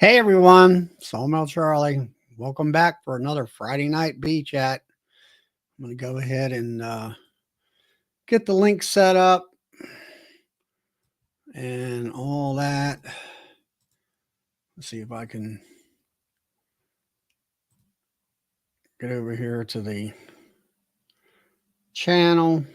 Hey everyone, Sawmill Charlie. Welcome back for another Friday night bee chat. I'm going to go ahead and get the link set up and all that. Let's see if I can get over here to the channel.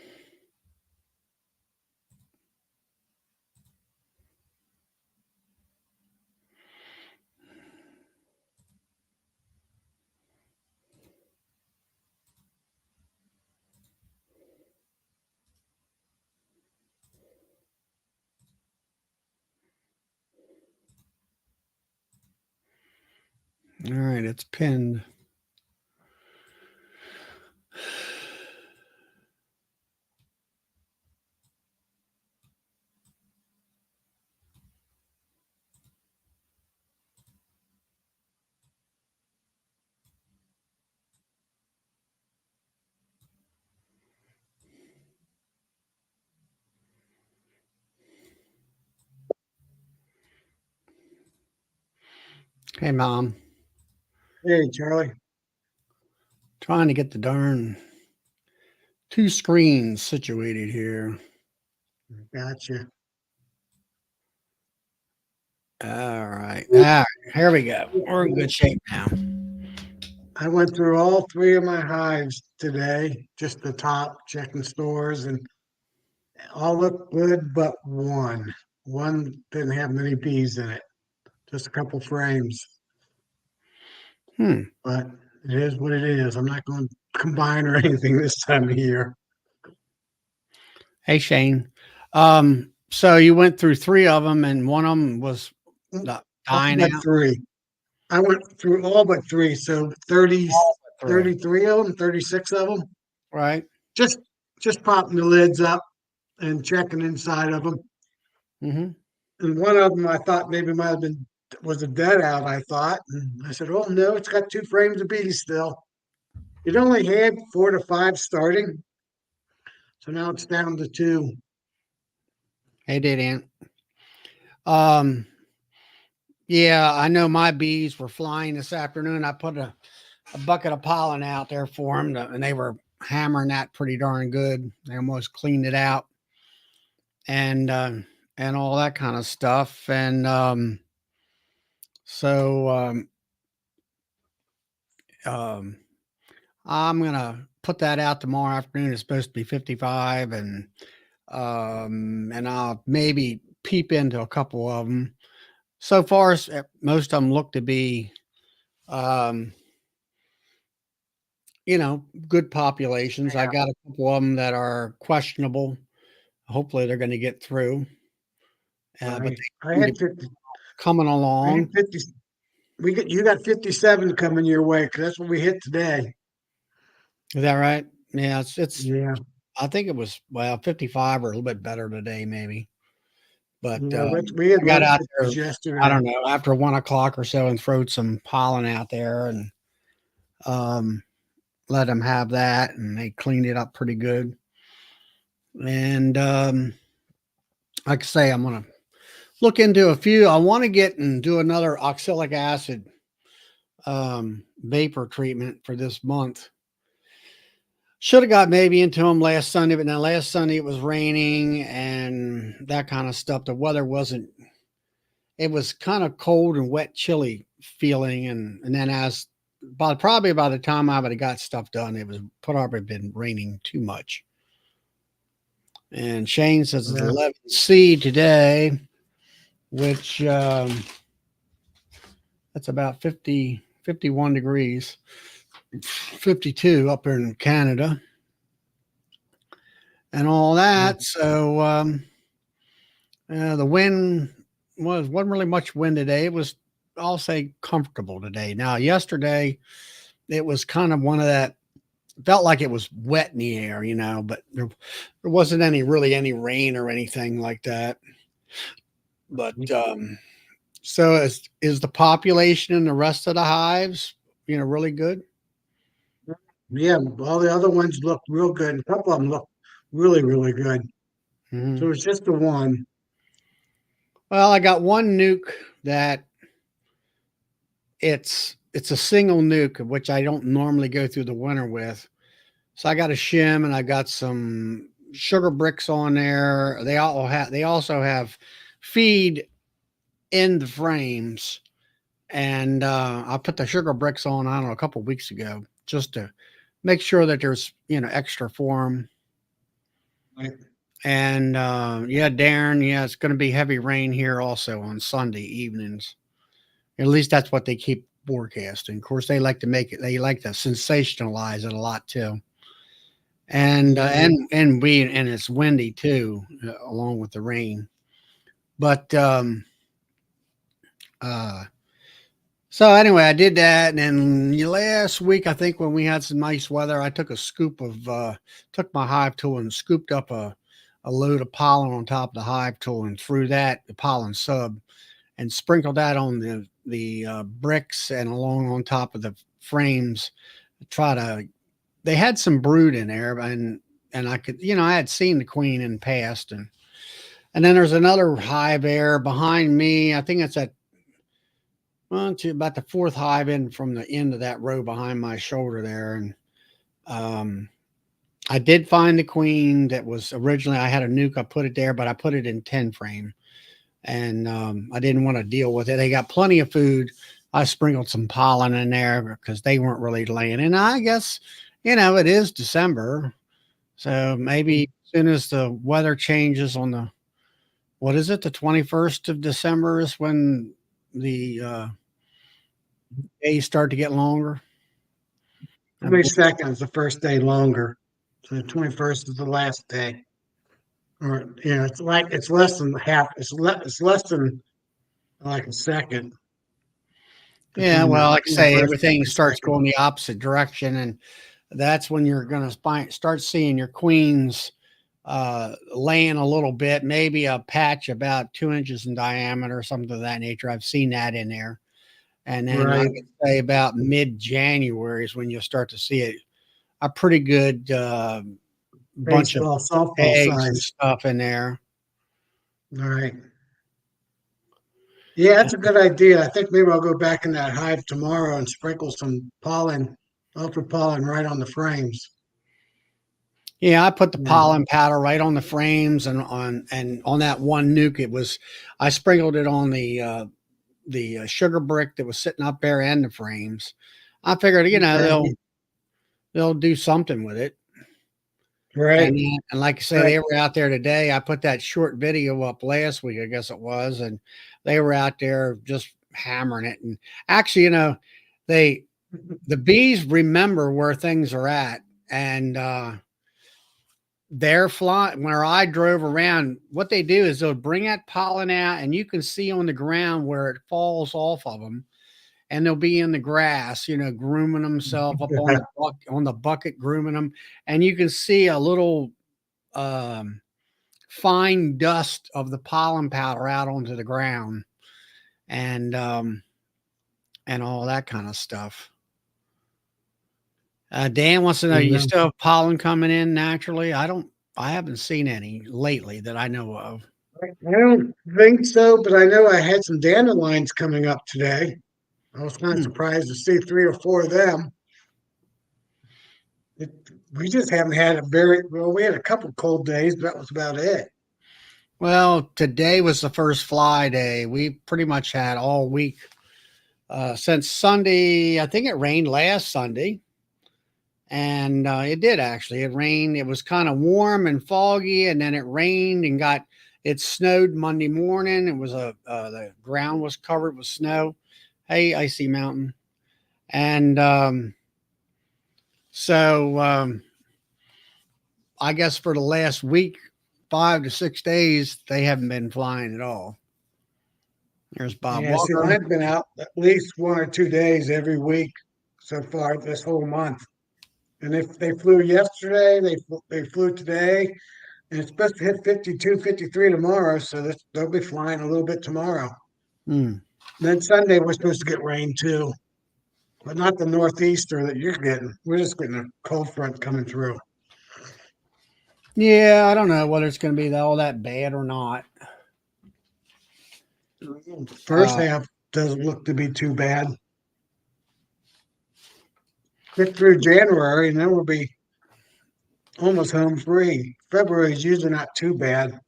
All right, it's pinned. Hey, Mom. Hey, Charlie. Trying to get the darn two screens situated here. Gotcha. All right. All right. Here we go. We're in good shape now. I went through all three of my hives today, just the top, checking stores, and all looked good but one. One didn't have many bees in it, just a couple frames. Hmm. But it is what it is. I'm not going to combine or anything this time of year. Hey, Shane. So you went through three of them, and one of them was All dying but out. three. I went through all but three, so 30, All but three, 33 of them, 36 of them. right? Just just popping the lids up and checking inside of them. Mm-hmm. And one of them I thought maybe might have been was a dead out, I thought. And I said, oh no, it's got two frames of bees still. It only had 4 to 5 starting, so now it's down to two. Hey, did Aunt. Um, yeah, I know my bees were flying this afternoon. I put a bucket of pollen out there for them, and they were hammering that pretty darn good. They almost cleaned it out, and and all that kind of stuff. And so um, I'm gonna put that out tomorrow afternoon. It's supposed to be 55, and I'll maybe peep into a couple of them. So far, most of them look to be, um, good populations. I got a couple of them that are questionable. Hopefully, they're going to get through, but I they I seem to had be 50. coming I had along. 50. You got 57 coming your way because that's what we hit today. Is that right? Yeah, it's. Yeah, I think it was 55 or a little bit better today, maybe. But yeah. We had I got low out there, 50s I yesterday. don't know, after 1 o'clock or so and throwed some pollen out there and um, let them have that. And they cleaned it up pretty good. And like I say, I'm going to look into a few. I want to get and do another oxalic acid vapor treatment for this month. Should have got maybe into them last Sunday, but then last Sunday it was raining and that kind of stuff. The weather wasn't, it was kind of cold and wet, chilly feeling. And then probably by the time I would have got stuff done, it was probably been raining too much. And Shane says it's Yeah. 11C today, which that's about 51 degrees, 52 up in Canada and all that. So the wind wasn't really much wind today. It was, I'll say, comfortable today. Now, yesterday, it was kind of one of that, felt like it was wet in the air, but there wasn't any rain or anything like that. But so is the population in the rest of the hives, really good? Yeah, all the other ones look real good. A couple of them look really, really good. Mhm. So it's just the one. Well, I got one nuke that it's a single nuke, which I don't normally go through the winter with. So I got a shim and I got some sugar bricks on there. They also have feed in the frames, and I put the sugar bricks on, I don't know, a couple weeks ago, just to make sure that there's extra for them. Like, And yeah, Darren, yeah, it's going to be heavy rain here also on Sunday evenings. At least that's what they keep forecasting. Of course, they like to make it. They like to sensationalize it a lot too. And yeah, and it's windy too, along with the rain. But uh, so anyway, I did that, and then last week, I think when we had some nice weather, I took a scoop of took my hive tool and scooped up a load of pollen on top of the hive tool and threw that the pollen sub and sprinkled that on the bricks and along on top of the frames. Try to They had some brood in there, and I could I had seen the queen in the past, and then there's another hive there behind me. I think it's at to about the fourth hive in from the end of that row behind my shoulder there, and um, I did find the queen that was originally I had a nuke. I put it there, but I put it in 10 frame, and I didn't want to deal with it. They got plenty of food. I sprinkled some pollen in there because they weren't really laying. And I guess it is December, so maybe as soon as the weather changes on the what is it, the 21st of December is when the days start to get longer. I 22nd is the first day longer. So the 21st is the last day. Or it's like it's less than half. It's less than like a second Yeah, between well, the like I say, 21st everything and starts second. going the opposite direction, and that's when you're going to start seeing your queens laying a little bit, maybe a patch about 2 inches in diameter, something of that nature. I've seen that in there, and then I Right. would say about mid-January is when you'll start to see a pretty good bunch of Baseball, softball eggs and size. stuff in there. All right. Yeah, that's a good idea. I think maybe I'll go back in that hive tomorrow and sprinkle some pollen, ultra pollen right on the frames. Yeah, I put the Yeah. pollen powder right on the frames and on that one nuke. I sprinkled it on the sugar brick that was sitting up there and the frames. I figured, Okay. they'll do something with it. Right. And like I say, Right. they were out there today. I put that short video up last week, I guess it was, and they were out there just hammering it. And actually, they the bees remember where things are at, and they're flying. Where I drove around, what they do is they'll bring that pollen out, and you can see on the ground where it falls off of them, and they'll be in the grass, grooming themselves up on the bucket, grooming them, and you can see a little um, fine dust of the pollen powder out onto the ground, and all that kind of stuff. Dan wants to know, you Yeah. still have pollen coming in naturally? I haven't seen any lately that I know of. I don't think so, but I know I had some dandelions coming up today. I was kind of Hmm. surprised to see three or four of them. It, we just haven't had a very well. We had a couple cold days, but that was about it. Well, today was the first fly day. We pretty much had all week since Sunday. I think it rained last Sunday, and it did actually. It rained. It was kind of warm and foggy, and then it rained and it snowed Monday morning. It was the ground was covered with snow. Hey, Icy Mountain, and so I guess for the last week, 5 to 6 days, they haven't been flying at all. There's Bob Yeah, see, Walker. mine's been out at least 1 or 2 days every week so far this whole month. And if they flew yesterday, they flew today, and it's supposed to hit 52, 53 tomorrow. So they'll be flying a little bit tomorrow. Hmm. Then Sunday we're supposed to get rain too, but not the northeaster that you're getting. We're just getting a cold front coming through. Yeah, I don't know whether it's going to be all that bad or not. First Uh, half doesn't look to be too bad. get through January, and then we'll be almost home free. February is usually not too bad.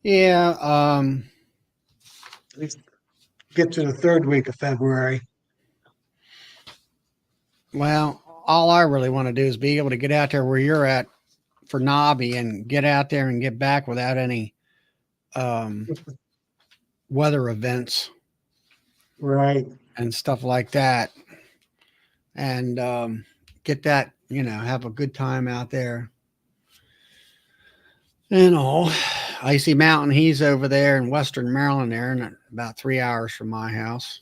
Yeah. At least get to the third week of February. Well, all I really want to do is be able to get out there where you're at for Nobby and get out there and get back without any um, weather events Right. and stuff like that, and get that, have a good time out there. Icy Mountain, he's over there in Western Maryland, there, and about 3 hours from my house.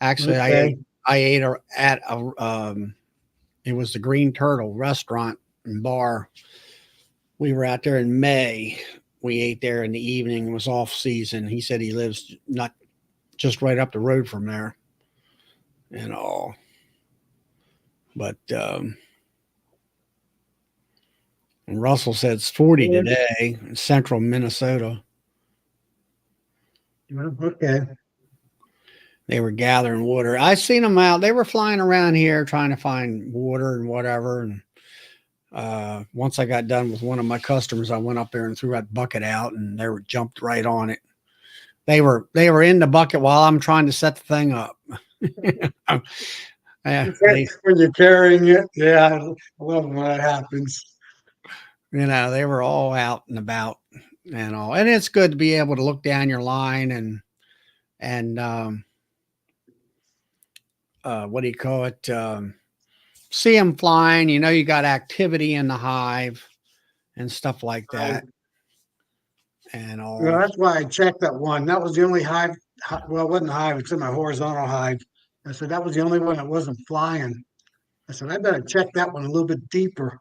Actually, Okay. I ate at a it was the Green Turtle restaurant and bar. We were out there in May. We ate there in the evening. It was off season. He said he lives not just right up the road from there, But and Russell said it's 40 today in central Minnesota. Okay. They were gathering water. I seen them out. They were flying around here trying to find water and whatever. And once I got done with one of my customers, I went up there and threw that bucket out, and they were jumped right on it. They were in the bucket while I'm trying to set the thing up. When you're carrying it, yeah, I love when that happens. They were all out and about and all, and it's good to be able to look down your line and what do you call it? See them flying. You got activity in the hive and stuff like that. Right. And all. Well, that's why I checked that one. That was the only hive. Well, it wasn't a hive. It's in my horizontal hive. I said that was the only one that wasn't flying. I said I better check that one a little bit deeper.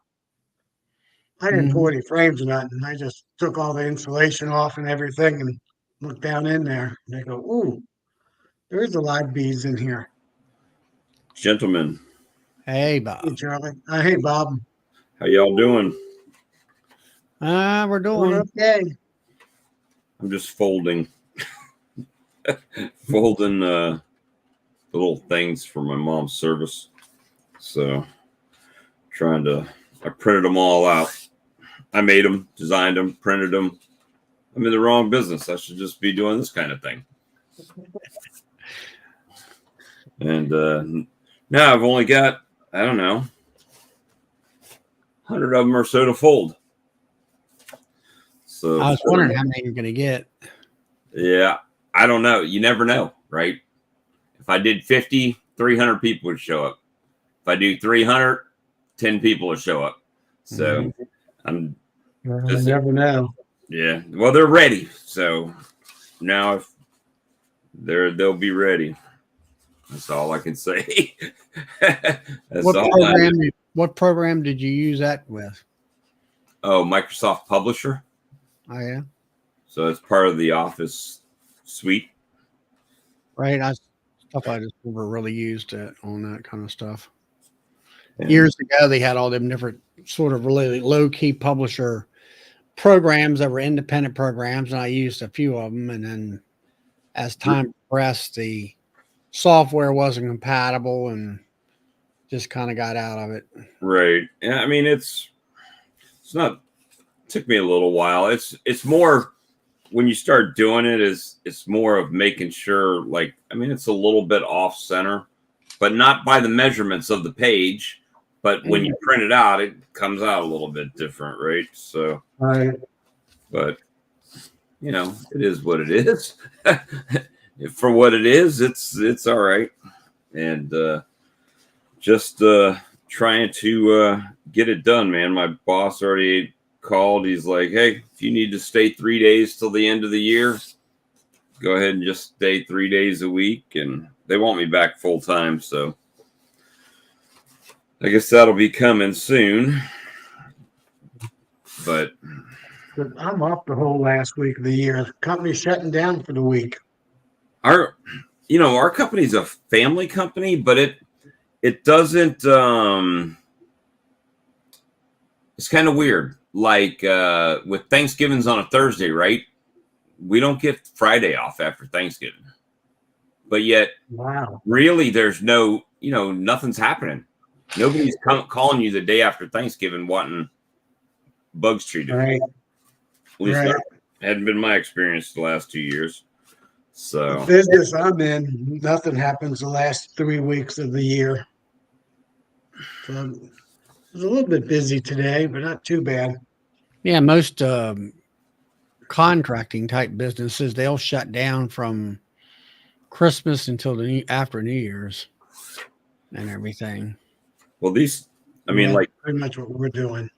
I didn't pull any frames or nothing. I just took all the insulation off and everything and looked down in there. And they go, "Ooh, there's a live bees in here." Gentlemen. Hey, Bob. Hey, Charlie. Hey, Bob. How y'all doing? We're doing okay. I'm just folding the little things for my mom's service. So I printed them all out. I made them, designed them, printed them. I'm in the wrong business. I should just be doing this kind of thing. And now I've only got, I don't know, 100 of them or so to fold. So I was wondering how many you're going to get. Yeah, I don't know. You never know, right? If I did 50, 300 people would show up. If I do 300, 10 people will show up. So I'm just never know. Yeah. Well, they're ready. So now if they'll be ready. That's all I can say. What program did you use that with? Oh, Microsoft Publisher. Oh, yeah. So it's part of the Office suite. Right. I just never really used it on that kind of stuff. Yeah. Years ago, they had all them different sort of really low-key publisher programs that were independent programs, and I used a few of them. And then as time progressed, the software wasn't compatible and just kind of got out of it. Right. Yeah. I mean, it's not, it took me a little while. It's more when you start doing it it's more of making sure, like, I mean, it's a little bit off center, but not by the measurements of the page, but when you print it out, it comes out a little bit different. Right. So, right. But it is what it is. For what it is, it's all right. And just trying to get it done, man. My boss already called. He's like, hey, if you need to stay 3 days till the end of the year, go ahead and just stay 3 days a week. And they want me back full time. So I guess that'll be coming soon. But I'm off the whole last week of the year. The company's shutting down for the week. Our company's a family company, but it doesn't, it's kind of weird. Like, with Thanksgiving's on a Thursday, right? We don't get Friday off after Thanksgiving, but yet, wow, really there's no nothing's happening. Nobody's calling you the day after Thanksgiving wanting bugs treated. Right. At least Right. that hadn't been my experience the last 2 years. So The business I'm in, nothing happens the last 3 weeks of the year. So I was a little bit busy today, but not too bad. Yeah, most contracting type businesses, they'll shut down from Christmas until after New Year's and everything. well, these, I mean, That's like, pretty much what we're doing.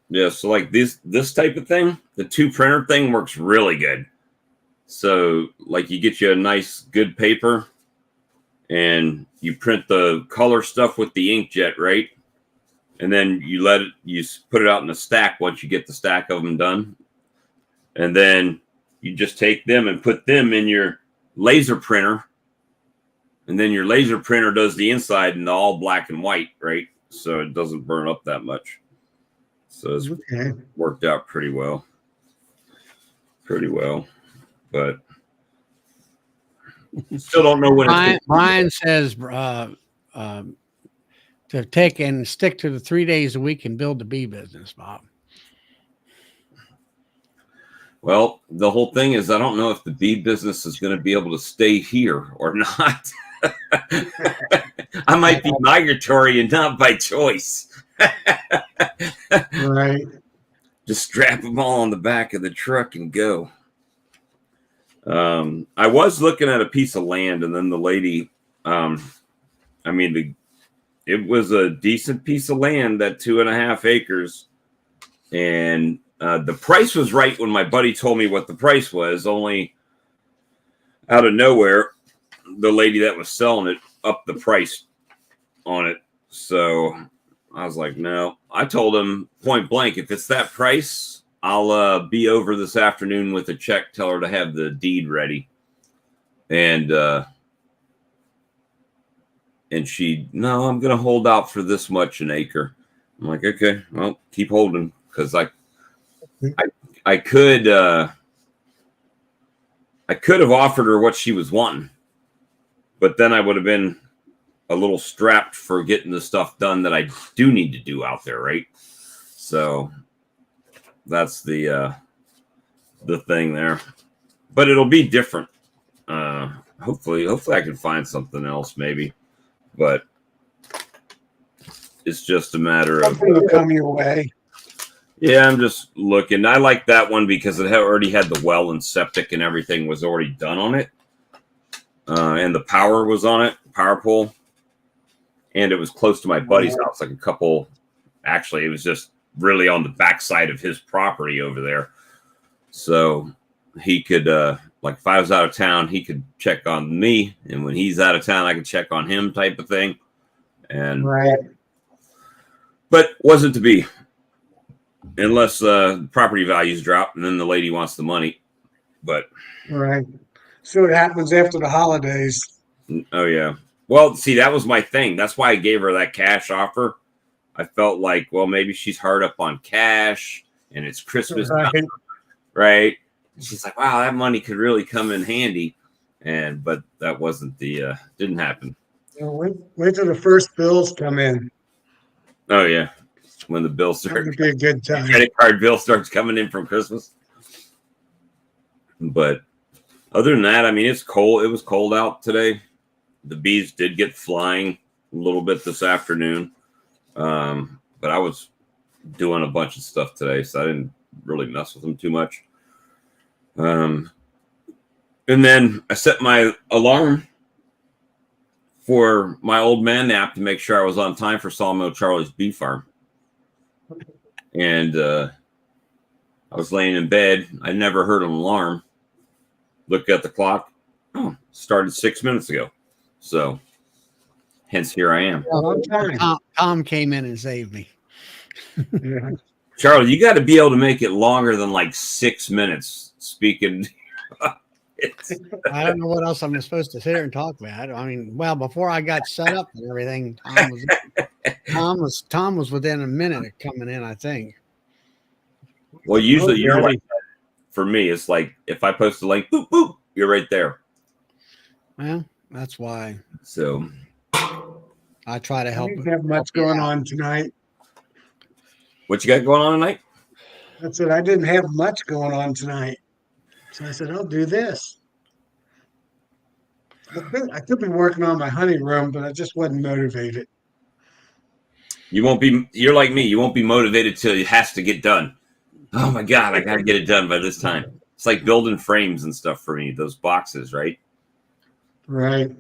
yeah, so like this type of thing, the 2 printer thing works really good. So like you get you a nice good paper and you print the color stuff with the inkjet, right? And then you put it out in a stack once you get the stack of them done. And then you just take them and put them in your laser printer. And then your laser printer does the inside in all black and white, right? So it doesn't burn up that much. So it's Okay. worked out pretty well. But still don't know when it's Brian says to take and stick to the 3 days a week and build the bee business, Bob. Well, the whole thing is I don't know if the bee business is going to be able to stay here or not. I might be migratory and not by choice. Right. Just strap them all on the back of the truck and go. I was looking at a piece of land, and then the lady, it was a decent piece of land, that 2.5 acres, and the price was right when my buddy told me what the price was. Only out of nowhere, the lady that was selling it upped the price on it. So I was like, no. I told him point blank, if it's that price, I'll be over this afternoon with a check. Tell her to have the deed ready. And she, no, I'm going to hold out for this much an acre. I'm like, okay, well, keep holding, because I could have offered her what she was wanting, but then I would have been a little strapped for getting the stuff done that I do need to do out there, right? So that's the thing there. But it'll be different. Hopefully I can find something else maybe. But it's just a matter of Something will come your way. Yeah, I'm just looking. I like that one because it already had the well and septic and everything was already done on it. And the power was on it, power pole. And it was close to my buddy's house, actually, it was just really on the backside of his property over there. So he could, if I was out of town, he could check on me. And when he's out of town, I could check on him, type of thing. And Right. But wasn't to be. Unless property values drop and then the lady wants the money. But Right. See what happens after the holidays. oh yeah. Well, see, that was my thing. That's why I gave her that cash offer. I felt like, well, maybe she's hard up on cash and it's Christmas Right. time, right? And she's like, wow, that money could really come in handy. But that wasn't didn't happen. Wait till the first bills come in. Oh yeah. When the bill That starts, would be a good time. credit card bill starts coming in from Christmas. But other than that, I mean, it's cold. It was cold out today. The bees did get flying a little bit this afternoon. But I was doing a bunch of stuff today, so I didn't really mess with them too much. And then I set my alarm for my old man nap to make sure I was on time for Sawmill Charlie's bee farm. And I was laying in bed. I never heard an alarm. Looked at the clock. Oh, started 6 minutes ago. So, hence here I am. Long time. Tom came in and saved me. Yeah. Charlie, you got to be able to make it longer than like 6 minutes speaking. I don't know what else I'm supposed to sit here and talk about. I mean, well, before I got set up and everything, Tom was within a minute of coming in, I think. Well, usually Okay. you're like that. For me, it's like if I post a link, boop, boop, you're right there. Well, That's why So I try to I help. didn't have much help you going out. on tonight. what you got going on tonight? I said I didn't have much going on tonight. So I said, I'll do this. I could be working on my honey room, but I just wasn't motivated. You won't be. You're like me. You won't be motivated till it has to get done. Oh my god, I got to get it done by this time. It's like building frames and stuff for me. Those boxes, right? Right.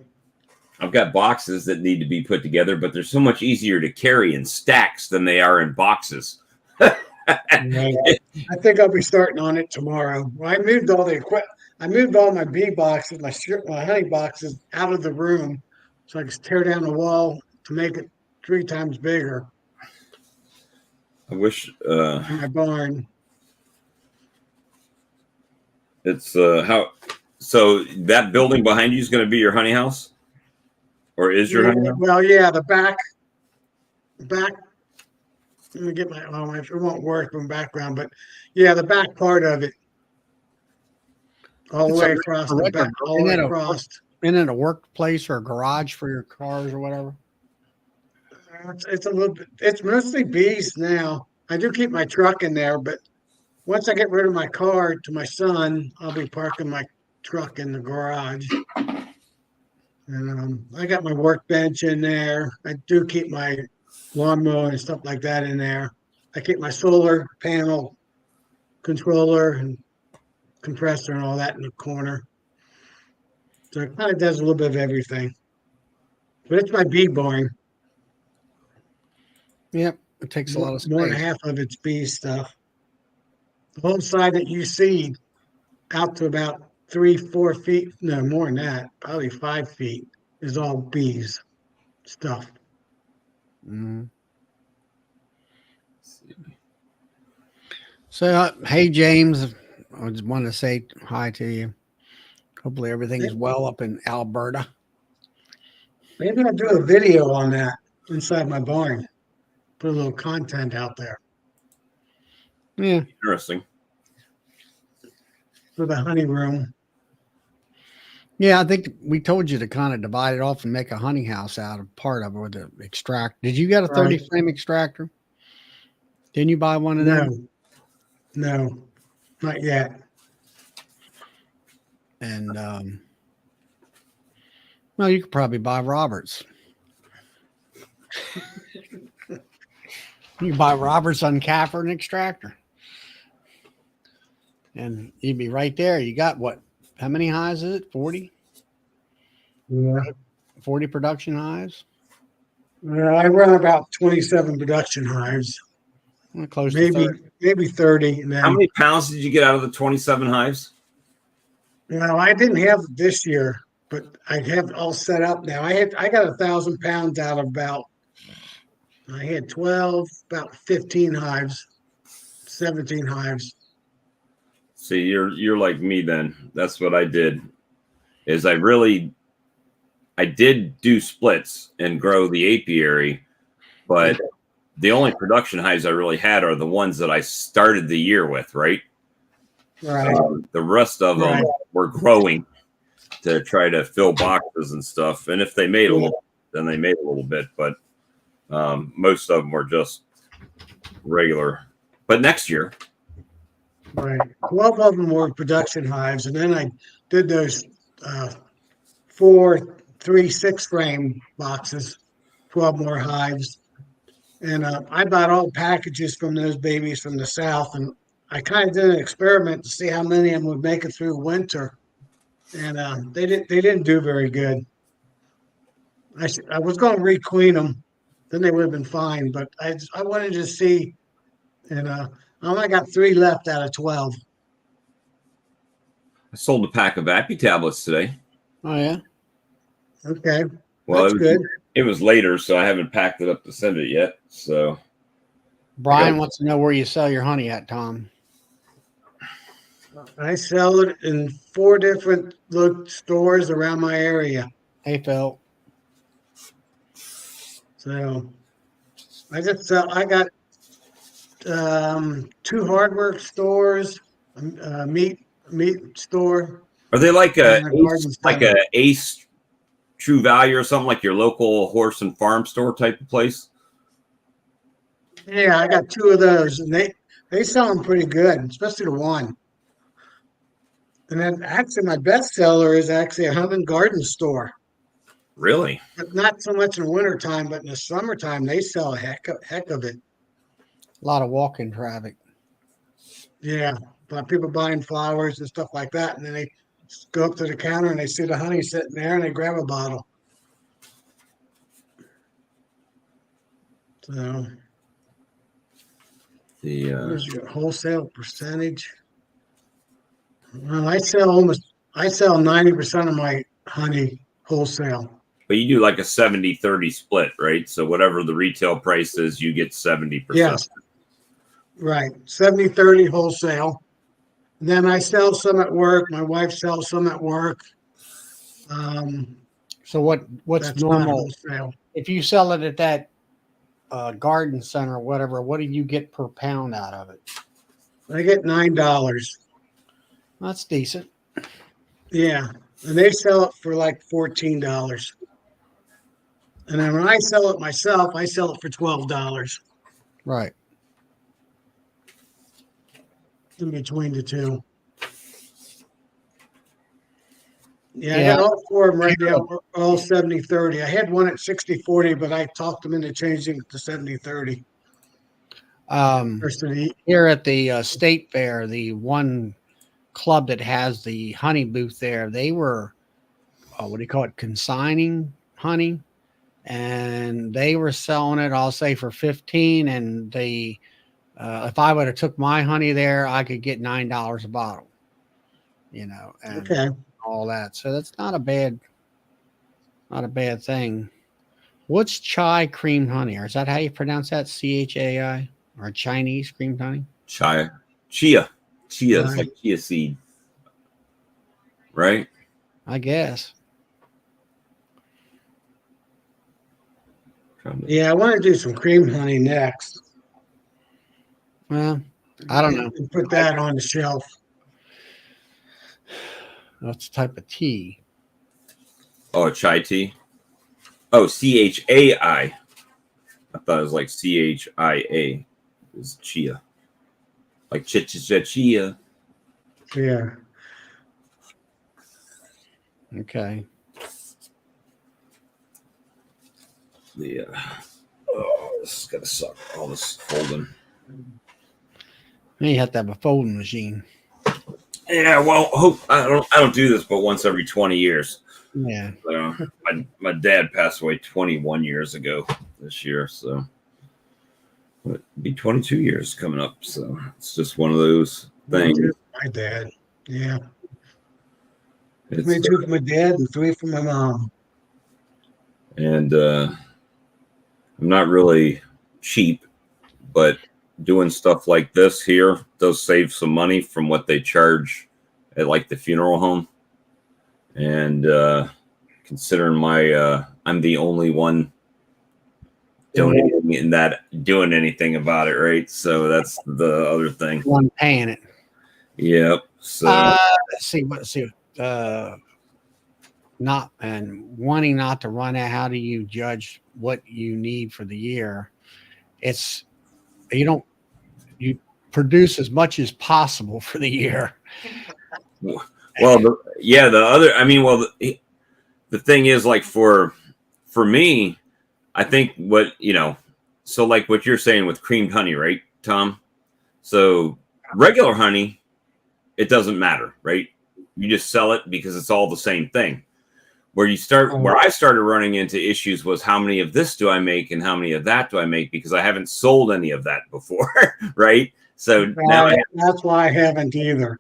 I've got boxes that need to be put together, but they're so much easier to carry in stacks than they are in boxes. Right. I think I'll be starting on it tomorrow. Well, I moved all the equipment. I moved all my bee boxes, my honey boxes out of the room so I could tear down the wall to make it 3 times bigger I wish in my barn. it's how. So that building behind you is going to be your honey house, or is your Yeah, honey house? well, yeah, the back. Let me get my. Oh, it won't work from background, but yeah, the back part of it, all the It's way across a the regular, back, all the way across. isn't it a workplace or a garage for your cars or whatever? It's a little bit. It's mostly bees now. I do keep my truck in there, but once I get rid of my car to my son, I'll be parking my truck in the garage. And I got my workbench in there. I do keep my lawnmower and stuff like that in there. I keep my solar panel controller and compressor and all that in the corner. So it kind of does a little bit of everything. But it's my bee barn. Yep, it takes a lot of More than space. half of it's bee stuff. The whole side that you see out to about 3, 4 feet, no more than that, probably 5 feet, is all bees stuff. Mhm. So, hey James, I just wanted to say hi to you. Hopefully everything's well up in Alberta. Maybe I'll do a video on that inside my barn. Put a little content out there Yeah, Interesting. for the honey room. yeah. I think we told you to kind of divide it off and make a honey house out of part of it with the extract. Did you get a 30 Right. frame extractor? Didn't you buy one of No, them? no, not yet. And well, you could probably buy Roberts. You can buy Roberts on Cat for an extractor, and you'd be right there. You got what? How many hives is it? 40? Yeah. 40 production hives? Well, I run about 27 production hives, Well, close to maybe 30. maybe 30. And How then, many pounds did you get out of the 27 hives? I didn't have it this year, but I have all set up now. I got 1,000 pounds out of about. I had 12, about 15 hives, 17 hives. See, you're like me then. That's what I did. Is I did do splits and grow the apiary, but the only production hives I really had are the ones that I started the year with, right? Right, The rest of them right. were growing to try to fill boxes and stuff. And if they made a little, then they made a little bit, but most of them were just regular. But next year, Right. 12 of them were production hives, and then I did those uh, 4, 3, 6 frame boxes, 12 more hives. And I bought all packages from those babies from the South, and I kind of did an experiment to see how many of them would make it through winter. And they didn't do very good. I was going to requeen them, then they would have been fine, but I wanted to see, and I only got 3 left out of 12. I sold a pack of Appy tablets today. Oh, yeah. Okay, Well, that's good. it was later, so I haven't packed it up to send it yet. So Brian wants to know where you sell your honey at, Tom. I sell it in 4 different stores around my area. Hey, Phil. So I just sell. I got 2 hardware stores, a meat store, are they like and a garden like center. a Ace True Value or something, like your local horse and farm store type of place? Yeah, I got two of those, and they sell them pretty good, especially the one. And then actually, my best seller is actually a home and garden store. Really? But not so much in the wintertime, but in the summertime, they sell a heck of it. A lot of walk-in traffic. Yeah, but people buying flowers and stuff like that, and then they go up to the counter and they see the honey sitting there, and they grab a bottle. So The here's your wholesale percentage. Well, I sell 90% of my honey wholesale. but you do like a 70-30 split, right? So whatever the retail price is, you get 70%. Yes, right. 70/30 wholesale. And then I sell some at work. My wife sells some at work. So what's That's not normal? wholesale. If you sell it at that garden center or whatever, what do you get per pound out of it? I get $9. That's decent. Yeah. And they sell it for like $14. And then when I sell it myself, I sell it for $12 Right. in between the two. Yeah, Yeah. I got all four of them right now, all 70/30. I had one at 60/40, but I talked them into changing it to 70/30. Here at the state fair, the one club that has the honey booth there, they were what do you call it, consigning honey, and they were selling it, I'll say, for 15, and they if I would have took my honey there, I could get $9 a bottle, and Okay. all that. So that's not a bad thing. What's chai cream honey? Or is that how you pronounce that? CHAI? Or Chinese cream honey? Chia. It's like chia seed, right? I guess. Yeah, I want to do some cream honey next. Well, I don't know. And put that on the shelf. What's the type of tea? Oh, a chai tea. Oh, CHAI. I thought it was like CHIA. It's chia. Like chia. Yeah. Okay. This is gonna suck. All this folding. You have to have a folding machine. Yeah, well, I don't do this, but once every 20 years. Yeah. My dad passed away 21 years ago this year, so it'll be 22 years coming up. So it's just one of those things. My dad. Yeah. It's, 22 for my dad and 3 for my mom. And I'm not really cheap, but doing stuff like this here does save some money from what they charge at like the funeral home. And considering I'm the only one donating and that doing anything about it, right? So that's the other thing. One paying it. Yep. So let's see. Not and wanting not to run out. How do you judge what you need for the year? It's you produce as much as possible for the year. Well, the thing is, like for me, I think so like what you're saying with creamed honey, right, Tom? So regular honey, it doesn't matter, right? You just sell it because it's all the same thing. Where I started running into issues was how many of this do I make and how many of that do I make, because I haven't sold any of that before, right? So now that's why I haven't either.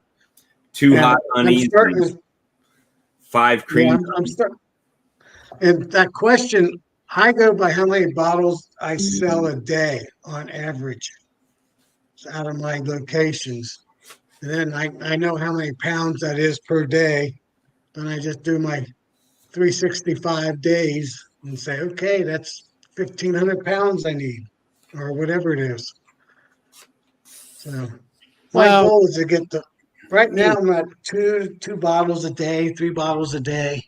2 hot honeys, 5 cream. And that question, I go by how many bottles I sell a day on average out of my locations. And then I know how many pounds that is per day. Then I just do my 365 days and say, okay, that's 1,500 pounds I need, or whatever it is. So my goal is to get right now I'm at two bottles a day, 3 bottles a day,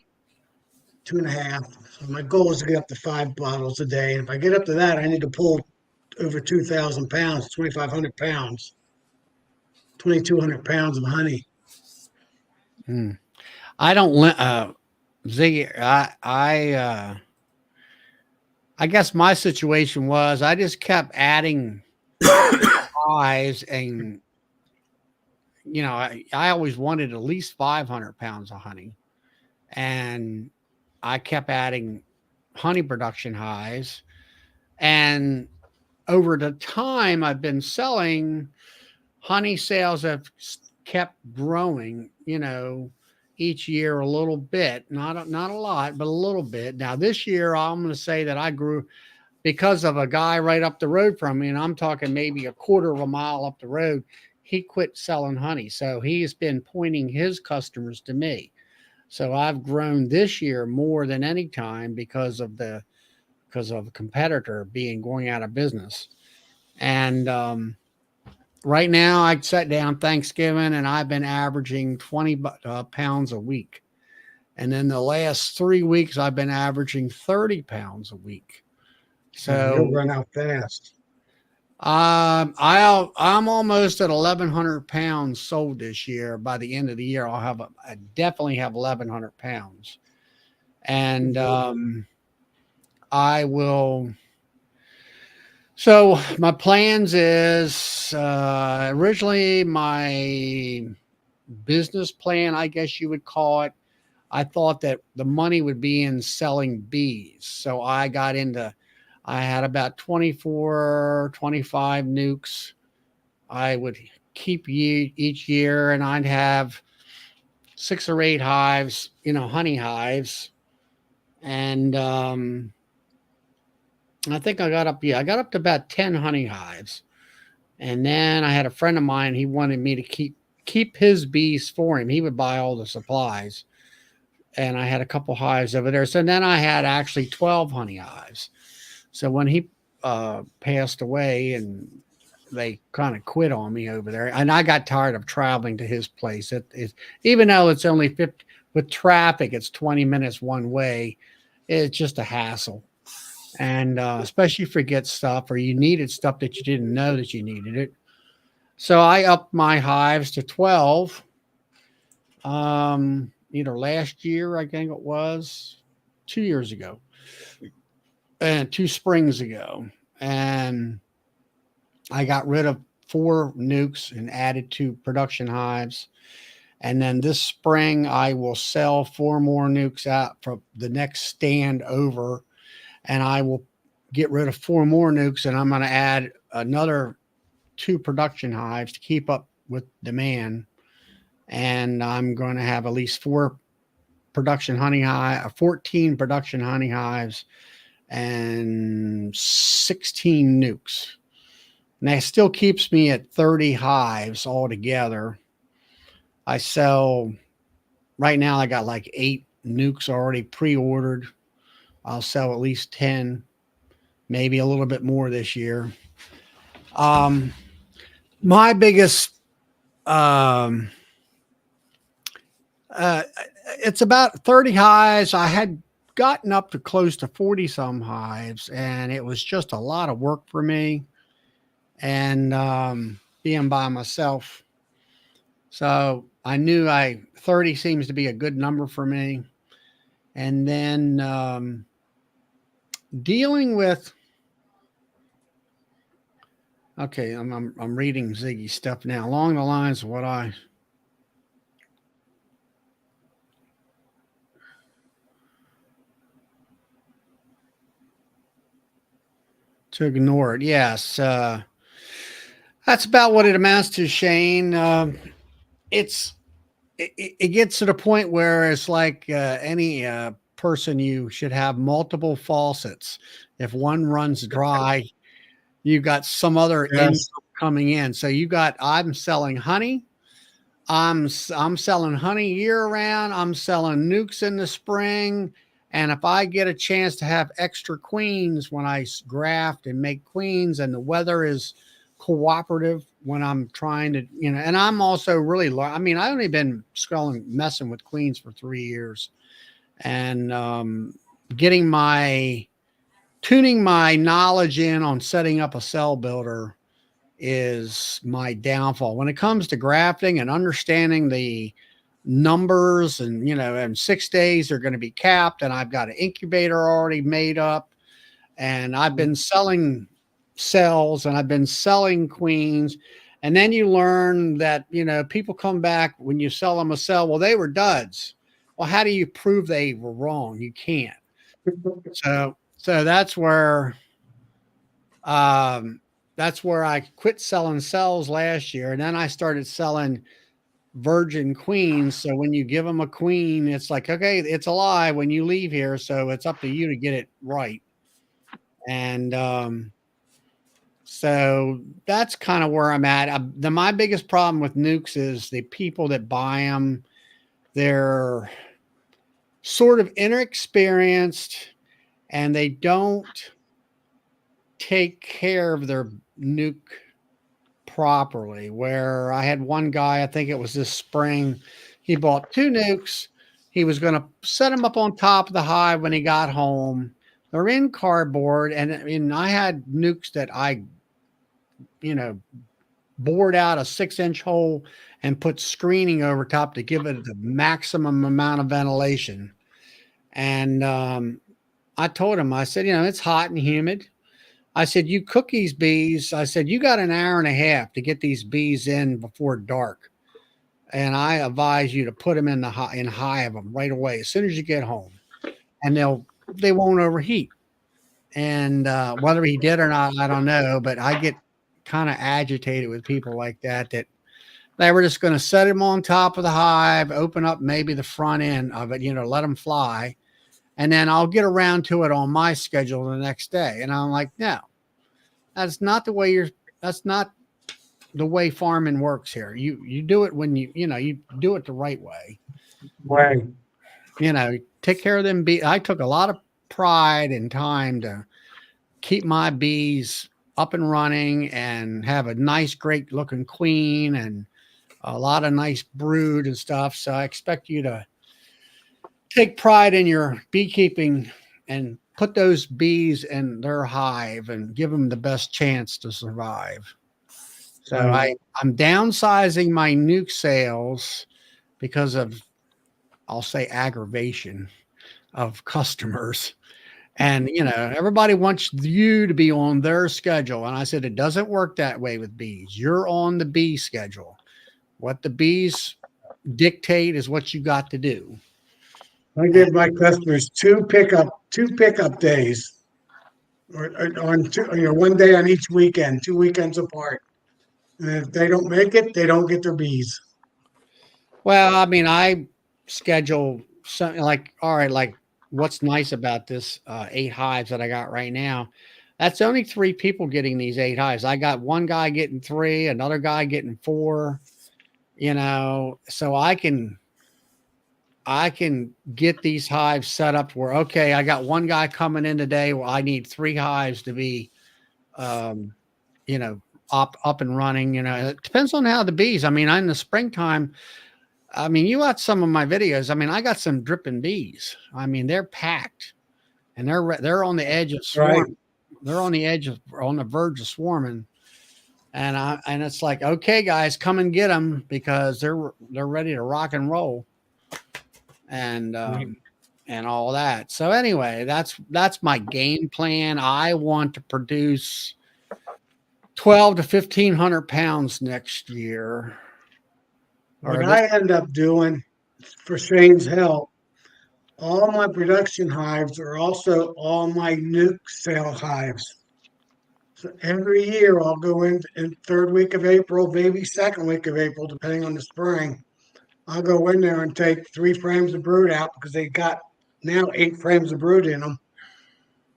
2.5. So my goal is to get up to 5 bottles a day. And if I get up to that, I need to pull over 2,000 pounds, 2,500 pounds, 2,200 pounds of honey. Hmm. I don't, Ziggy, I guess my situation was I just kept adding hives and, I always wanted at least 500 pounds of honey. And I kept adding honey production hives. And over the time I've been selling, honey sales have kept growing, each year a little bit, not a lot, but a little bit. Now this year, I'm going to say that I grew because of a guy right up the road from me, and I'm talking maybe a quarter of a mile up the road. He quit selling honey, so he's been pointing his customers to me. So I've grown this year more than any time because of a competitor going out of business. And right now, I sat down Thanksgiving and I've been averaging 20 pounds a week. And then the last 3 weeks, I've been averaging 30 pounds a week. So You'll run out fast. I'm almost at 1,100 pounds sold this year. By the end of the year, I definitely have 1,100 pounds. And I will. So my plans is originally my business plan, I guess you would call it. I thought that the money would be in selling bees. So I had about 24, 25 nukes. I would keep each year, and I'd have 6 or 8 hives, honey hives. And I think I got up to about 10 honey hives. And then I had a friend of mine, he wanted me to keep his bees for him. He would buy all the supplies. And I had a couple hives over there. So then I had actually 12 honey hives. So when he passed away and they kind of quit on me over there, and I got tired of traveling to his place. Even though it's only 50 with traffic, it's 20 minutes one way. It's just a hassle. And especially if you forget stuff or you needed stuff that you didn't know that you needed it. So I upped my hives to 12. Either last year, I think it was 2 years ago and 2 springs ago. And I got rid of 4 nukes and added 2 production hives. And then this spring, I will sell 4 more nukes out for the next stand over. And I will get rid of 4 more nukes, and I'm going to add another 2 production hives to keep up with demand. And I'm going to have at least 14 production honey hives and 16 nukes. And that still keeps me at 30 hives altogether. Right now I got like 8 nukes already pre-ordered. I'll sell at least 10, maybe a little bit more this year. My biggest, it's about 30 hives. I had gotten up to close to 40 some hives, and it was just a lot of work for me. And being by myself. So I knew 30 seems to be a good number for me. And then dealing with, okay, I'm reading Ziggy's stuff now along the lines of what to ignore it. Yes. That's about what it amounts to, Shane. It gets to the point where it's like any person, you should have multiple faucets. If one runs dry, you got some other income coming in. So I'm selling honey. I'm selling honey year round. I'm selling nukes in the spring. And if I get a chance to have extra queens when I graft and make queens, and the weather is cooperative when I'm trying to, and I'm also really, I've only been messing with queens for 3 years. and tuning my knowledge in on setting up a cell builder is my downfall when it comes to grafting and understanding the numbers. And in 6 days they're going to be capped, and I've got an incubator already made up, and I've been selling cells and I've been selling queens. And then you learn that people come back when you sell them a cell, well, they were duds. Well, how do you prove they were wrong? You can't. So that's where I quit selling cells last year, and then I started selling virgin queens. So when you give them a queen, it's like, okay, it's alive when you leave here, so it's up to you to get it right. And so that's kind of where I'm at. My biggest problem with nukes is the people that buy them. They're sort of inexperienced, and they don't take care of their nuke properly. Where I had one guy, I think it was this spring, he bought 2 nukes. He was going to set them up on top of the hive when he got home. They're in cardboard, and I had nukes that I bored out a 6-inch hole and put screening over top to give it the maximum amount of ventilation. And I told him, I said, it's hot and humid. I said, you cook these bees. I said, you got an hour and a half to get these bees in before dark. And I advise you to put them in hive them right away as soon as you get home, and they won't overheat. And whether he did or not, I don't know, but I get kind of agitated with people like that they were just going to set him on top of the hive, open up maybe the front end of it, let them fly, and then I'll get around to it on my schedule the next day. And I'm like, no, that's not the way farming works here. You do it when you do it the right way. Right. Take care of them bees. I took a lot of pride and time to keep my bees up and running and have a nice, great looking queen and a lot of nice brood and stuff. So I expect you to take pride in your beekeeping and put those bees in their hive and give them the best chance to survive. So I'm downsizing my nuke sales because of, I'll say, aggravation of customers. And, everybody wants you to be on their schedule. And I said, it doesn't work that way with bees. You're on the bee schedule. What the bees dictate is what you got to do. I give my customers two pickup days, or on two, one day on each weekend, 2 weekends apart. And if they don't make it, they don't get their bees. Well, I mean, I schedule something like, all right, like what's nice about this 8 hives that I got right now, that's only 3 people getting these 8 hives. I got one guy getting 3, another guy getting 4, so I can get these hives set up where, okay, I got one guy coming in today. Well, I need 3 hives to be, up and running. It depends on how the bees, in the springtime, you watch some of my videos. I got some dripping bees. They're packed, and they're on the edge of swarm. Right. They're on the verge of swarming. And it's like, okay, guys, come and get them because they're ready to rock and roll. And all that. So anyway, that's my game plan. I want to produce 1,200 to 1,500 pounds next year. What I end up doing, for Shane's help, all my production hives are also all my nuke sale hives. So every year I'll go in 3rd week of April, maybe 2nd week of April, depending on the spring. I'll go in there and take 3 frames of brood out because they got now 8 frames of brood in them,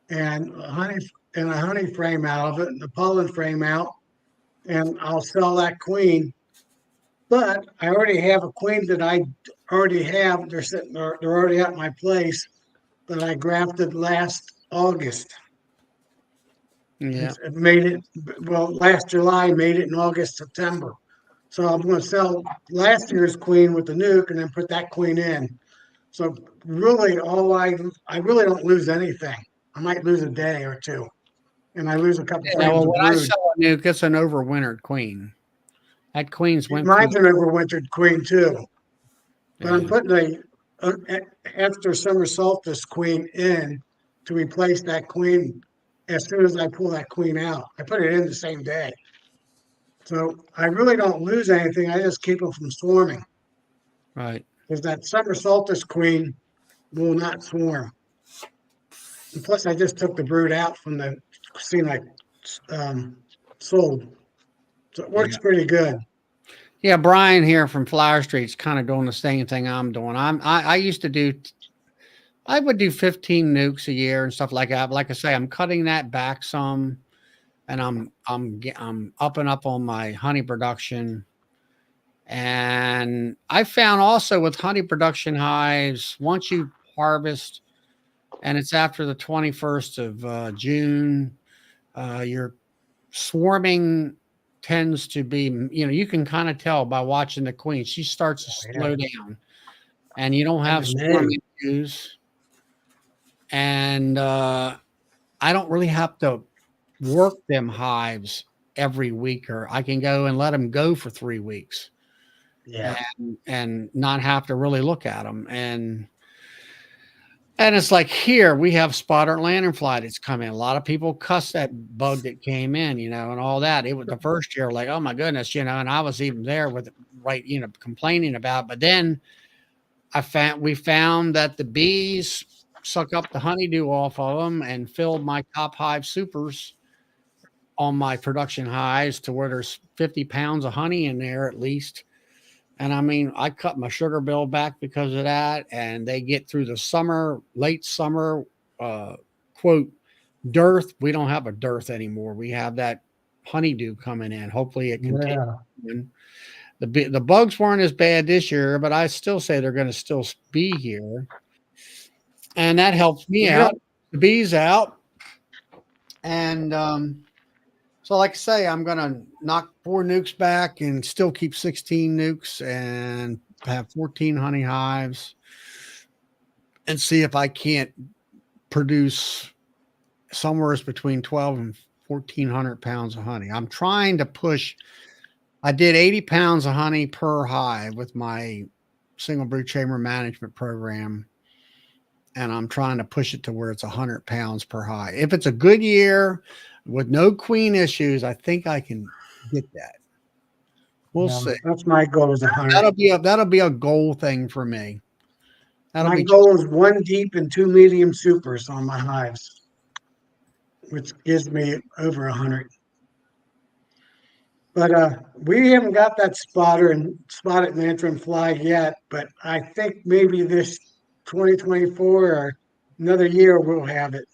and a honey frame out of it, and the pollen frame out, and I'll sell that queen. But I already have a queen that I already have. They're already at my place that I grafted last August. Yeah. It made it, last July, made it in August, September. So I'm going to sell last year's queen with the nuke and then put that queen in. So really, I really don't lose anything. I might lose a day or two, and I lose a couple Yeah, frames well, of when I brood. sell a nuke, it's an overwintered queen. That queen's went through. Mine's an overwintered queen too, but I'm Yeah, putting after summer solstice queen in to replace that queen as soon as I pull that queen out. I put it in the same day. So I really don't lose anything. I just keep them from swarming right. because that summer solstice queen will not swarm. And plus, I just took the brood out from the scene I um, sold. So it works Yeah. pretty good. Yeah, Brian here from Flower Street's kind of doing the same thing I'm doing. I used to do I would do 15 nukes a year and stuff like that. But like I say, I'm cutting that back some, and I'm up and up on my honey production. And I found also with honey production hives, once you harvest, and it's after the 21st of June, your swarming tends to be, you can kind of tell by watching the queen. She starts to Yeah. slow down, and you don't And have in May, swarming issues. And I don't really have to work them hives every week, or I can go and let them go for 3 weeks yeah. and not have to really look at them. And it's like here we have spotted lanternfly that's come in. A lot of people cuss that bug that came in, and all that. It was the first year, like, oh my goodness, and I was even there with right, complaining about it. But then we found that the bees suck up the honeydew off of them and filled my top hive supers on my production hives to where there's 50 pounds of honey in there at least. And I mean, I cut my sugar bill back because of that. And they get through the summer, late summer, quote, dearth. We don't have a dearth anymore. We have that honeydew coming in. Hopefully it continues. Yeah. The bugs weren't as bad this year, but I still say they're going to still be here. And that helps me We out, don't, the bees out. And so, like I say, I'm going to knock 4 nukes back and still keep 16 nukes and have 14 honey hives and see if I can't produce somewhere between 12 and 1,400 pounds of honey. I'm trying to push. I did 80 pounds of honey per hive with my single brood chamber management program. And I'm trying to push it to where it's 100 pounds per hive. If it's a good year with no queen issues, I think I can get that. We'll see. that's my goal is 100. That'll be a goal thing for me. That'll My be goal is 1 deep and 2 medium supers on my hives, which gives me over 100. But we haven't got that spotted lantern fly yet. But I think maybe this 2024 or another year we'll have it.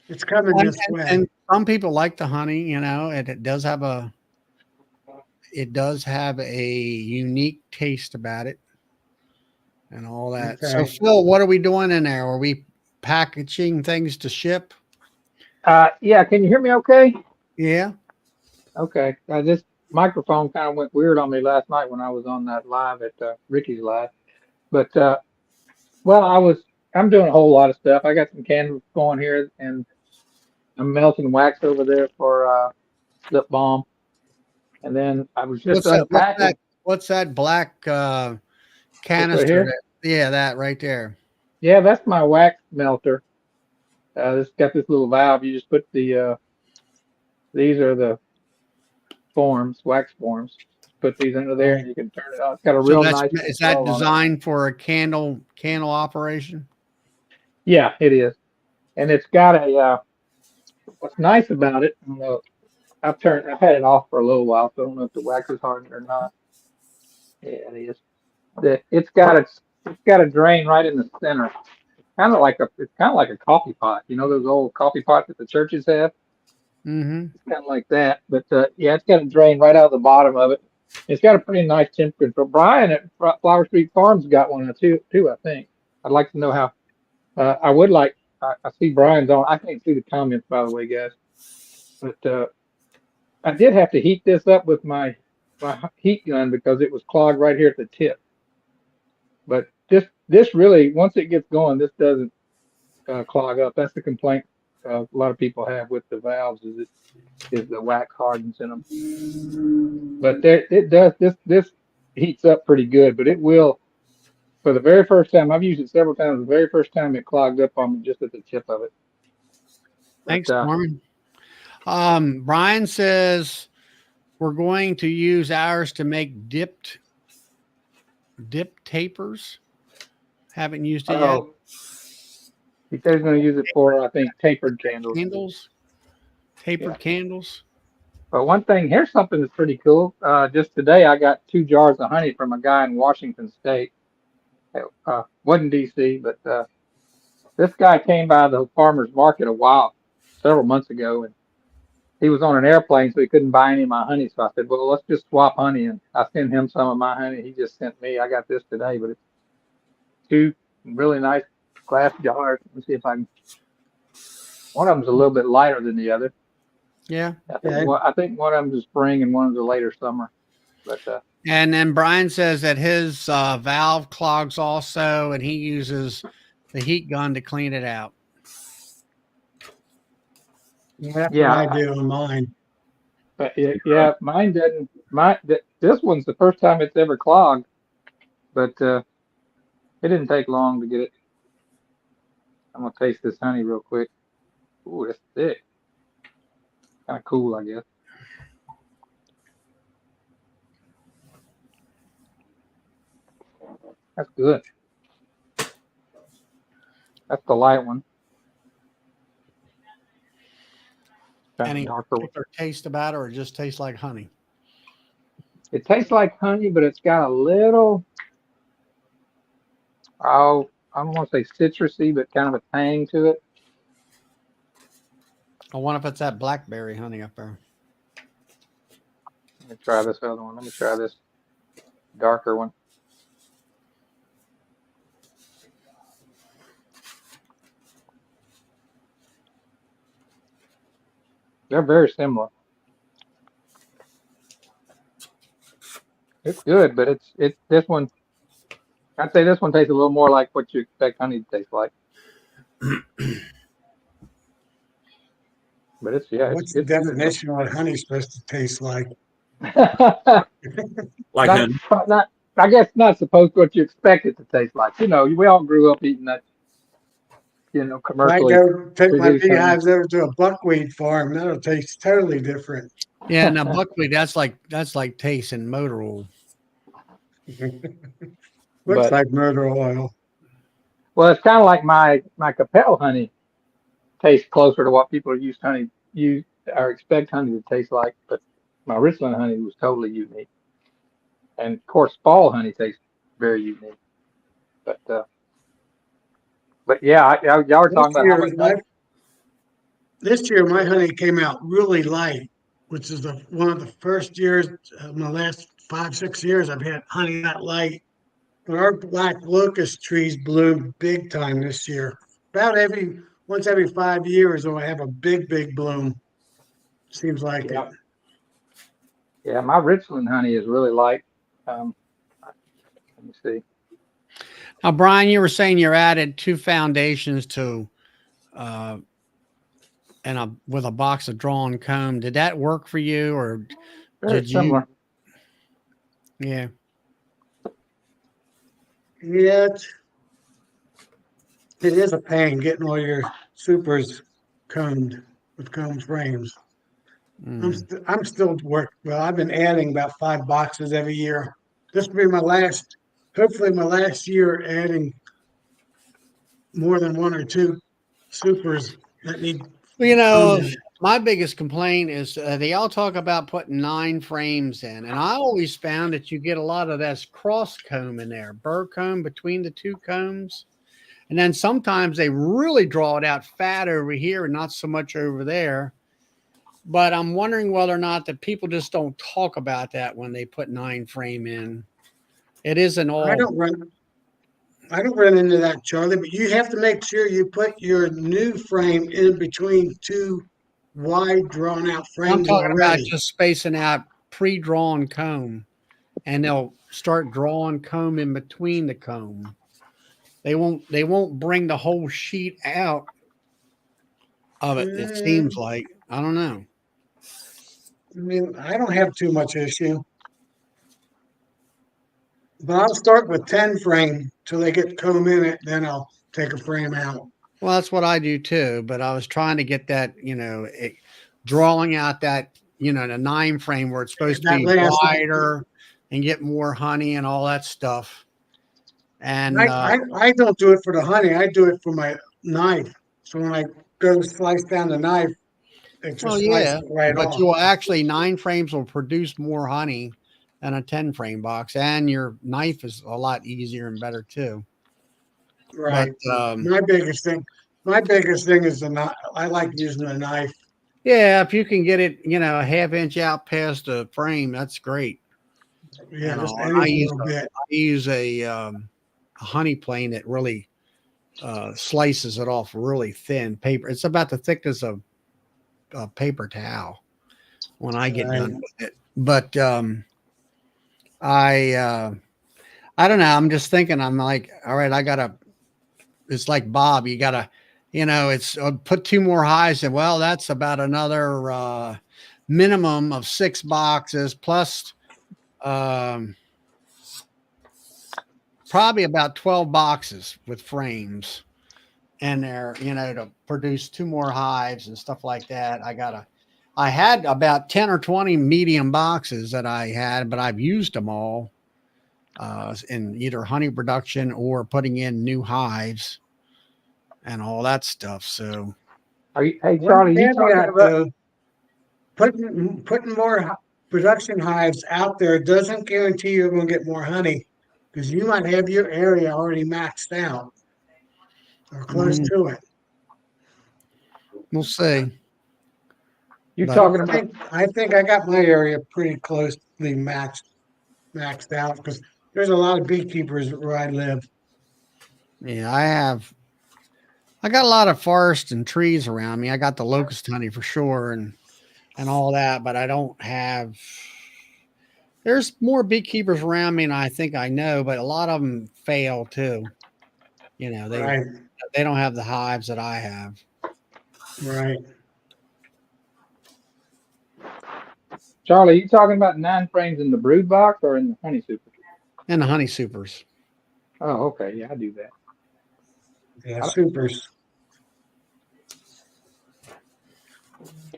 It's coming and, this way. and some people like the honey, and it does have a unique taste about it and all that. So Okay. Phil, what are we doing in there? Are we packaging things to ship? Yeah, can you hear me okay? Yeah. Okay. This microphone kind of went weird on me last night when I was on that live at Ricky's live. But well, I'm doing a whole lot of stuff. I got some candles going here, and I'm melting wax over there for lip balm. And then I was just What's that? unpacking What's that black this right canister? here. Yeah, that right there. Yeah, that's my wax melter. It's got this little valve. You just put these are the forms, wax forms. Put these under there, and you can turn it on. It's got a So real nice is that control on it. designed for a candle operation? Yeah, it is, and it's got a. What's nice about it, I've had it off for a little while, so I don't know if the wax is hardened or not. Yeah, it is. It's got a drain right in the center. It's kind of like a coffee pot. You know those old coffee pots that the churches have. Mm-hmm. It's kind of like that, but yeah, it's got a drain right out of the bottom of it. It's got a pretty nice temperature control. Brian at Flower Street Farms got one too. I think. I'd like to know how. I would like. I see Brian's on. I can't see the comments, by the way, guys. But I did have to heat this up with my heat gun because it was clogged right here at the tip. But this really, once it gets going, this doesn't clog up. That's the complaint a lot of people have with the valves is the wax hardens in them. But it does this heats up pretty good, but it will for the very first time. I've used it several times. The very first time it clogged up on me just at the tip of it. Thanks, But, Norman. Brian says we're going to use ours to make dip tapers. Haven't used it yet. He said he's going to use it for, I think, tapered candles. Tapered candles. But one thing, here's something that's pretty cool. Just today, I got 2 jars of honey from a guy in Washington State. Wasn't DC, but this guy came by the farmer's market several months ago, and he was on an airplane, so he couldn't buy any of my honey. So I said, well, let's just swap honey, and I sent him some of my honey. He just sent me. I got this today, but it's 2 really nice glass jars. Let me see if I can. One of them's a little bit lighter than the other. Yeah. I think one of them's a spring and one's a later summer. But and then Brian says that his valve clogs also, and he uses the heat gun to clean it out. That's what I do on mine. But yeah, mine doesn't. This one's the first time it's ever clogged, but it didn't take long to get it. I'm gonna taste this honey real quick. Ooh, it's thick. Kind of cool, I guess. That's good. That's the light one. Any darker one. particular taste about it, or it just tastes like honey? It tastes like honey, but it's got a little, I don't want to say citrusy, but kind of a tang to it. I wonder if it's that blackberry honey up there. Let me try this other one. Let me try this darker one. They're very similar. It's good, but it's this one. I'd say this one tastes a little more like what you expect honey to taste like. But What's the definition of what honey's supposed to taste like? Like honey. I guess not supposed to what you expect it to taste like. You know, we all grew up eating that, commercially. I go take my beehives over to a buckwheat farm. That'll taste totally different. Yeah, now buckwheat, that's like tasting motor oil. Looks like motor oil. Well, it's kind of like my Capel honey tastes closer to what people use or expect honey to taste like, but my Richland honey was totally unique. And of course, fall honey tastes very unique. But yeah, y'all were talking about how much honey. This year, my honey came out really light, which is one of the first years in the last 5-6 years I've had honey that light. But our black locust trees bloom big time this year. About once every 5 years, I have a big bloom. Seems like it. Yeah, my Richland honey is really light. Let me see. Now, Brian, you were saying you added 2 foundations to, with a box of drawn comb. Did that work for you, or Very similar? Yeah. Yeah, it is a pain getting all your supers combed with comb frames. I'm still working. Well, I've been adding about 5 boxes every year. This will be hopefully my last year adding more than 1 or 2 supers that need. Well, my biggest complaint is they all talk about putting 9 frames in, and I always found that you get a lot of that cross comb in there, burr comb between the 2 combs, and then sometimes they really draw it out fat over here and not so much over there. But I'm wondering whether or not that people just don't talk about that when they put 9 frame in. It isn't all. I don't run into that, Charlie, but you have to make sure you put your new frame in between 2 wide drawn out frames. I'm talking already. about just spacing out pre-drawn comb, and they'll start drawing comb in between the comb. They won't bring the whole sheet out of it. It seems Mm, like, I don't know. I mean, I don't have too much issue, but I'll start with 10 frame till they get comb in it, then I'll take a frame out. Well, that's what I do too. But I was trying to get that, drawing out that, the 9 frame where it's supposed to That be last, wider and get more honey and all that stuff. And I don't do it for the honey. I do it for my knife. So when I go to slice down the knife, it well, just slices yeah, it right but off. you'll actually 9 frames will produce more honey than a 10 frame box, and your knife is a lot easier and better too. But Right. My biggest thing, my biggest thing is the knife. I like using a knife. yeah, if you can get it, a half inch out past the frame, that's great. Yeah, And just all. And any little bit. I use a honey plane that really slices it off really thin paper. It's about the thickness of a paper towel when I get Right. done with it. But I I don't know. I'm just thinking. I'm like, all right, I gotta. It's like Bob. You gotta, it's put 2 more hives in. Well, that's about another minimum of 6 boxes plus um, probably about 12 boxes with frames in there, to produce 2 more hives and stuff like that. I had about 10 or 20 medium boxes that I had, but I've used them all in either honey production or putting in new hives and all that stuff. So, Hey, One Charlie, you talking caveat about? though, putting more production hives out there doesn't guarantee you're going to get more honey because you might have your area already maxed out or close mm, to it. we'll see. You But talking about? I think I got my area pretty closely maxed out because there's a lot of beekeepers where I live. yeah, I got a lot of forest and trees around me. I got the locust honey for sure and all that, but I don't have. There's more beekeepers around me, and I think I know, but a lot of them fail too. You know, they Right, they don't have the hives that I have right. Charlie, you talking about 9 frames in the brood box or in the honey super? and the honey supers. Oh, okay. Yeah, I do that. Yeah, I, supers.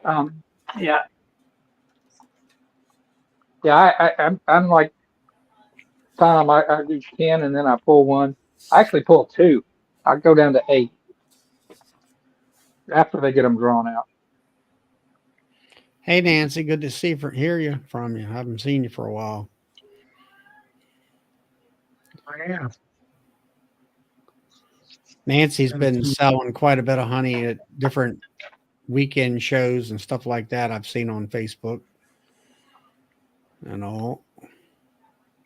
um, yeah, yeah. I'm like time I do 10 and then I pull one. I actually pull two. I go down to 8 after they get them drawn out. Hey Nancy, good to hear you from you. I haven't seen you for a while. Yeah. Nancy's been selling quite a bit of honey at different weekend shows and stuff like that. I've seen on Facebook and all.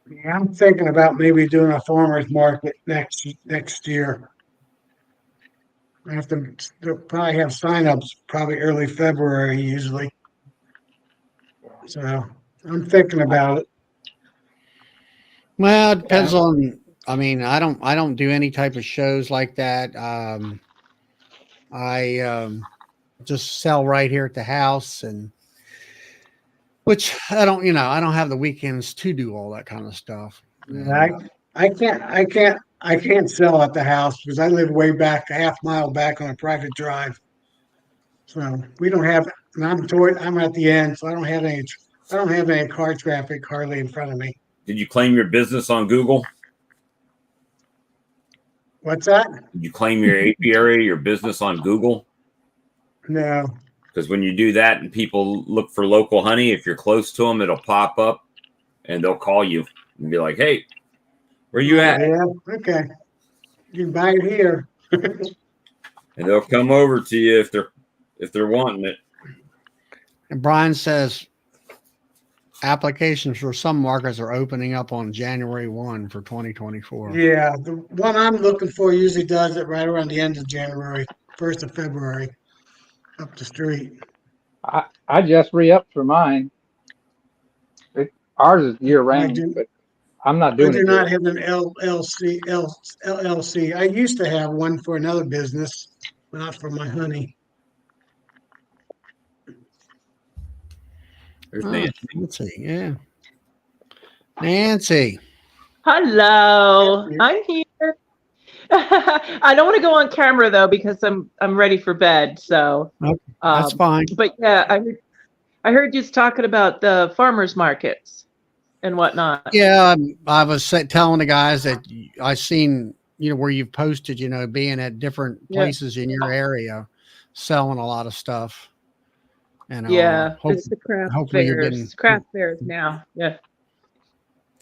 Yeah, I'm thinking about maybe doing a farmer's market next year. I have to probably have signups probably early February usually. So I'm thinking about it. Well, it depends Yeah, on. I mean, I don't do any type of shows like that. I just sell right here at the house, and which I don't have the weekends to do all that kind of stuff. I And I can't sell at the house because I live way back, a half mile back on a private drive. So we don't have, and I'm at the end, so I don't have any car traffic hardly in front of me. Did you claim your business on Google? What's that? Did you claim your apiary, your business on Google? No. Because when you do that and people look for local honey, if you're close to them, it'll pop up and they'll call you and be like, "Hey, where you Oh, at?" yeah. Okay. You can buy it here. And they'll come over to you if they're wanting it. Brian says applications for some markets are opening up on January 1 for 2024. Yeah, the one I'm looking for usually does it right around the end of January, 1st of February, up the street. I just re-upped for mine. Ours is year I round, do. but I'm not I doing do it not here. have an LLC. I used to have one for another business, but not for my honey. There's Oh, Nancy. Nancy, yeah. Nancy. Hello, I'm here. I don't want to go on camera though because I'm ready for bed. So, Okay, that's fine. but yeah, I heard you talking about the farmers markets and whatnot. Yeah, I was telling the guys that I seen, where you've posted, being at different Yeah, places in your area, selling a lot of stuff. yeah, it's the Hopefully you've been, craft fairs now. Yeah,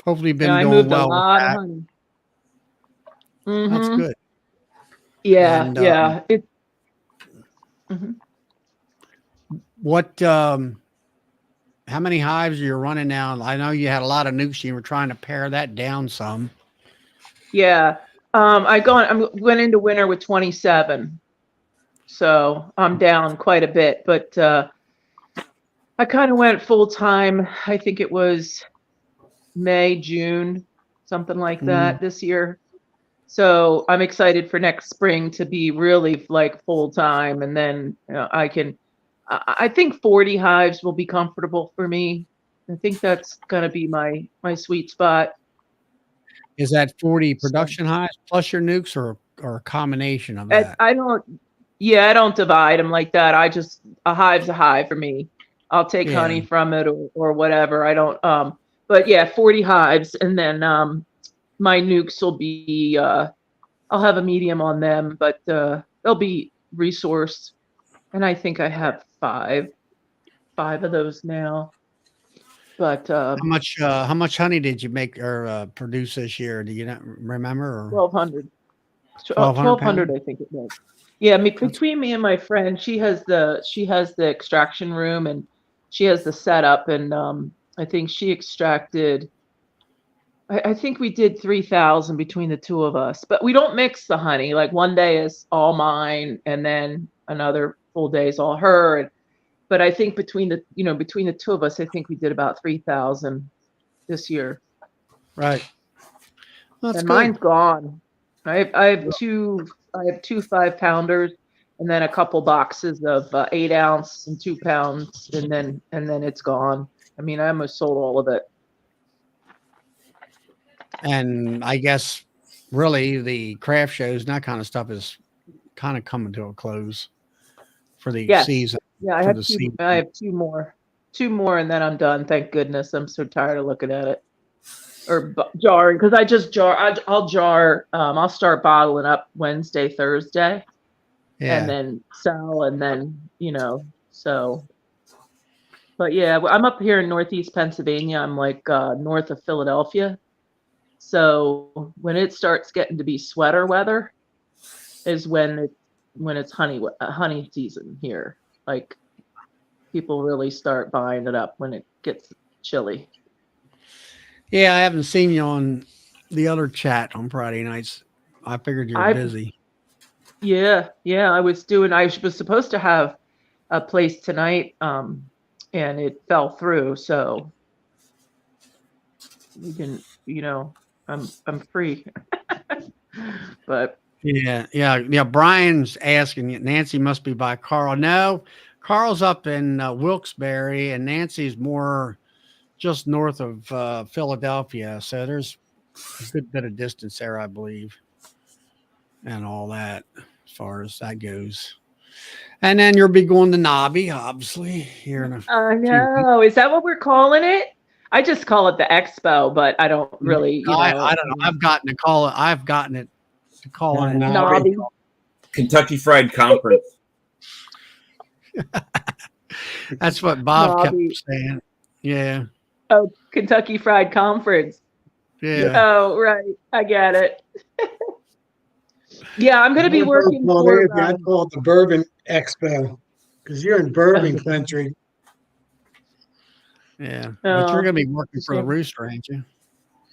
hopefully you've yeah, been I doing moved a well with lot of that. honey. That's Mm-hmm. good. Yeah, And yeah. Mhm. what, how many hives are you running now? I know you had a lot of nukes. You were trying to pare that down some. Yeah. I went into winter with 27, so I'm down quite a bit, but I kind of went full time. I think it was May, June, something like Mm, that this year. So I'm excited for next spring to be really like full time, and then I can. I think 40 hives will be comfortable for me. I think that's gonna be my sweet spot. Is that 40 So production hives plus your nukes or a combination of that? I don't. Yeah, I don't divide them like that. I just a hive's a hive for me. I'll take Yeah. honey from it or whatever. I don't. But yeah, 40 hives, and then my nukes will be. I'll have a medium on them, but they'll be resourced. And I think I have five of those now. But How much honey did you make or produce this year? Do you not remember? Or 1,200, 1,200 1,200, pounds? I think it was. Yeah, That's between me and my friend, she has the extraction room and she has the setup, and I think she extracted. I think we did 3,000 between the two of us, but we don't mix the honey. Like one day is all mine, and then another full day is all her. But I think between the two of us, I think we did about 3,000 this year, right. That's and good. mine's gone. I have two 5 pounders, and then a couple boxes of 8 ounce and 2 pounds, and then it's gone. I mean, I almost sold all of it. And I guess really the craft shows and that kind of stuff is kind of coming to a close for the Yes, season. yeah, I For have the two. season. I have two more, and then I'm done. Thank goodness. I'm so tired of looking at it or jarring because I just jar. I'll jar. I'll start bottling up Wednesday, Thursday, and Yeah. then sell, and then so. But yeah, I'm up here in Northeast Pennsylvania. I'm like north of Philadelphia. So when it starts getting to be sweater weather is when it's honey season here. Like people really start buying it up when it gets chilly. Yeah, I haven't seen you on the other chat on Friday nights. I figured you were I busy. yeah, I was supposed to have a place tonight, and it fell through, so we didn't, I'm free. But Yeah. Brian's asking. Nancy must be by Carl. No, Carl's up in Wilkes-Barre, and Nancy's more just north of Philadelphia. So there's a good bit of distance there, I believe, and all that as far as that goes. And then you'll be going to Nobby, obviously, here in a I few weeks. know, is that what we're calling it? I just call it the expo, but I don't really, I don't know. I've gotten to call it. I've gotten it to calling it Nobby. Nobby. Kentucky Fried Conference. That's what Bob kept Nobby. saying. Yeah. Oh, Kentucky Fried Conference. Yeah. Oh, right. I get it. Yeah, I'm going to be I'd working call for. I'd call it the Bourbon Expo because you're in bourbon country. Yeah. But you're Oh, going to be working for the Rooster, ain't you?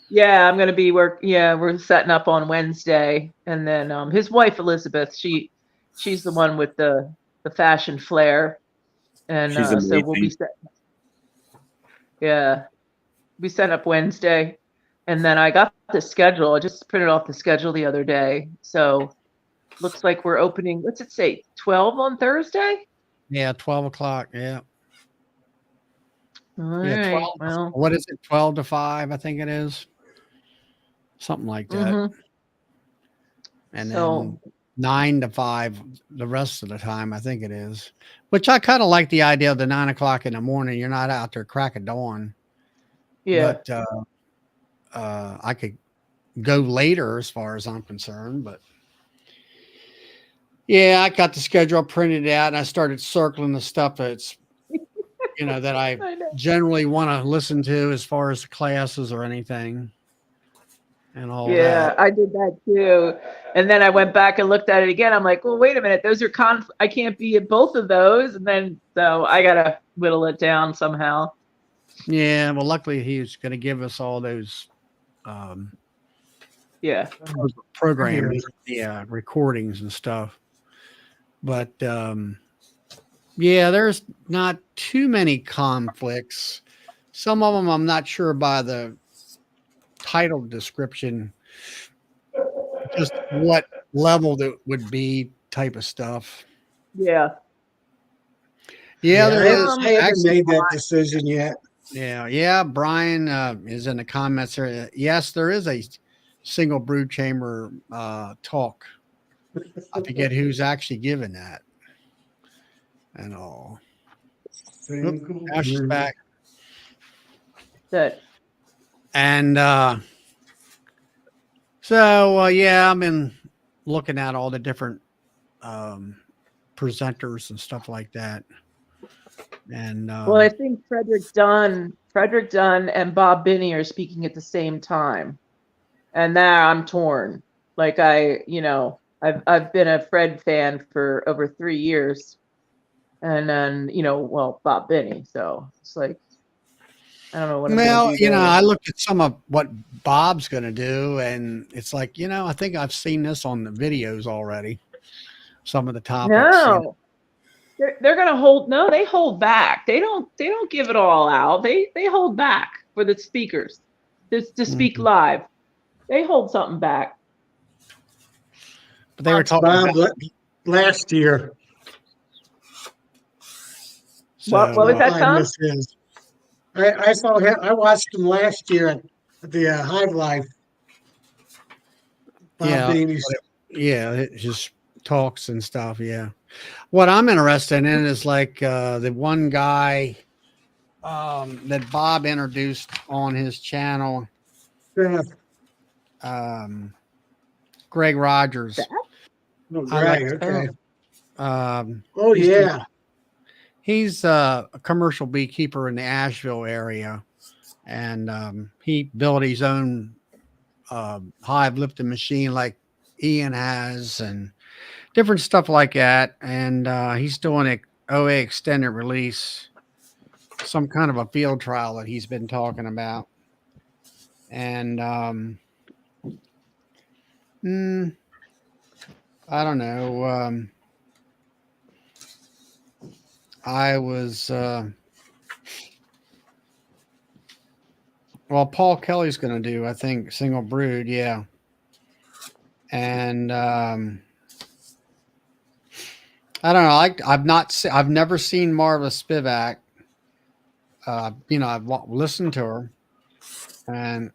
yeah, I'm going to be Yeah, we're setting up on Wednesday, and then his wife Elizabeth, she's the one with the fashion flair, and She's so we'll be amazing. set. Yeah, we set up Wednesday, And then I got the schedule. I just printed off the schedule the other day. So looks like we're opening, what's it say, 12 on Thursday? Yeah, 12 o'clock. Yeah. All Yeah, right. 12. Well, What is it? 12 to 5, I think it is. Something like that. mhm. And So, then 9 to 5 the rest of the time, I think it is. Which I kind of like the idea of the 9 o'clock in the morning. You're not out there crack of dawn. yeah. But I could go later as far as I'm concerned. But yeah, I got the schedule printed out and I started circling the stuff that's, that I I know. generally want to listen to as far as the classes or anything and all Yeah, that. I did that too. And then I went back and looked at it again. I'm like, well, wait a minute. Those are I can't be at both of those. And then, so I got to whittle it down somehow. Yeah, well, luckily he's going to give us all those Yeah. programs, recordings and stuff. But yeah, there's not too many conflicts. Some of them I'm not sure by the title description, just what level that would be type of stuff. Yeah. Yeah, I there haven't, is. I haven't Actually, made that decision yet. yeah. Brian is in the comments there. Yes, there is a single brood chamber talk. I forget who's actually given that and all. Single Now she's brood. back. That. And so, yeah, I've been looking at all the different presenters and stuff like that. And Well, I think Frederick Dunn and Bob Binney are speaking at the same time. And now I'm torn. Like I've been a Fred fan for over 3 years. And then, Bob Binney. So it's like, I don't know what I'm going to do there. I looked at some of what Bob's going to do, and it's like, I think I've seen this on the videos already. Some of the topics. No, they're going to hold. No, they hold back. They don't give it all out. They hold back for the speakers to speak live. They hold something back. But they were talking Bob about last year. What was that, I Tom? miss his. I saw him. I watched him last year at the Hive Life. Bob Beanie's. his talks and stuff. Yeah. What I'm interested in is like the one guy that Bob introduced on his channel, Yeah. Greg Rogers. Oh, I right. like- Okay. Oh Yeah. He's a commercial beekeeper in the Asheville area, and he built his own hive lifting machine like Ian has, and different stuff like that. And he's doing an OA extended release, some kind of a field trial that he's been talking about. And I don't know. I was Paul Kelly's going to do, I think, single brood, yeah. And I don't know. I've never seen Marva Spivak. I've listened to her, and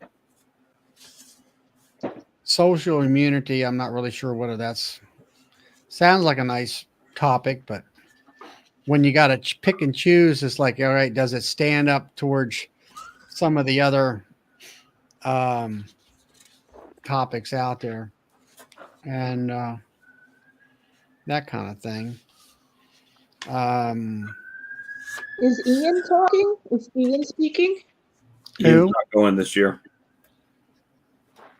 social immunity. I'm not really sure whether that's sounds like a nice topic, but when you got to pick and choose, it's like, all right, does it stand up towards some of the other topics out there, and that kind of thing. Is Ian talking? Is Ian speaking? Ian's not going this year.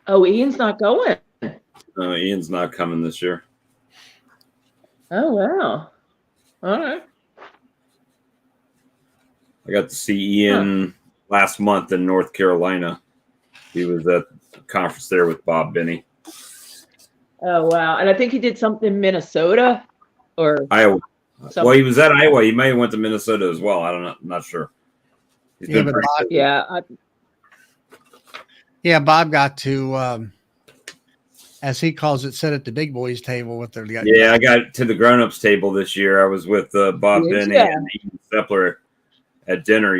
Oh, Ian's not going. No, Ian's not coming this year. Oh, wow. All right. I got to see Ian last month in North Carolina. He was at a conference there with Bob Binney. Oh, wow. And I think he did something in Minnesota or Iowa. something. Well, he was at Iowa. He may have went to Minnesota as well. I don't know. I'm not sure. He's been pretty Bob, Yeah. Yeah, Bob got to, as he calls it, sit at the big boys table with their. Yeah, I got to the grown-ups table this year. I was with Bob Did Benny ya? and Ian Stepler at dinner.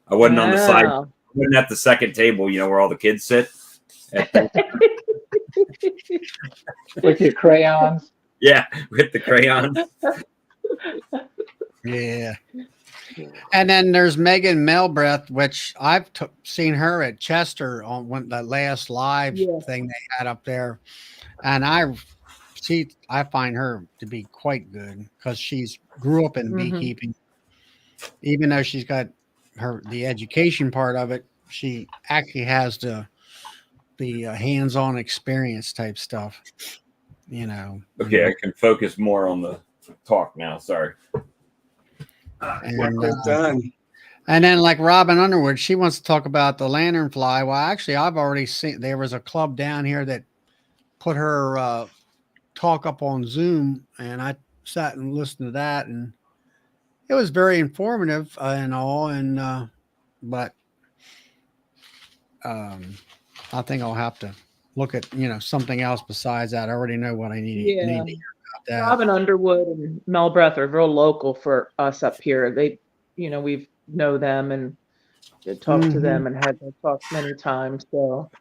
I wasn't on the side. I Wow. wasn't at the second table. Where all the kids sit. With your crayons. Yeah, with the crayons. Yeah. And then there's Megan Melbreath, which I've seen her at Chester on the last live Yeah. thing they had up there, and I find her to be quite good because she's grew up in Mhm. beekeeping. Even though she's got the education part of it, she actually has the hands-on experience type stuff. Okay, I can focus more on the talk now. Sorry. And, Done. and then like Robin Underwood, she wants to talk about the lanternfly. Well, actually, I've already seen there was a club down here that put her talk up on Zoom, and I sat and listened to that, and it was very informative and all. And but I think I'll have to look at something else besides that. I already know what I need to Yeah. hear about that. Robin Underwood and Mel Breath are real local for us up here. They, we've know them and talked to them and had their talks many times. So,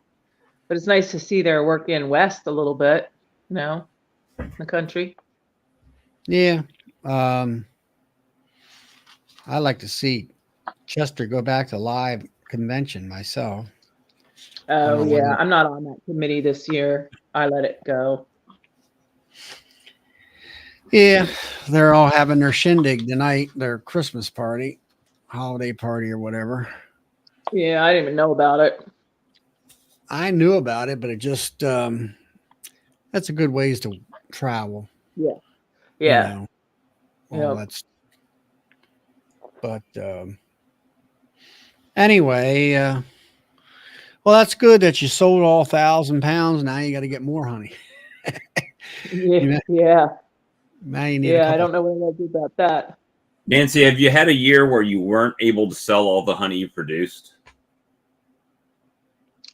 but it's nice to see their work in West a little bit, in the country. Yeah. I like to see Chester go back to live convention myself. Oh yeah, I'm not on that committee this year. I let it go. Yeah, they're all having their shindig tonight, their Christmas party, holiday party or whatever. Yeah, I didn't even know about it. I knew about it, but it just that's a good ways to travel. Yeah. Yeah. All that's. But anyway, well, that's good that you sold all 1,000 pounds. Now you got to get more honey. Yeah. Yeah. Now you need. I don't know what I'm gonna do about that. Nancy, have you had a year where you weren't able to sell all the honey you produced?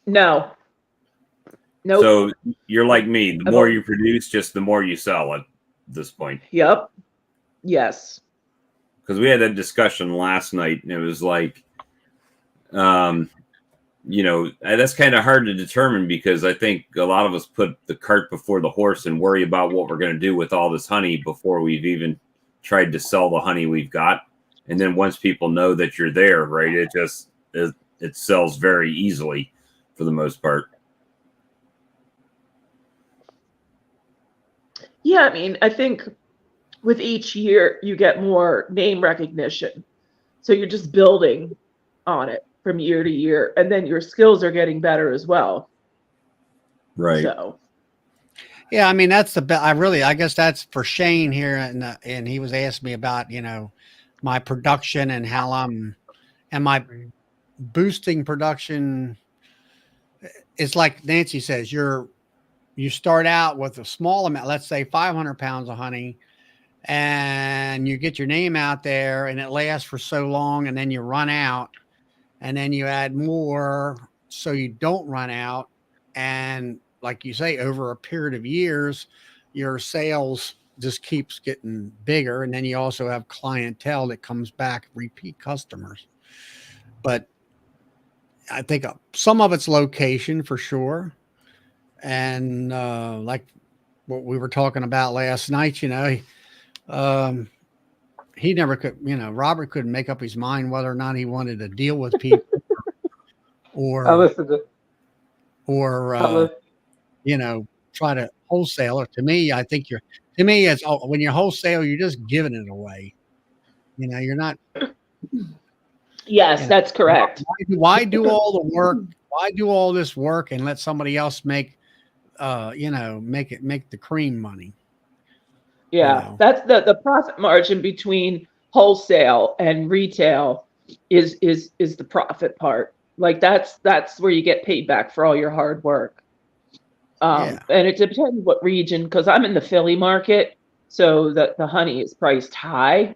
No. Nope. So you're like me. The more you produce, just the more you sell at this point. Yep. Yes. Because we had that discussion last night, and it was like, that's kind of hard to determine because I think a lot of us put the cart before the horse and worry about what we're going to do with all this honey before we've even tried to sell the honey we've got. And then once people know that you're there, right, it sells very easily for the most part. Yeah, I mean, I think with each year you get more name recognition. So you're just building on it from year to year, and then your skills are getting better as well. Right. So yeah, I mean that's I guess that's for Shane here, and he was asking me about my production and how am I boosting production. It's like Nancy says, you start out with a small amount, let's say 500 pounds of honey, and you get your name out there and it lasts for so long, and then you run out, and then you add more so you don't run out. And like you say, over a period of years, your sales just keeps getting bigger. And then you also have clientele that comes back, repeat customers. But I think some of it's location for sure. And like what we were talking about last night, he never could, Robert couldn't make up his mind whether or not he wanted to deal with people or try to wholesale it. To me, I think it's when you're wholesale, you're just giving it away. You're not. yes, that's correct. Why do all the work? Why do all this work and let somebody else make the cream money? Yeah, that's the profit margin between wholesale and retail is the profit part. Like that's where you get paid back for all your hard work. And it depends what region, because I'm in the Philly market, so the honey is priced high,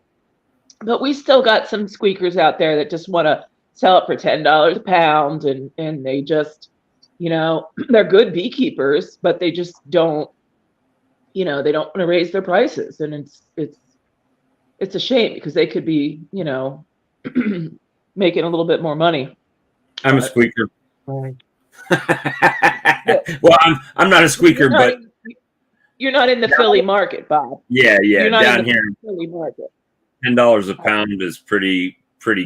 but we still got some squeakers out there that just want to sell it for $10 a pound, and they just, they're good beekeepers, but they just don't, they don't want to raise their prices, and it's a shame because they could be, making a little bit more money. I'm a But- squeaker. Right. Well, I'm not a squeaker, but You're not in the Philly market, Bob. yeah, You're not down in the here, Philly market. $10 a pound is pretty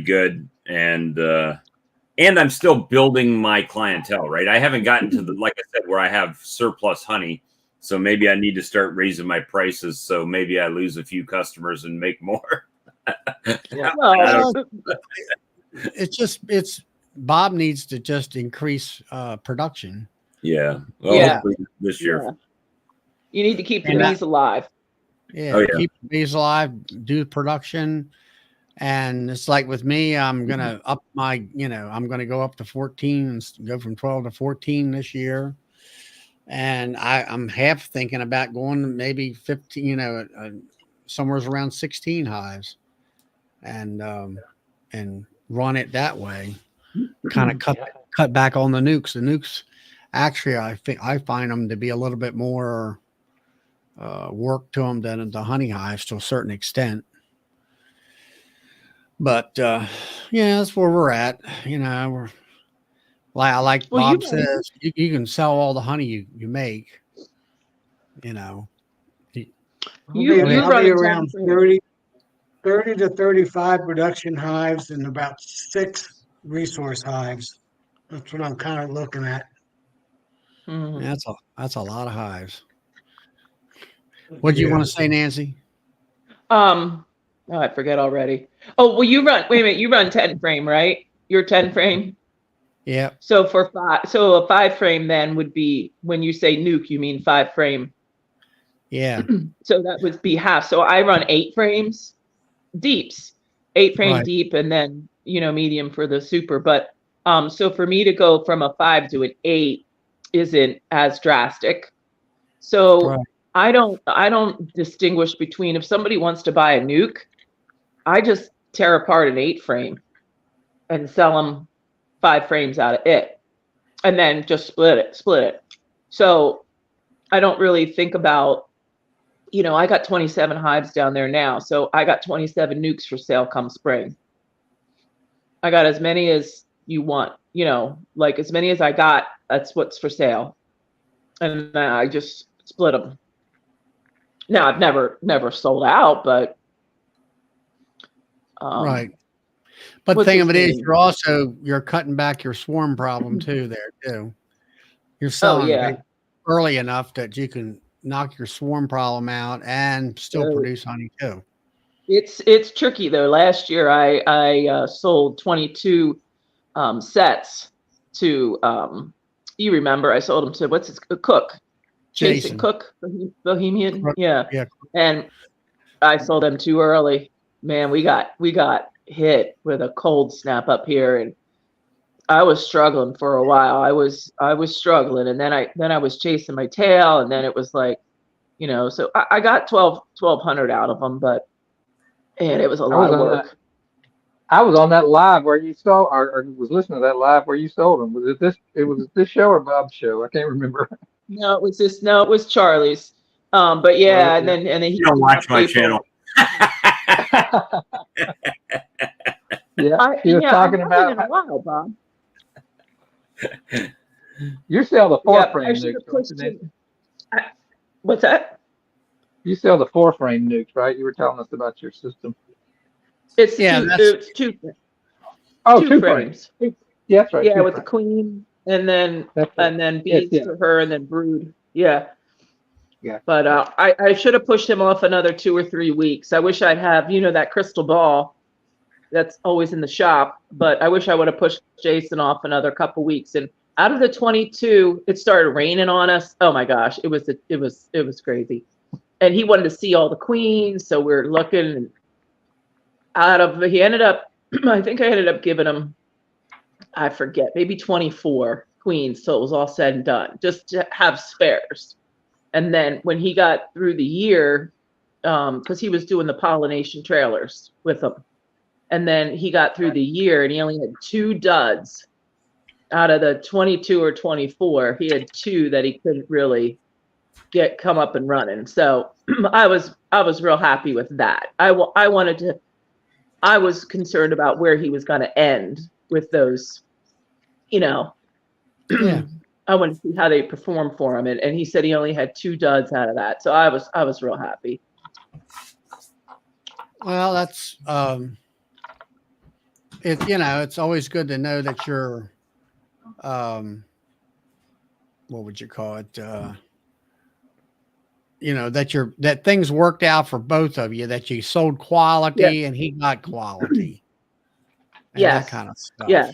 good, and I'm still building my clientele. Right, I haven't gotten to the, like I said, where I have surplus honey. So maybe I need to start raising my prices. So maybe I lose a few customers and make more. Well, It's Bob needs to just increase production. Yeah. Well, Yeah. hopefully this year. yeah. You need to keep the And that- bees alive. Yeah, Oh, yeah. keep the bees alive, do production. And it's like with me, I'm gonna up my, I'm gonna go up to 14 and go from 12 to 14 this year. And I'm half thinking about going to maybe 15, somewhere around 16 hives, and run it that way. Kind of cut back on the nukes. The nukes, actually, I find them to be a little bit more work to them than the honey hives to a certain extent. But yeah, that's where we're at. We're like Well, Bob says, you can sell all the honey you make. I'll You- be, you I'll run be a around temporary- 30 to 35 production hives and about 6 resource hives. That's what I'm kind of looking at. Mhm. That's a lot of hives. What do you Yeah. want to say, Nancy? Oh, I forget already. Oh, well, wait a minute, you run 10 frame, right? You're 10 frame. Yeah, So so a 5 frame then would be, when you say nuke, you mean 5 frame. yeah, So that would be half. So I run 8 frames deeps, 8 frame Right. deep, and then, medium for the super. But so for me to go from a 5 to an 8 isn't as drastic. So right. I don't distinguish between, if somebody wants to buy a nuke, I just tear apart an 8 frame and sell them 5 frames out of it, and then just split it. So I don't really think about, I got 27 hives down there now. So I got 27 nukes for sale come spring. I got as many as you want, like as many as I got, that's what's for sale. And then I just split them. Now I've never sold out, but Right. But the what's thing his of it is, name? you're cutting back your swarm problem too there too. You're Oh selling yeah. early enough that you can knock your swarm problem out and still So produce honey too. it's tricky though. Last year I sold 22 sets to you remember I sold them to what's his Cook, Jason Jason. Cook, Bohemian, Correct. yeah. Yeah. And I sold them too early. Man, we got hit with a cold snap up here, and I was struggling for a while. I was struggling, and then I was chasing my tail, and then it was like, so I got 1,200 out of them, and it was a lot of work. I was on that live where you saw, or was listening to that live where you sold them. Was it this? It was this show or Bob's show? I can't remember. No, it was Charlie's. But yeah, and then he You don't watch my channel. Yeah, he was talking I about haven't in a while, Bob. you sell the four Yeah, I frame should have nukes. pushed Right? it. What's that? You sell the 4-frame nukes, right? You were telling us about your system. It's Yeah, it's two Oh, two 2 frames. frames. Yeah, that's right. Yeah, 2 with the frames. queen, and then That's right. bees Yes, yeah. for her, and then brood. Yeah. Yeah. But I should have pushed him off another 2 or 3 weeks. I wish I'd have, that crystal ball that's always in the shop, but I wish I would have pushed Jason off another couple weeks. And out of the 22, it started raining on us. Oh my gosh, it was crazy. And he wanted to see all the queens, so we're looking. And he ended up, I think I ended up giving him, I forget, maybe 24 queens till it was all said and done, just to have spares. And then when he got through the year, because he was doing the pollination trailers with them, And then he got through the year and he only had 2 duds out of the 22 or 24. He had 2 that he couldn't really come up and running. So I was real happy with that. I was concerned about where he was going to end with those, Yeah. I wanted to see how they perform for him. And he said he only had 2 duds out of that. So I was real happy. Well, that's it's always good to know that you're what would you call it? That things worked out for both of you, that you sold quality and he got quality. And Yes. that kind of stuff. Yeah.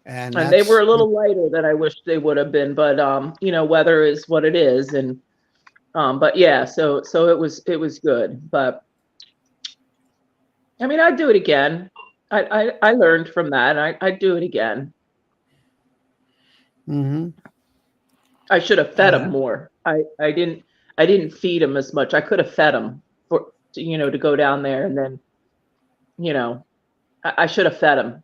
And they were a little lighter than I wish they would have been, but weather is what it is. And but yeah, so it was good. But I mean, I'd do it again. I learned from that. I'd do it again. Mm-hmm. I should have fed him more. I didn't feed him as much. I could have fed him to go down there, and then I should have fed him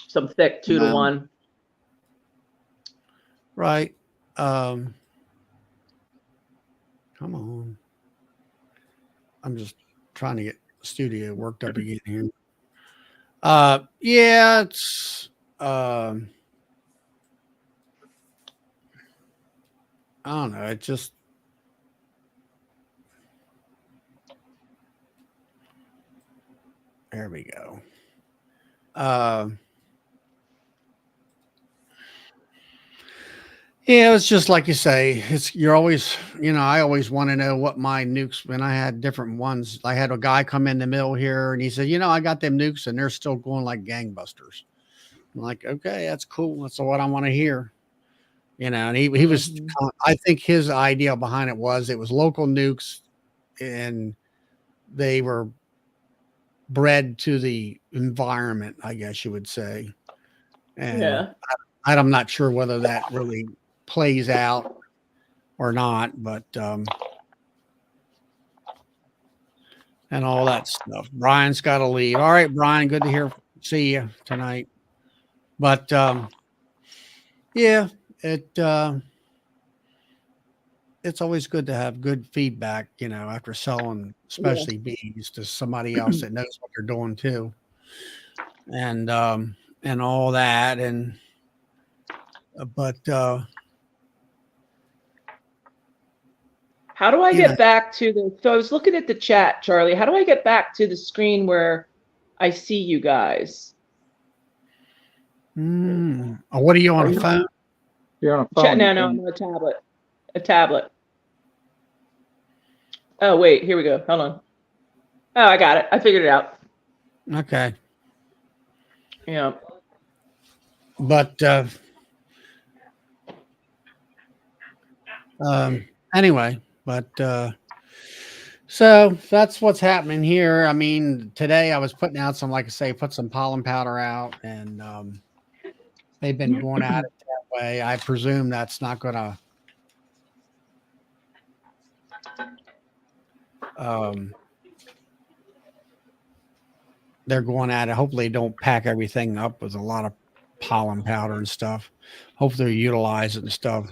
some thick 2 to 1. Right. Come on. I'm just trying to get the studio worked up again here. Yeah, it's I don't know. It just there we go. Yeah, it's just like you say. You're always, I always want to know what my nukes. When I had different ones, I had a guy come in the mill here, and he said, I got them nukes, and they're still going like gangbusters. I'm like, okay, that's cool. That's what I want to hear. And he was. I think his idea behind it was local nukes, and they were bred to the environment, I guess you would say. And Yeah. I'm not sure whether that really plays out or not, but and all that stuff. Brian's got to leave. All right, Brian, good to see you tonight. But yeah, it's always good to have good feedback, after selling especially bees to somebody else that knows what they're doing too. And all that. And but how do I get back to so I was looking at the chat, Charlie. How do I get back to the screen where I see you guys? What are you on a phone? You're on a phone. No, I'm on a tablet. A tablet. Oh, wait, here we go. Hold on. Oh, I got it. I figured it out. Okay. Yeah. But anyway, so that's what's happening here. I mean, today I was putting out some, like I say, put some pollen powder out, and they've been going at it that way. I presume that's not going to they're going at it. Hopefully they don't pack everything up with a lot of pollen powder and stuff. Hopefully they utilize it and stuff.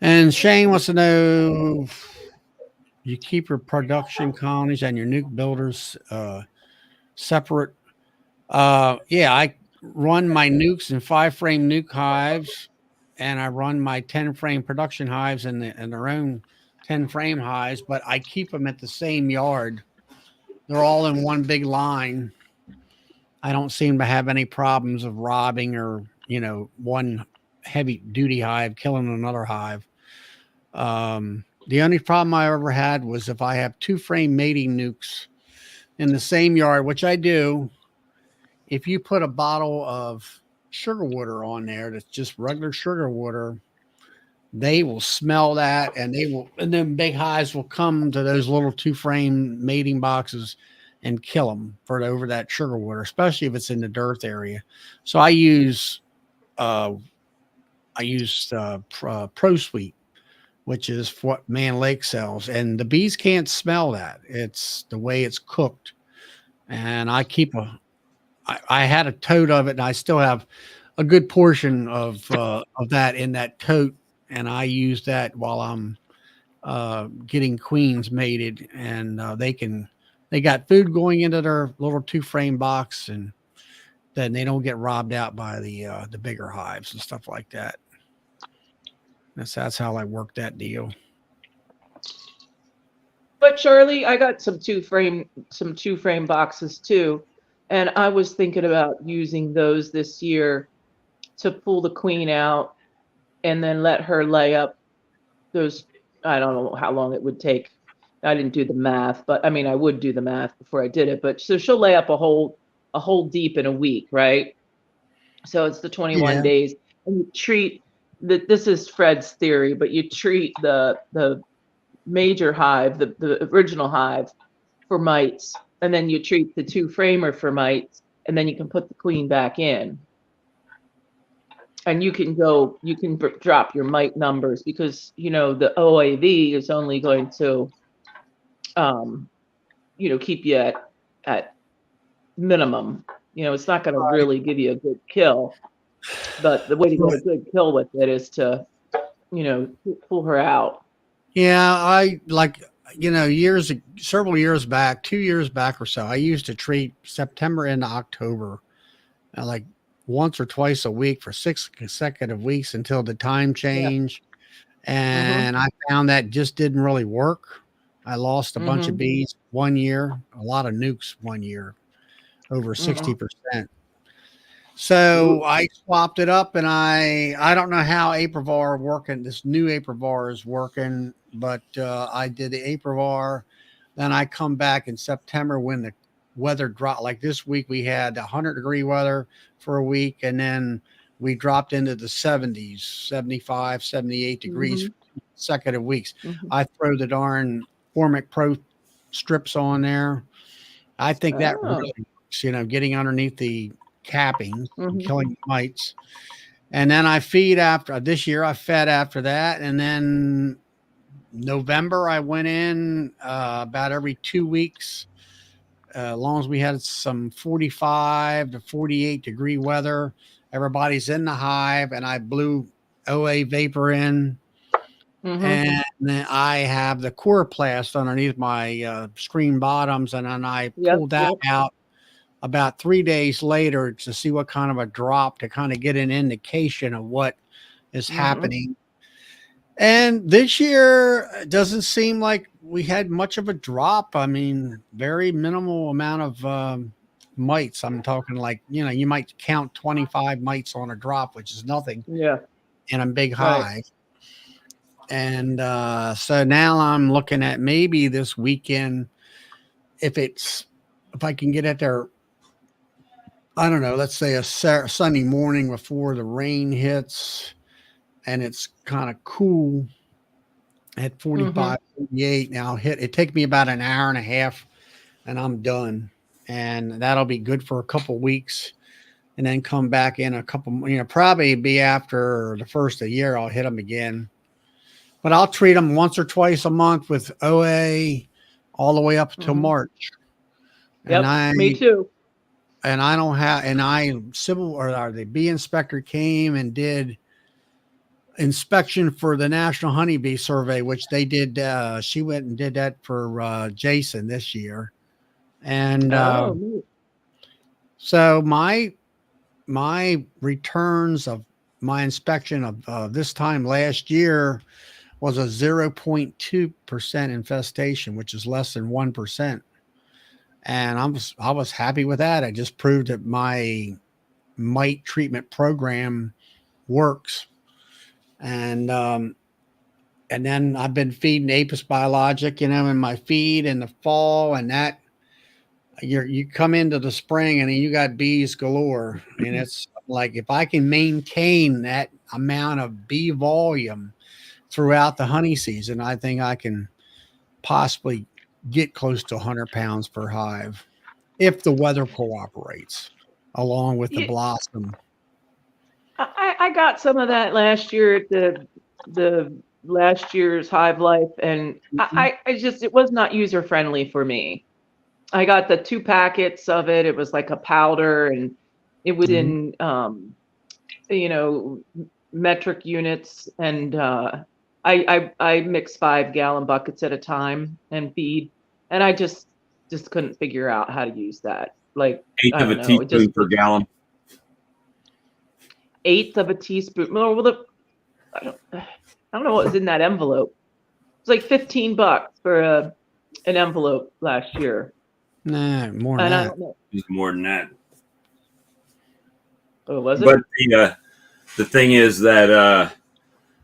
And Shane wants to know, you keep your production colonies and your nuke builders separate. Yeah, I run my nukes in 5-frame nuke hives, and I run my 10-frame production hives in their own 10-frame hives, but I keep them at the same yard. They're all in one big line. I don't seem to have any problems of robbing or, one heavy duty hive killing another hive. The only problem I ever had was if I have 2-frame mating nukes in the same yard, which I do. If you put a bottle of sugar water on there, that's just regular sugar water, they will smell that, and then big hives will come to those little 2-frame mating boxes and kill them over that sugar water, especially if it's in the dirt area. So I use Pro Sweet, which is what Man Lake sells. And the bees can't smell that. It's the way it's cooked. And I had a tote of it, and I still have a good portion of that in that tote. And I use that while I'm getting queens mated, and they got food going into their little 2-frame box, and then they don't get robbed out by the bigger hives and stuff like that. That's how I work that deal. But Charlie, I got some two frame boxes too, and I was thinking about using those this year to pull the queen out and then let her lay up those. I don't know how long it would take. I didn't do the math, but I mean, I would do the math before I did it. But so she'll lay up a whole deep in a week, right? So it's the 21 Yeah. days, and you treat this is Fred's theory, but you treat the major hive, the original hive, for mites, and then you treat the 2-framer for mites, and then you can put the queen back in. And you can drop your mite numbers, because the OAV is only going to keep you at minimum. It's not going to really give you a good kill, but the way to get a good kill with it is to pull her out. Yeah, I like, several years back, 2 years back or so, I used to treat September into October, like once or twice a week for 6 consecutive weeks until the time change. And I found that just didn't really work. I lost a bunch of bees one year, a lot of nukes one year, over 60%. So I swapped it up, and I don't know how Aprivar working. This new Aprivar is working, but I did the Aprivar. Then I come back in September when the weather dropped. Like this week, we had 100-degree weather for a week, and then we dropped into the 70s, 75, 78 degrees for consecutive weeks. I throw the darn Formic Pro strips on there. I think that really works, getting underneath the capping and killing mites. And then I feed after this year. I fed after that, and then November I went in about every 2 weeks, as long as we had some 45 to 48-degree weather. Everybody's in the hive, and I blew OA vapor in. And then I have the chloroplast underneath my screen bottoms, and then I pulled that out about 3 days later to see what kind of a drop, to kind of get an indication of what is happening. And this year it doesn't seem like we had much of a drop. I mean, very minimal amount of mites. I'm talking like, you might count 25 mites on a drop, which is nothing in a big hive. And so now I'm looking at maybe this weekend, if I can get at there, I don't know, let's say a Sunday morning before the rain hits and it's kind of cool at 45, 48. Now it take me about an hour and a half and I'm done. And that'll be good for a couple weeks, and then come back in a couple, probably be after the first of the year, I'll hit them again. But I'll treat them once or twice a month with OA all the way up until March. And me too. And I don't have, and the bee inspector came and did inspection for the National Honeybee Survey, which they did. She went and did that for Jason this year. And so my returns of my inspection of this time last year was a 0.2% infestation, which is less than 1%. And I was happy with that. I just proved that my mite treatment program works. And then I've been feeding Apis Biologic, in my feed in the fall, and that you come into the spring and you got bees galore. And it's like, if I can maintain that amount of bee volume throughout the honey season, I think I can possibly get close to 100 pounds per hive if the weather cooperates, along with the blossom. I got some of that last year at the last year's Hive Life, and I just, it was not user friendly for me. I got the 2 packets of it. It was like a powder, and it was Mhm. in you know, metric units, and I mix 5-gallon buckets at a time and feed, and I just couldn't figure out how to use that. Like, Eighth I of a don't know, it just teaspoon per gallon. eighth of a teaspoon. Well, I don't know what was in that envelope. It's like $15 for an envelope last year, Nah, more and than I that. don't know. It's more than that. Oh, was it? But the thing is that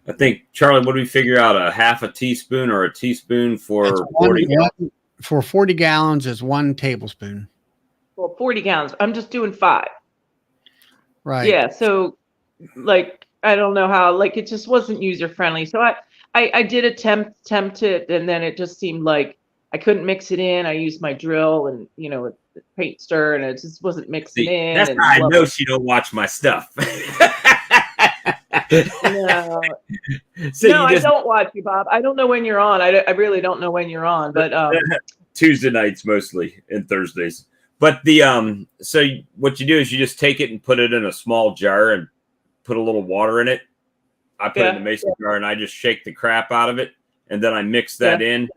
I think, Charlie, what do we figure out? A half a teaspoon or a teaspoon It's for 40 gallons? for 40 gallons is 1 tablespoon. Well, 40 gallons. I'm just doing 5. Right. Yeah, so like I don't know how, like it just wasn't user friendly. So I did attempt it, and then it just seemed like I couldn't mix it in. I used my drill and a paint stir, and it just wasn't mixing See, in. that's And how I blah, know blah. she don't watch my stuff. No, So no, you I just don't watch you, Bob. I don't know when you're on. I really don't know when you're on, but Tuesday nights mostly and Thursdays. But the so what you do is you just take it and put it in a small jar and put a little water in it. I put it in a mason jar and I just shake the crap out of it, and then I mix that in,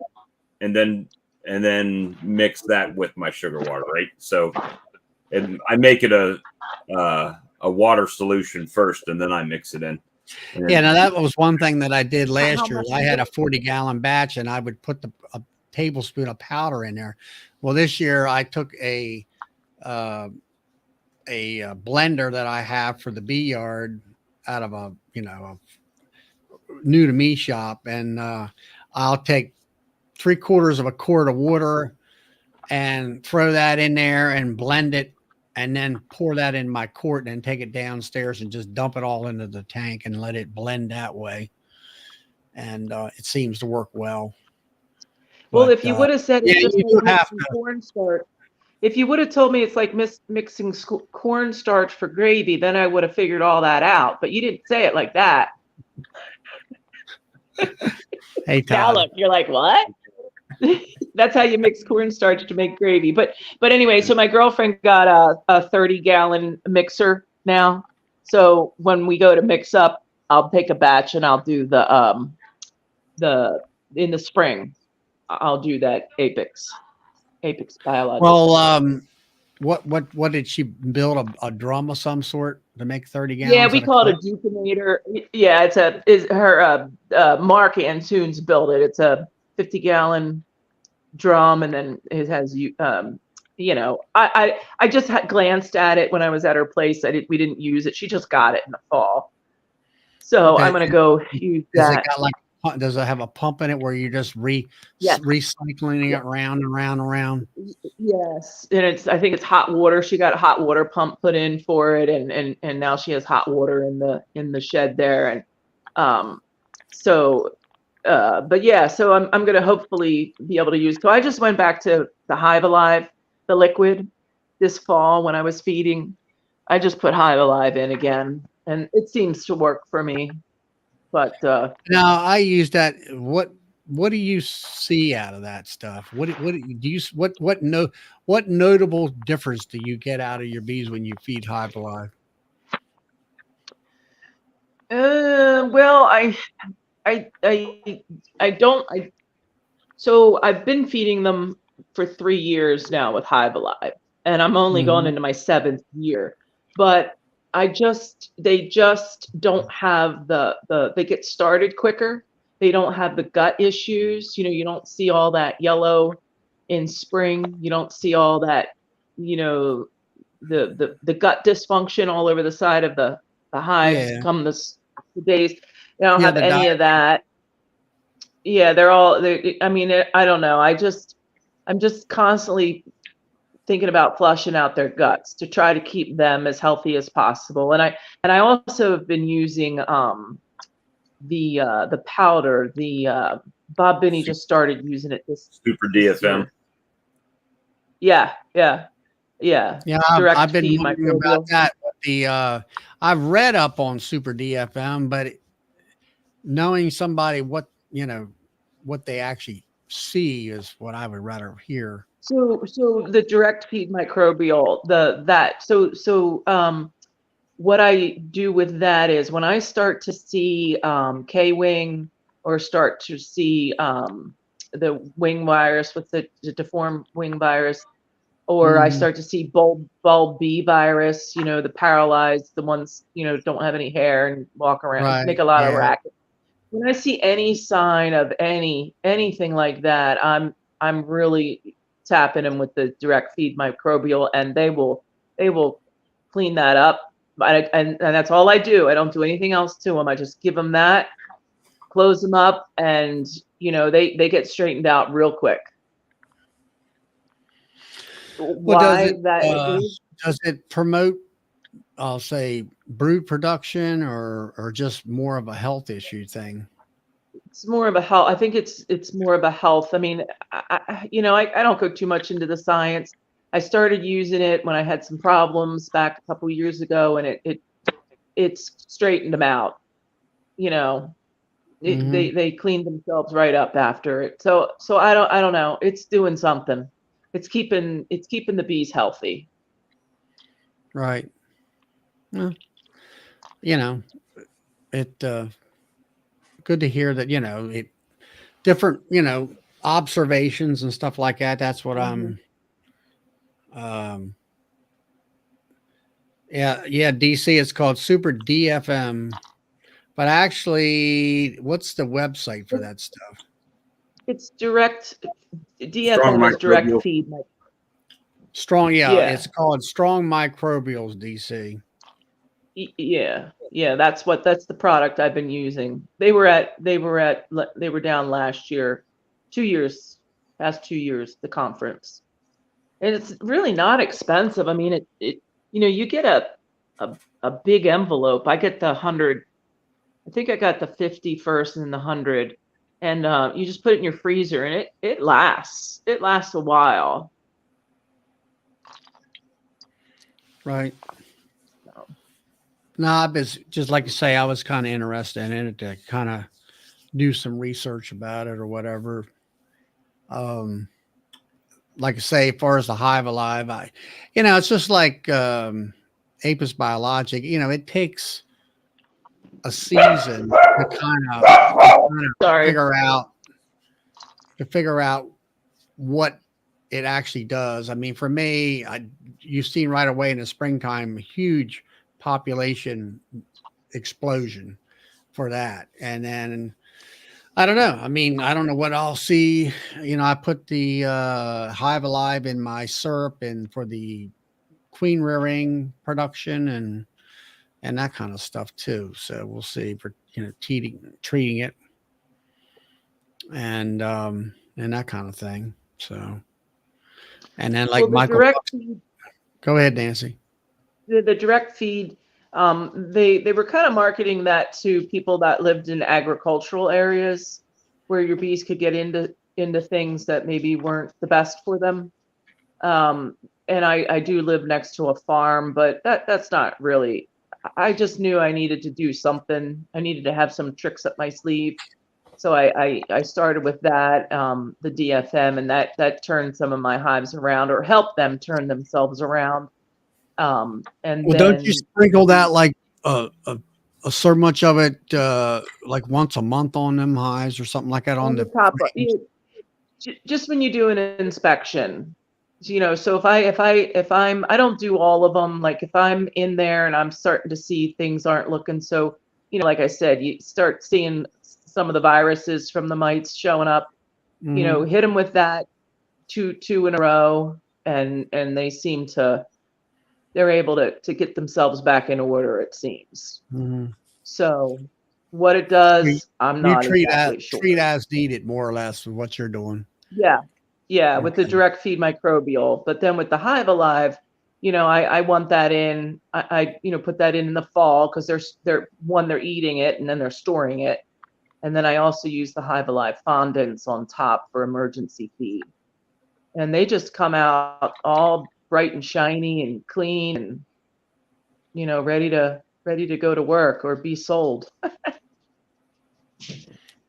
and then mix that with my sugar water, right? So, and I make it a water solution first, and then I mix it in. And Yeah, now that was one thing that I did how last year. much I is had it? a 40-gallon batch, and I would put a tablespoon of powder in there. Well, this year I took a blender that I have for the bee yard out of a new to me shop, and I'll take 3/4 of a quart of water and throw that in there and blend it, and then pour that in my quart and take it downstairs and just dump it all into the tank and let it blend that way. And it seems to work well. Well, But if you would have said yeah, it's just you like do have mixing to. cornstarch, if you would have told me it's like mixing cornstarch for gravy, then I would have figured all that out. But you didn't say it like that. Hey, Now Todd. look, you're like, what? That's how you mix cornstarch to make gravy. But anyway, so my girlfriend got a 30-gallon mixer now. So when we go to mix up, I'll take a batch and I'll do the in the spring, I'll do that Apex biological. Well, what did she build a drum of some sort to make 30 Yeah, gallons? we at a call it a clip? deconator. Yeah, is her Mark Antoon's built it. It's a 50-gallon drum, and then it has I just had glanced at it when I was at her place. We didn't use it. She just got it in the fall, so Okay. I'm gonna go use Does it that. got does it have a pump in it where you're just Yes. recycling it round and round and round? Yes, and I think it's hot water. She got a hot water pump put in for it, and now she has hot water in the shed there, and but yeah, so I'm gonna hopefully be able to use. So I just went back to the Hive Alive, the liquid, this fall when I was feeding. I just put Hive Alive in again, and it seems to work for me. But Now I use that. What do you see out of that stuff? What do you what notable difference do you get out of your bees when you feed Hive Alive? well, I don't. So I've been feeding them for 3 years now with Hive Alive, and I'm only going Mhm. into my 7th year. But they just don't have they get started quicker. They don't have the gut issues. You don't see all that yellow in spring. You don't see all that, the gut dysfunction all over the side of the hives Yeah, come the days. They don't yeah. have The diet. any of that. Yeah, I mean, I don't know. I'm just constantly thinking about flushing out their guts to try to keep them as healthy as possible. And I also have been using the powder. Bob Binney just started using it this Super this DFM. year. Yeah. Yeah, Direct I've been feed wondering about microbial. that. But I've read up on Super DFM, but knowing somebody what they actually see is what I would rather hear. So the direct feed microbial, what I do with that is when I start to see K-wing or start to see the wing virus with the deformed wing virus, or I Mhm. start to see bulb B virus, the paralyzed, the ones, don't have any hair and walk around, make Right. a lot of Yeah. racket. When I see any sign of anything like that, I'm really tapping them with the direct feed microbial, and they will clean that up. And that's all I do. I don't do anything else to them. I just give them that, close them up, and they get straightened out real quick. Well, Why that is? does it promote, I'll say, brood production or just more of a health issue thing? It's more of a health. I think it's more of a health. I mean, I don't go too much into the science. I started using it when I had some problems back a couple years ago, and it's straightened them out. You know, Hmm. they cleaned themselves right up after it. So I don't know. It's doing something. It's keeping the bees healthy. Right. Well, you know, it good to hear that, it different, observations and stuff like that. That's what Mhm. I'm um yeah, DC, it's called Super DFM. But actually, what's the website for that stuff? It's direct. Strong DFM is direct microbial. feed. Strong, yeah, Yeah. it's called Strong Microbials DC. Yeah, that's the product I've been using. They were down last year, 2 years, past 2 years, the conference. And it's really not expensive. I mean, you get a big envelope. I get the 100. I think I got the 50 first and then the 100. And you just put it in your freezer and it lasts. It lasts a while. Right. No, I was just like you say, I was kind of interested in it to kind of do some research about it or whatever. Um, like I say, as far as the hive alive, it's just like Apis biologic. It takes a season to kind of Sorry. figure out what it actually does. I mean, for me, you've seen right away in the springtime a huge population explosion for that, and then I don't know. I mean, I don't know what I'll see. I put the hive alive in my syrup and for the queen rearing production and that kind of stuff too. So we'll see for treating it and that kind of thing. So and then like Well, the Michael direct Bucks, feed go ahead, Nancy. the direct feed, they were kind of marketing that to people that lived in agricultural areas where your bees could get into things that maybe weren't the best for them. And I do live next to a farm, but that's not really. I just knew I needed to do something. I needed to have some tricks up my sleeve. So I started with that, the DFM, and that turned some of my hives around or helped them turn themselves around. And Well, don't you then sprinkle that like so much of it like once a month on them highs or something like that on on the the top of frames? just when you do an inspection, so if I don't do all of them. Like if I'm in there and I'm starting to see things aren't looking so, like I said, you start seeing some of the viruses from the mites showing up. Hmm. Hit them with that two in a row, and they're able to get themselves back in order, it seems. Hmm. So what it So you, does, I'm you not exactly treat sure. as needed more or less with what you're doing. Yeah. Yeah, with the Okay. direct feed microbial. But then with the Hive Alive, I want that in. I put that in the fall because they're eating it and then they're storing it. And then I also use the Hive Alive fondants on top for emergency feed. And they just come out all bright and shiny and clean and ready to go to work or be sold.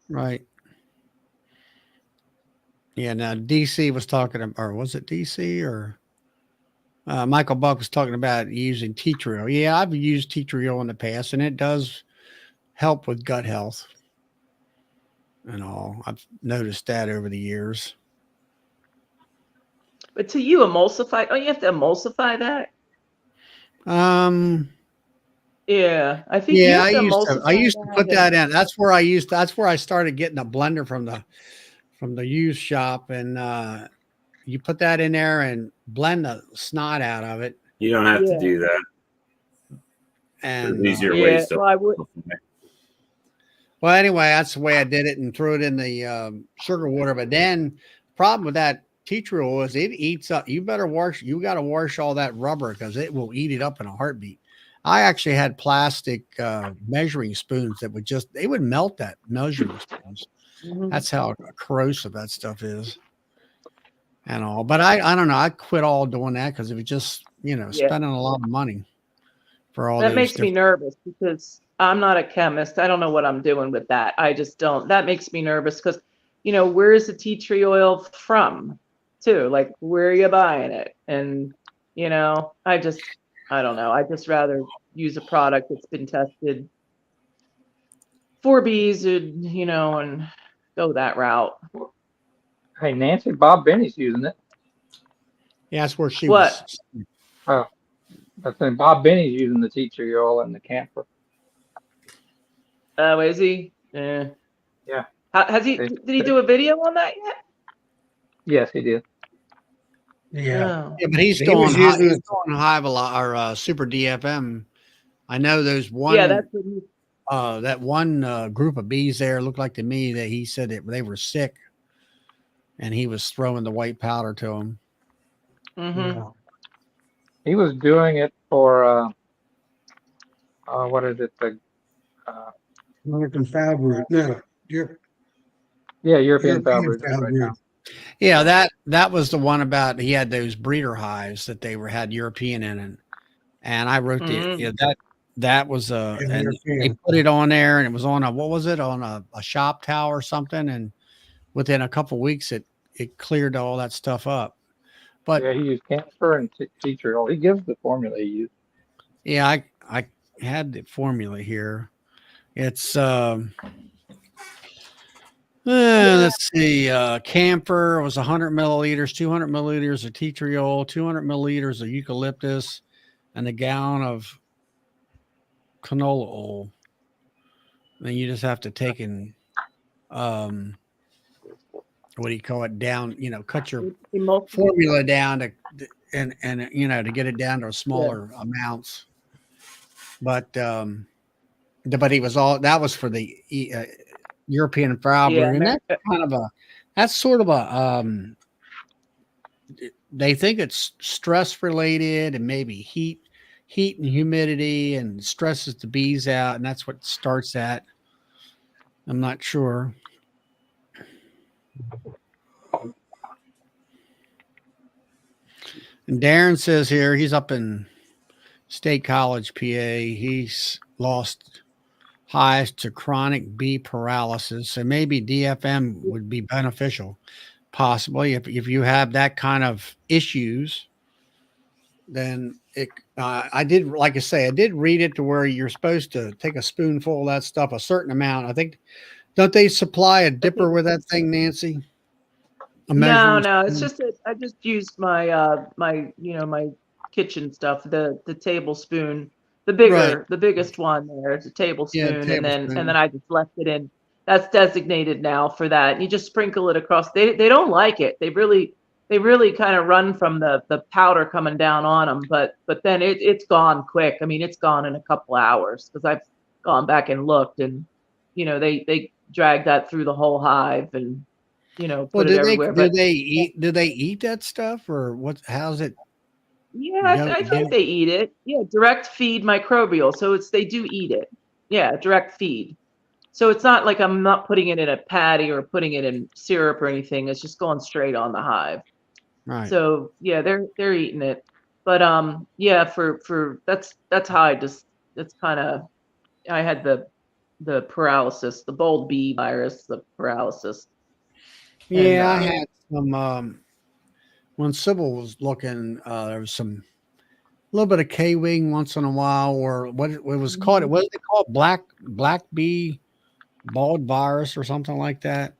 Right. Yeah. Now DC was talking, or was it DC or Michael Buck was talking about using tea tree oil. Yeah, I've used tea tree oil in the past, and it does help with gut health and all. I've noticed that over the years. But to you, emulsify. Oh, you have to emulsify that. Um, Yeah, I think you yeah, have to I emulsify used to put that. that in. That's where I started getting a blender from the used shop, and you put that in there and blend the snot out of it, You don't have to Yeah, do that. There's and easier yeah. ways to. Well, I would. well, anyway, that's the way I did it, and threw it in the sugar water. But then, problem with that tea tree oil is it eats up. You better wash. You got to wash all that rubber because it will eat it up in a heartbeat. I actually had plastic measuring spoons that they would melt that measuring spoons. Mhm. That's how corrosive that stuff is and all. But I don't know. I quit all doing that because it was just Yeah, spending a lot of money for all that those makes me different. nervous because I'm not a chemist. I don't know what I'm doing with that. I just don't. That makes me nervous because, where is the tea tree oil from, too? Like, where are you buying it? And, I don't know. I just rather use a product that's been tested for bees, and go that route. Hey, Nancy, Bob Benny's using it. Yeah, that's where she What? was. Oh, I think Bob Benny's using the tea tree oil in the camper. Oh, is he? Yeah. Yeah. Has he? They, Did he they, do a video on that yet? yes, he did. Yeah, Oh. Yeah, but he's he still on was high. using He's it. still on Hive a lot or Super DFM. I know there's Yeah, that's one what he. that one group of bees there looked like to me that he said that they were sick, and he was throwing the white powder to them. Mm-hmm. Yeah, He was doing it for what is it? The American foul brood. No, European foul European brood. That's foul right brood. now. Yeah, Yeah. that was the one about he had those breeder hives that had European in it, and I wrote Mm-hmm. that was Yeah, and they European. put it on there, and it was on a what was it on a shop towel or something, and within a couple weeks it cleared all that stuff up. But Yeah, he used camphor and tea tree oil. He gives the formula he used. yeah, I had the formula here. It's let's see, camphor was 100 milliliters, 200 milliliters of tea tree oil, 200 milliliters of eucalyptus, and a gallon of canola oil. Then you just have to take and um, what do you call it down? Cut your Emulsion. formula down and to get it down to Yeah. smaller amounts. But but he was all that was for the European foul Yeah. brood, and America. that's sort of a they think it's stress related and maybe heat and humidity and stresses the bees out, and that's what starts that. I'm not sure. And Darren says here he's up in State College, PA. He's lost highs to chronic bee paralysis. So maybe DFM would be beneficial, possibly if you have that kind of issues. Then I did, like I say, I did read it to where you're supposed to take a spoonful of that stuff, a certain amount. I think, don't they supply a I think. dipper with that thing, Nancy? A No, measuring no. It's spoon? just that I just used my kitchen stuff, the tablespoon, Right. the biggest one there. It's a Yeah, tablespoon, and then tablespoon. I just left it in. That's designated now for that. And you just sprinkle it across. They don't like it. They really kind of run from the powder coming down on them. But then it's gone quick. I mean, it's gone in a couple hours because I've gone back and looked, and they drag that through the whole hive and Well, put it everywhere. But do they eat that stuff or what? How's it yeah, go? I think they eat it. Yeah, direct feed microbial. So they do eat it. Yeah, direct feed. So it's not like I'm not putting it in a patty or putting it in syrup or anything. It's just going straight on the hive. Right. So yeah, they're eating it. But yeah, for that's how I just that's kind of I had the paralysis, the bulb bee virus, the paralysis. And Yeah, I had some when Sybil was looking, there was some a little bit of K-wing once in a while, or what it was called. What is it called? Black bee bald virus or something like that.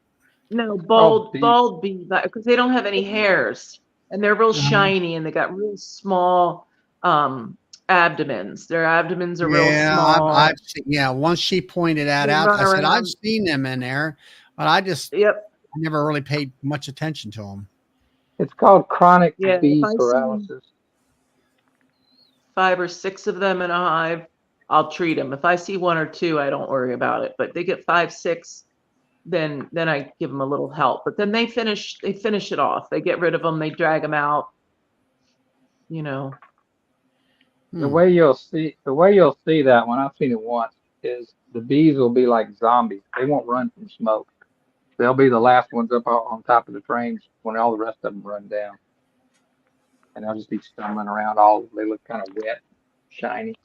no Oh, bulb bee because they don't have any hairs and they're real shiny and they got real small abdomens. Their abdomens are real Yeah, small. I've seen, yeah. Once she pointed that They out, run I said I've around. seen them in there, but I just Yep. never really paid much attention to them. it's called chronic Yeah. If bee I see paralysis. 5 or 6 of them in a hive, I'll treat them. If I see 1 or 2, I don't worry about it. But they get 5, 6, then I give them a little help. But then they finish it off. They get rid of them. They drag them out. You know. The way you'll see that when I've seen it once is the bees will be like zombies. They won't run from smoke. They'll be the last ones up on top of the trains when all the rest of them run down, and they'll just be stumbling around. They look kind of wet, shiny.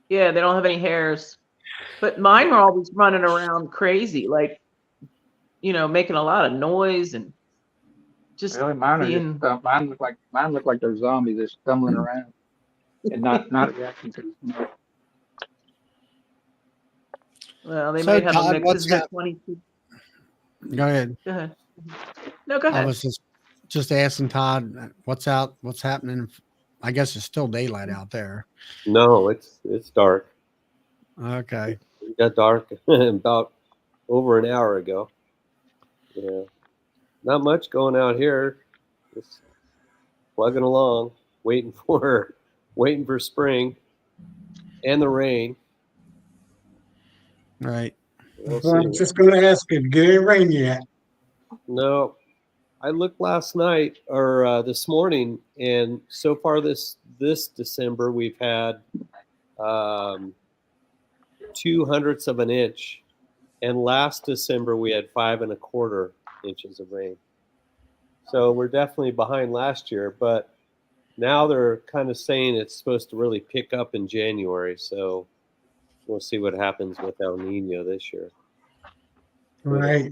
Yeah, they don't have any hairs. But mine were always running around crazy, like, making a lot of noise and just Really, mine are just being. mine look like they're zombies. They're stumbling around and not reacting to the smoke. Well, they So might have a Todd, mix. what's Isn't it that? 22? Go ahead. Go ahead. No, go I ahead. was just asking Todd what's happening. I guess it's still daylight out there. No, it's dark. Okay. It got dark about over an hour ago. Yeah, not much going out here. Just plugging along, waiting for spring and the rain. Right. We'll So I see. was just going to ask you, get any rain yet? No, I looked last night or this morning, and so far this December we've had 0.02 of an inch, and last December we had 5.25 inches of rain. So we're definitely behind last year, but now they're kind of saying it's supposed to really pick up in January. So we'll see what happens with El Nino this year. Right.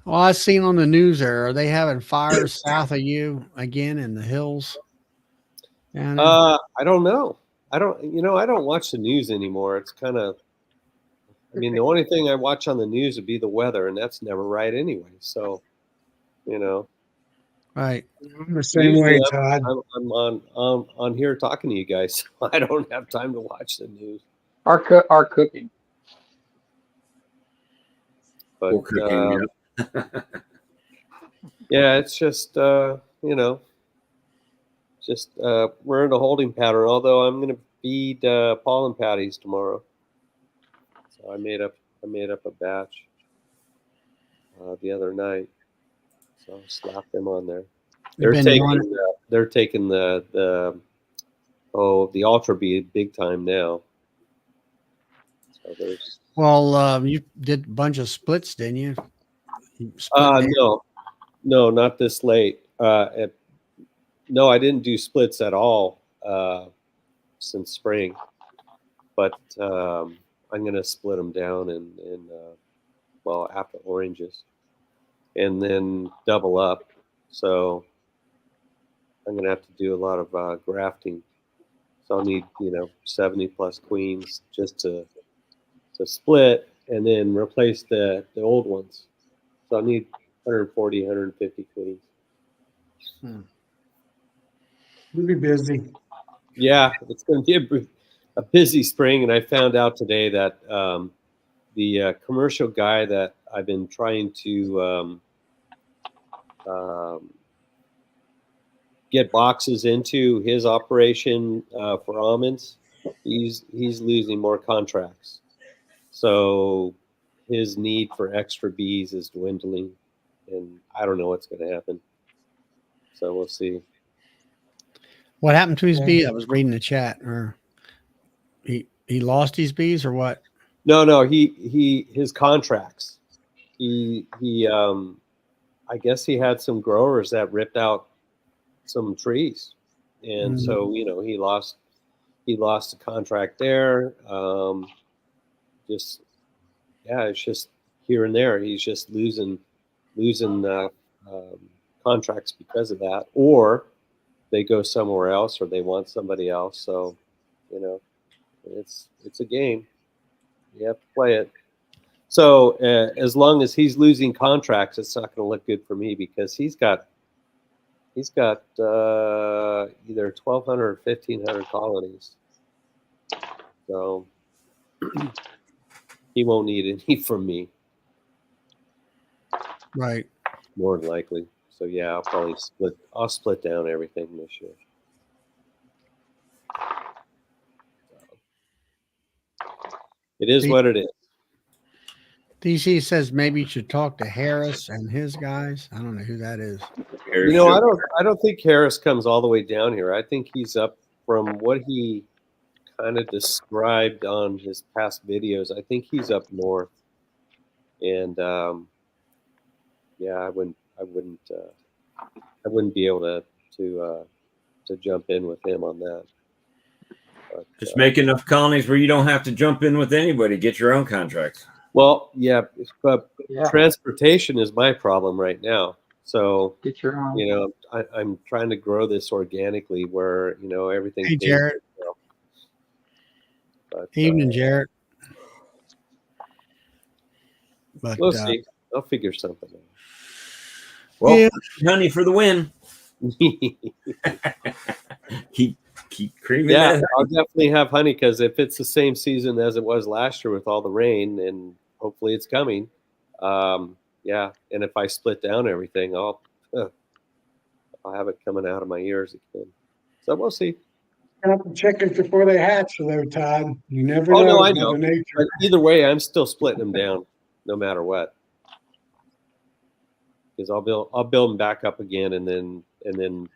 Well, I seen on the news there. Are they having fires south of you again in the hills? Down there? I don't know. I don't watch the news anymore. It's kind of, I mean, the only thing I watch on the news would be the weather, and that's never right anyway. So, Right. I'm the same usually way, Todd. I'm on here talking to you guys, so I don't have time to watch the news. Our cooking. But Or cooking, yeah, it's just we're in a holding pattern. Although I'm going to feed pollen patties tomorrow, so I made up a batch the other night, so I'll slap them on there. You've been doing it. They're taking the ultra bee big time now. So there's Well, you did a bunch of splits, didn't you? You split days? no, not this late. No, I didn't do splits at all since spring, but I'm going to split them down after oranges, and then double up. So I'm going to have to do a lot of grafting. So I'll need 70 plus queens just to split and then replace the old ones. So I'll need 140, 150 queens. We'll be busy. Yeah, it's going to be a busy spring, and I found out today that the commercial guy that I've been trying to get boxes into his operation for almonds, he's losing more contracts. So his need for extra bees is dwindling, and I don't know what's going to happen. So we'll see. What happened to his Yeah. bee? I was reading the chat. Or he lost his bees, or what? No, his contracts. He I guess he had some growers that ripped out some trees, and so he lost the contract there. Just yeah, it's just here and there. He's just losing contracts because of that, or they go somewhere else, or they want somebody else. So, you know, it's a game. You have to play it. So as long as he's losing contracts, it's not going to look good for me because he's got either 1,200 or 1,500 colonies. So he won't need any from me, Right. more than likely. So yeah, I'll probably split down everything this year. It is what it is. DC says maybe you should talk to Harris and his guys. I don't know who that is. Harris You know, Show. I don't think Harris comes all the way down here. I think he's up from what he kind of described on his past videos. I think he's up north, and yeah, I wouldn't be able to jump in with him on that. But, Just make enough colonies where you don't have to jump in with anybody. Get your own contracts. well, yeah, but Yeah. transportation is my problem right now. So Get your own. you know, I'm trying to grow this organically, where everything. Hey, Jarrett. But, Evening, Jarrett. But we'll see. I'll figure something out. Well, yeah. honey for the win. keep creaming Yeah, that. I'll definitely have honey because if it's the same season as it was last year with all the rain, and hopefully it's coming, yeah. And if I split down everything, I'll have it coming out of my ears again. So we'll see. Count the chickens before they hatch, though, Todd. You never Oh know. no, I know. Mother Nature. But either way, I'm still splitting them down, no matter what, because I'll build them back up again, and then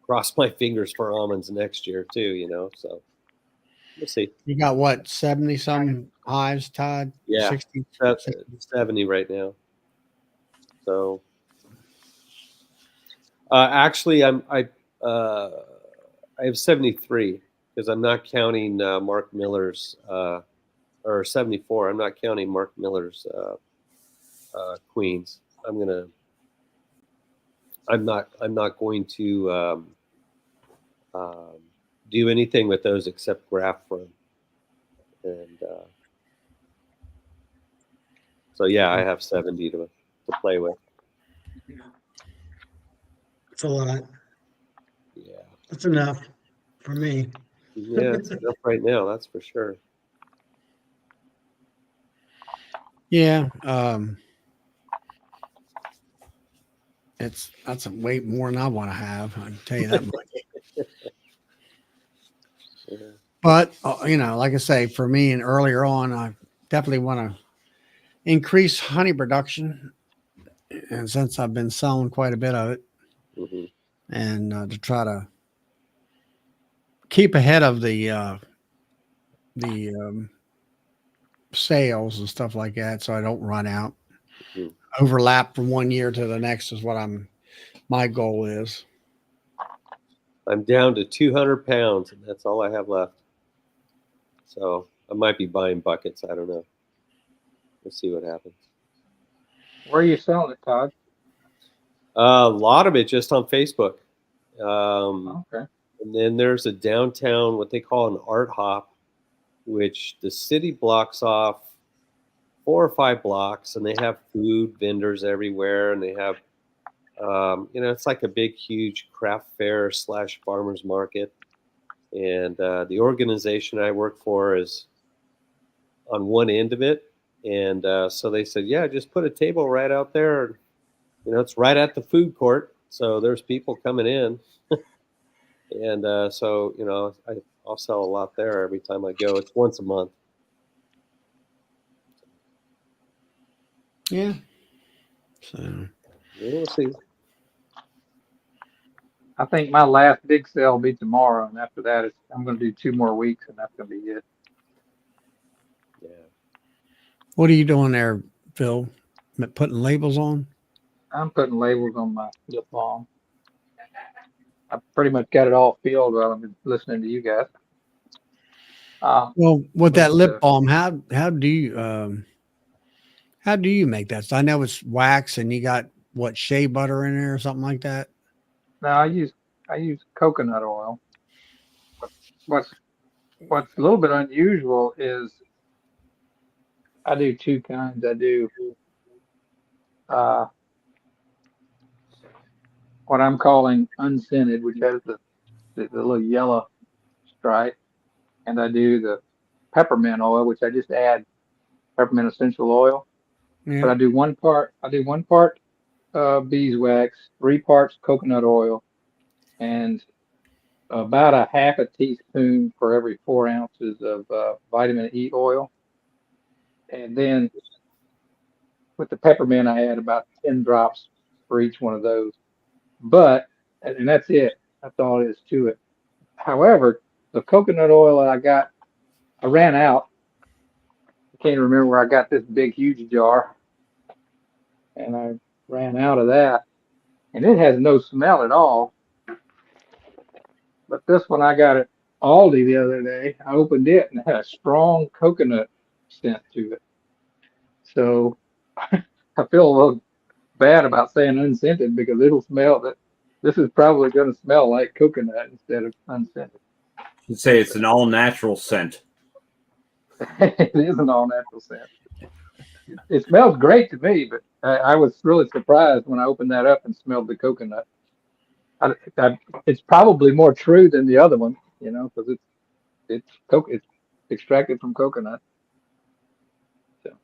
cross my fingers for almonds next year too. So we'll see. You got what, 70 some hives, Todd? Yeah. 60, 70 right now. So actually, I have 73 because I'm not counting Mark Miller's or 74. I'm not counting Mark Miller's queens. I'm not going to do anything with those except graft from. And so yeah, I have 70 to play with. It's a lot. Yeah. That's enough for me. Yeah, it's enough right now, that's for sure. Yeah. That's a way more than I want to have. I can tell you that much. Yeah. But like I say, for me and earlier on, I definitely want to increase honey production, and since I've been selling quite a bit of it, Mm-hmm. and to try to keep ahead of the sales and stuff like that, so I don't run out. Mm-hmm. Overlap from one year to the next is what my goal is. I'm down to 200 pounds, and that's all I have left. So I might be buying buckets. I don't know. We'll see what happens. Where are you selling it, Todd? A lot of it just on Facebook. Okay. And then there's a downtown, what they call an art hop, which the city blocks off 4 or 5 blocks, and they have food vendors everywhere, and they have, it's like a big, huge craft fair / farmers market. And the organization I work for is on one end of it. And so they said, yeah, just put a table right out there. It's right at the food court. So there's people coming in. And so, I'll sell a lot there every time I go. It's once a month. Yeah. So We'll see. I think my last big sale will be tomorrow, and after that, I'm going to do 2 more weeks, and that's going to be it. Yeah. what are you doing there, Phil? Putting labels on? I'm putting labels on my lip balm. I pretty much got it all filled while I've been listening to you guys. Well, with that But, lip balm, how do you How do you make that? So I know it's wax and you got what, shea butter in there or something like that. Now I use coconut oil. But what's a little bit unusual is I do two kinds. I do uh, what I'm calling unscented, which has the little yellow stripe, and I do the peppermint oil, which I just add peppermint essential oil. But Yeah. I do one part beeswax, 3 parts coconut oil, and about a half a teaspoon for every 4 ounces of vitamin E oil. And then with the peppermint, I add about 10 drops for each one of those. But, and that's it. That's all it is to it. However, the coconut oil I ran out. I can't remember where I got this big, huge jar, and I ran out of that. And it has no smell at all. But this one, I got at Aldi the other day. I opened it and it had a strong coconut scent to it. So I feel a little bad about saying unscented because it'll smell that this is probably going to smell like coconut instead of unscented. You say it's an all natural scent. It is an all natural scent. It smells great to me, but I was really surprised when I opened that up and smelled the coconut. It's probably more true than the other one, because it's extracted from coconut. So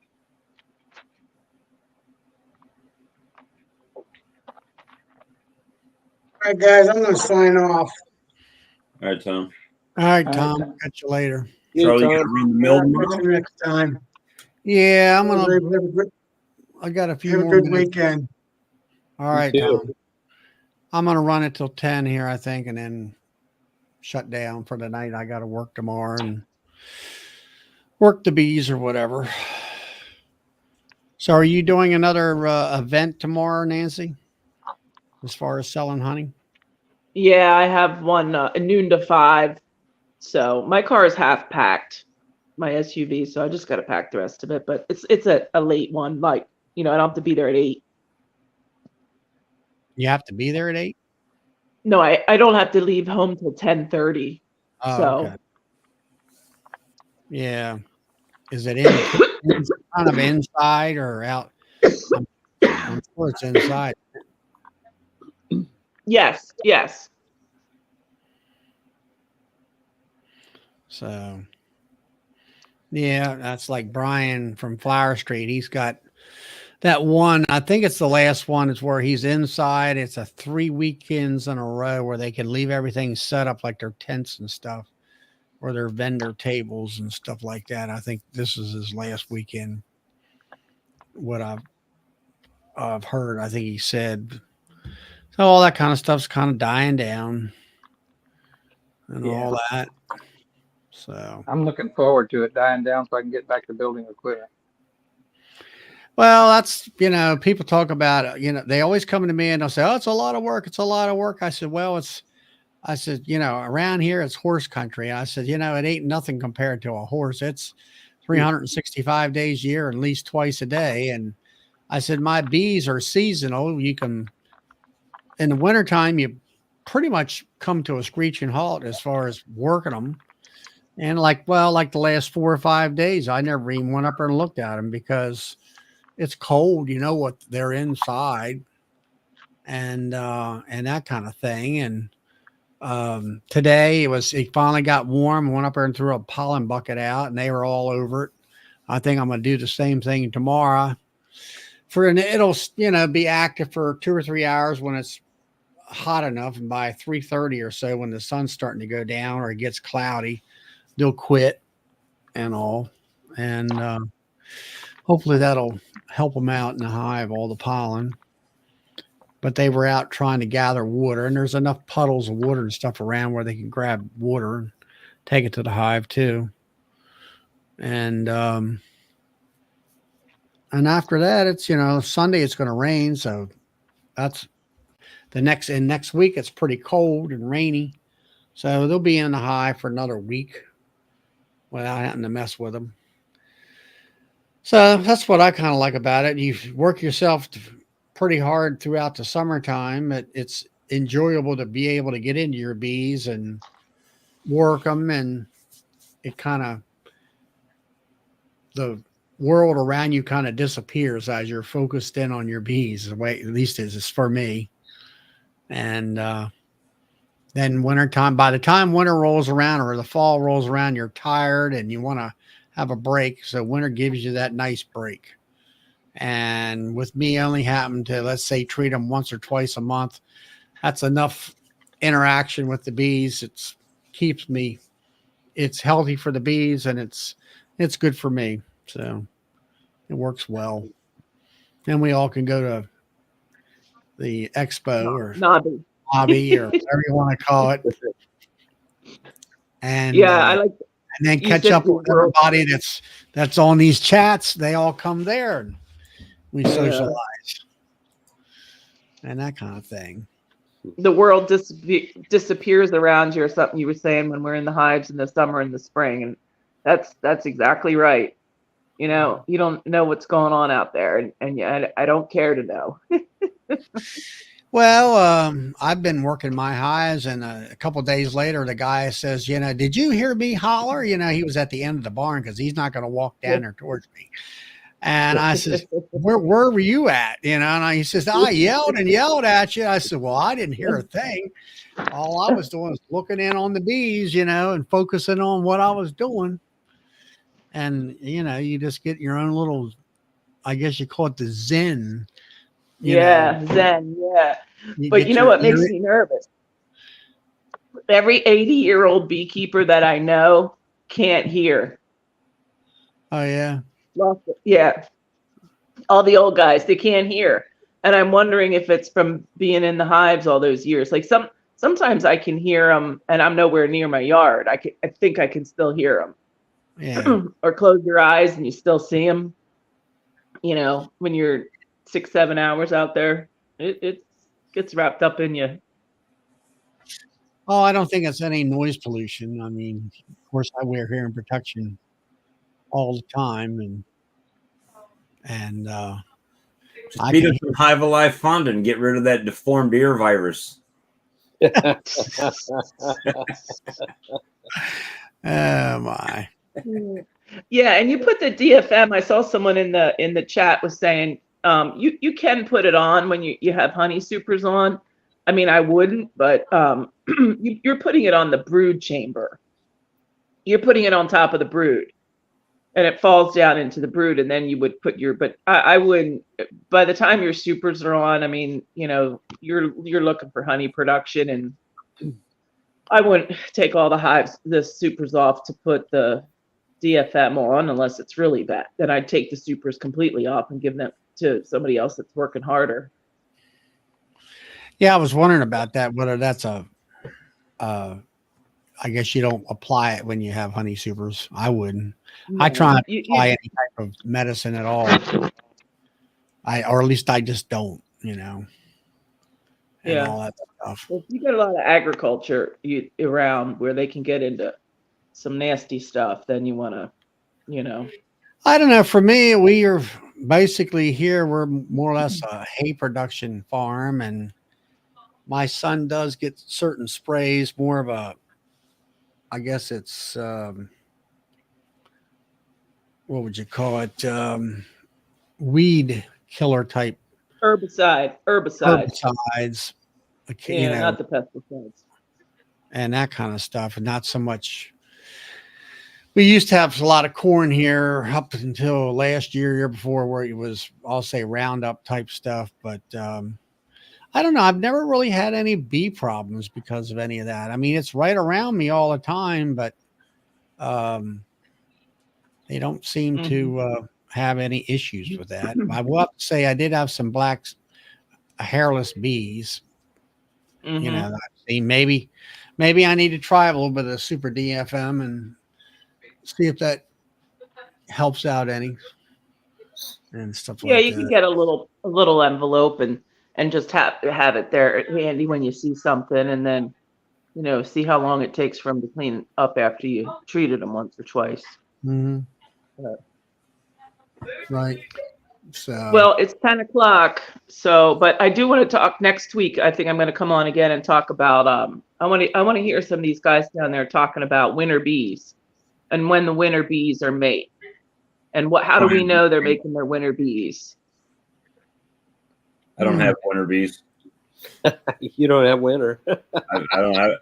All right, guys, I'm gonna sign off. All right, Tom. All right, All right, Tom. Tom. Catch you later. You, Charlie, you got to Tom. run the mill Catch tomorrow? you next time. Yeah, I'm gonna. Have I got a few a more good minutes. weekend. All You right, too. Tom. I'm gonna run it till 10 here, I think, and then shut down for the night. I got to work tomorrow and work the bees or whatever. So, are you doing another event tomorrow, Nancy? As far as selling honey? Yeah, I have one noon to 5. So my car is half packed, my SUV. So I just got to pack the rest of it. But it's a late one. Like, I don't have to be there at 8. You have to be there at 8. No, I don't have to leave home till 10:30. Oh, So okay. Yeah. Is it in kind of inside or out? I'm sure it's inside. yes. So, yeah, that's like Brian from Flower Street. He's got that one. I think it's the last one. It's where he's inside. It's a 3 weekends in a row where they can leave everything set up like their tents and stuff, or their vendor tables and stuff like that. I think this is his last weekend. What I've heard, I think he said. So all that kind of stuff's kind of dying down and Yeah. all that. So, I'm looking forward to it dying down so I can get back to building equipment. well, that's, people talk about, they always come to me and they'll say, oh, it's a lot of work. It's a lot of work. I said, well, around here, it's horse country. I said, it ain't nothing compared to a horse. It's 365 days a year, at least twice a day. And I said, my bees are seasonal. In the wintertime, you pretty much come to a screeching halt as far as working them. And like the last 4 or 5 days, I never even went up there and looked at them because it's cold, what they're inside and that kind of thing. And today it finally got warm. I went up there and threw a pollen bucket out and they were all over it. I think I'm going to do the same thing tomorrow it'll, be active for 2 or 3 hours when it's hot enough. And by 3:30 or so, when the sun's starting to go down or it gets cloudy, they'll quit and all. And, hopefully that'll help them out in the hive, all the pollen. But they were out trying to gather water, and there's enough puddles of water and stuff around where they can grab water and take it to the hive too. And after that, it's Sunday. It's going to rain, so that's next week. It's pretty cold and rainy, so they'll be in the hive for another week without having to mess with them. So that's what I kind of like about it. You work yourself pretty hard throughout the summertime. It's enjoyable to be able to get into your bees and work them, and it kind of the world around you kind of disappears as you're focused in on your bees. The way, at least, is for me. And then wintertime, by the time winter rolls around or the fall rolls around, you're tired and you want to have a break. So winter gives you that nice break. And with me only having to, let's say, treat them once or twice a month, that's enough interaction with the bees. It's keeps me, it's healthy for the bees, and it's good for me. So it works well. And we all can go to the expo or Nobby. hobby or whatever you want to call it, and Yeah, I like and then you catch said up the with world. everybody that's on these chats. They all come there and we Yeah. socialize and that kind of thing. The world disappears around you, or something you were saying, when we're in the hives in the summer and the spring, and that's exactly right. You know, you don't know what's going on out there, and yeah, I don't care to know. Well, I've been working my hives, and a couple of days later, the guy says, did you hear me holler? He was at the end of the barn because he's not going to walk down there towards me. And I says, where were you at? And he says, I yelled and yelled at you. I said, well, I didn't hear a thing. All I was doing was looking in on the bees, and focusing on what I was doing. And, you just get your own little, I guess you call it the zen, Yeah, Zen, yeah. you But get you know your what makes ear. me nervous? Every 80-year-old beekeeper that I know can't hear. Oh, yeah. Yeah, all the old guys, they can't hear. And I'm wondering if it's from being in the hives all those years. Like sometimes I can hear them and I'm nowhere near my yard. I think I can still hear them. Yeah. Or close your eyes and you still see them. When you're 6-7 hours out there, it gets wrapped up in you. Oh, I don't think it's any noise pollution. I mean, of course, I wear hearing protection all the time, and Just I beat can up some Hive Alive Fund and get rid of that deformed ear virus. oh my. Yeah, and you put the DFM. I saw someone in the chat was saying you can put it on when you have honey supers on. I mean, I wouldn't, but you're putting it on the brood chamber. You're putting it on top of the brood, and it falls down into the brood, and then you would put your. But I wouldn't. By the time your supers are on, I mean, you're looking for honey production, and I wouldn't take all the supers off to put the DFM on unless it's really bad. Then I'd take the supers completely off and give them to somebody else that's working harder. Yeah, I was wondering about that. Whether that's I guess you don't apply it when you have honey supers. I wouldn't. I try not to apply any type of medicine at all. Or at least I just don't. And Yeah. all that stuff. Well, you got a lot of agriculture around where they can get into some nasty stuff, then you want to, I don't know. For me, we are basically here. We're more or less a hay production farm, and my son does get certain sprays, more of a, I guess it's, what would you call it? Weed killer type herbicides. herbicides, Yeah, not the pesticides. and that kind of stuff, and not so much. We used to have a lot of corn here up until last year before, where it was, I'll say, Roundup type stuff. But I don't know. I've never really had any bee problems because of any of that. I mean, it's right around me all the time, but they don't seem to have any issues with that. I will have to say I did have some black hairless bees. I've seen. Maybe I need to try a little bit of super DFM and see if that helps out any and stuff like that. Yeah, you can get a little envelope and just have it there handy when you see something, and then see how long it takes for them to clean up after you treated them once or twice. Mm-hmm. Right. So Well, it's 10 o'clock. So, but I do want to talk next week. I think I'm going to come on again and talk about, I want to hear some of these guys down there talking about winter bees and when the winter bees are made and how do we know they're making their winter bees? I don't have winter bees. You don't have winter. I don't have.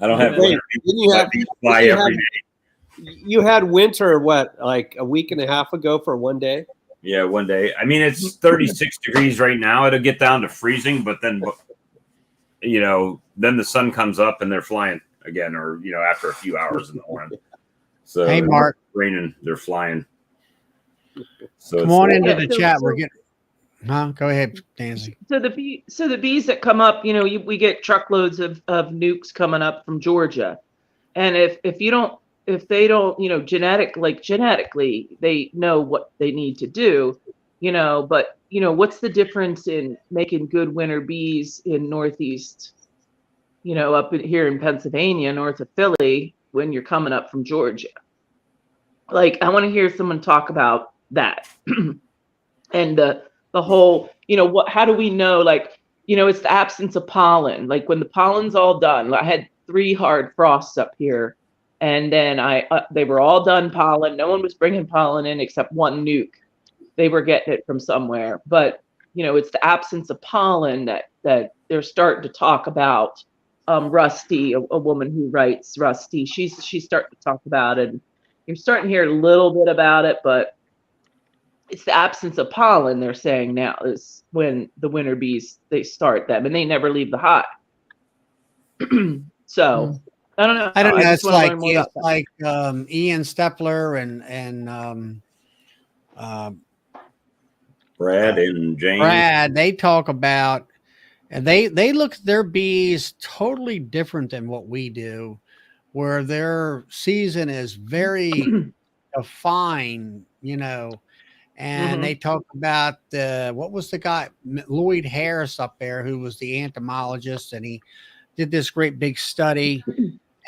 I don't have Wait, winter bees. didn't you have- Bees fly didn't you every have- day. You had winter, what, like a week and a half ago for one day? Yeah, one day. I mean, it's 36 degrees right now. It'll get down to freezing, but then, then the sun comes up and they're flying again, or after a few hours in the morning. So Hey, Mark. it's raining, they're flying. So come it's on like- into Yeah, the so- chat. so- We're getting. Huh? Go ahead, Nancy. So the bees that come up, we get truckloads of nukes coming up from Georgia, and if they don't, genetically, they know what they need to do, but what's the difference in making good winter bees in Northeast, up here in Pennsylvania, north of Philly, when you're coming up from Georgia? Like, I want to hear someone talk about that. And the whole, how do we know, it's the absence of pollen. Like when the pollen's all done, I had 3 hard frosts up here, and then they were all done pollen. No one was bringing pollen in except one nuke. They were getting it from somewhere. But, it's the absence of pollen that they're starting to talk about. Rusty, a woman who writes Rusty, she's starting to talk about it. And you're starting to hear a little bit about it, but it's the absence of pollen, they're saying now, is when the winter bees, they start them, and they never leave the hive. So I don't know. I don't know. just It's wanna like learn more about that. Ian Stepler and Brad and Jane. Brad. They talk about, and they look at their bees totally different than what we do, where their season is very defined, and they talk about what was the guy, Lloyd Harris up there, who was the entomologist, and he did this great big study,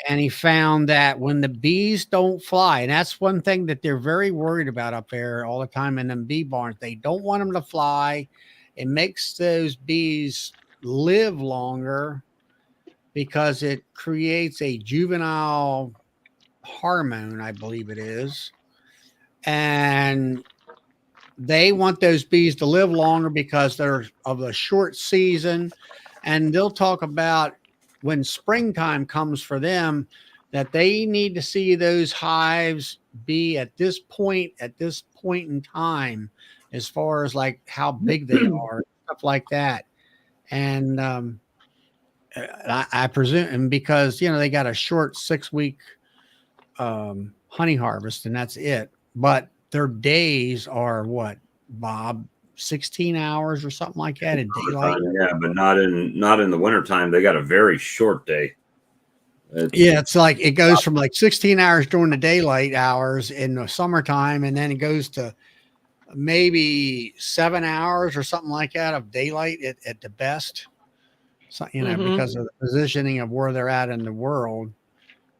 and he found that when the bees don't fly, and that's one thing that they're very worried about up there all the time in them bee barns, they don't want them to fly. It makes those bees live longer because it creates a juvenile hormone, I believe it is, and they want those bees to live longer because they're of a short season. And they'll talk about when springtime comes for them, that they need to see those hives be at this point in time, as far as like how big they are, stuff like that. And I presume because they got a short 6-week honey harvest, and that's it. But their days are what, Bob? 16 hours or something like that in daylight. Yeah, but not in the wintertime. They got a very short day. It's like it goes from like 16 hours during the daylight hours in the summertime, and then it goes to maybe 7 hours or something like that of daylight at the best. So, because of the positioning of where they're at in the world.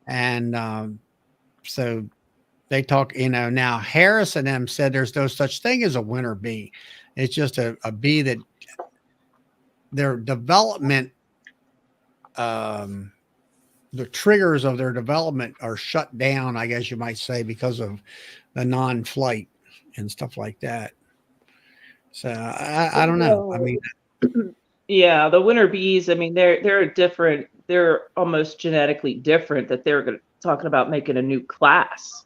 And so they talk, now Harris and them said there's no such thing as a winter bee. It's just a bee that their development, the triggers of their development are shut down, I guess you might say, because of the non-flight and stuff like that. So I don't know. I mean, yeah, the winter bees, I mean, they're different. They're almost genetically different, that they're talking about making a new class.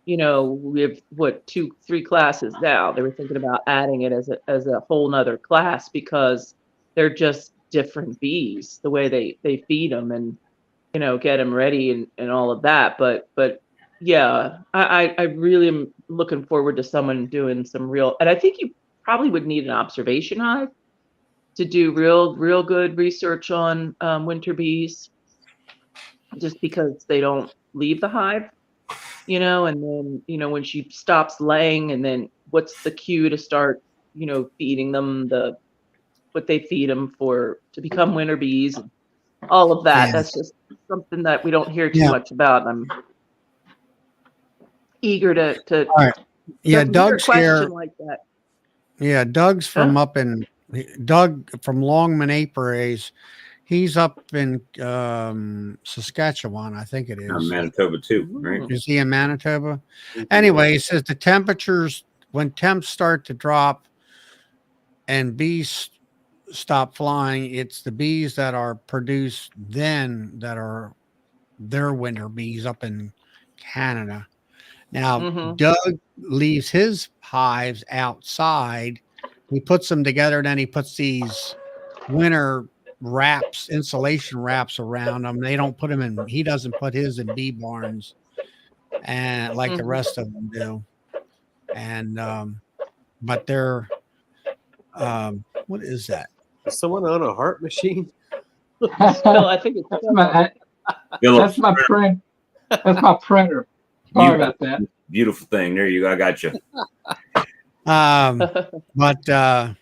We have 2-3 classes now. They were thinking about adding it as a whole nother class because they're just different bees, the way they feed them and get them ready and all of that. But yeah, I really am looking forward to someone doing some real, and I think you probably would need an observation hive to do real good research on winter bees, just because they don't leave the hive. And then, when she stops laying, and then what's the cue to start, feeding them what they feed them to become winter bees, and all of that. Yeah. That's just something that we don't hear too much about. And I'm eager to All right. Yeah, Doesn't hear a Doug's here. question like that. Yeah, Doug's from Huh? up in Doug from Longman Apiaries. He's up in Saskatchewan, I think it is. Manitoba too, right? Mm. Is he in Manitoba? Mhm. Anyway, he says the temperatures when temps start to drop and bees stop flying, it's the bees that are produced then that are their winter bees up in Canada. Now, Mm-hmm. Doug leaves his hives outside. He puts them together, then he puts these winter wraps, insulation wraps around them. They don't put them in, he doesn't put his in bee barns and like the Mm-hmm. rest of them do. And but they're what is that? Is someone on a heart machine? Phil, I think it's That's Phil. my Phillips, that's my print. That's my printer. Sorry about that. beautiful thing. There you go. I got you. But uh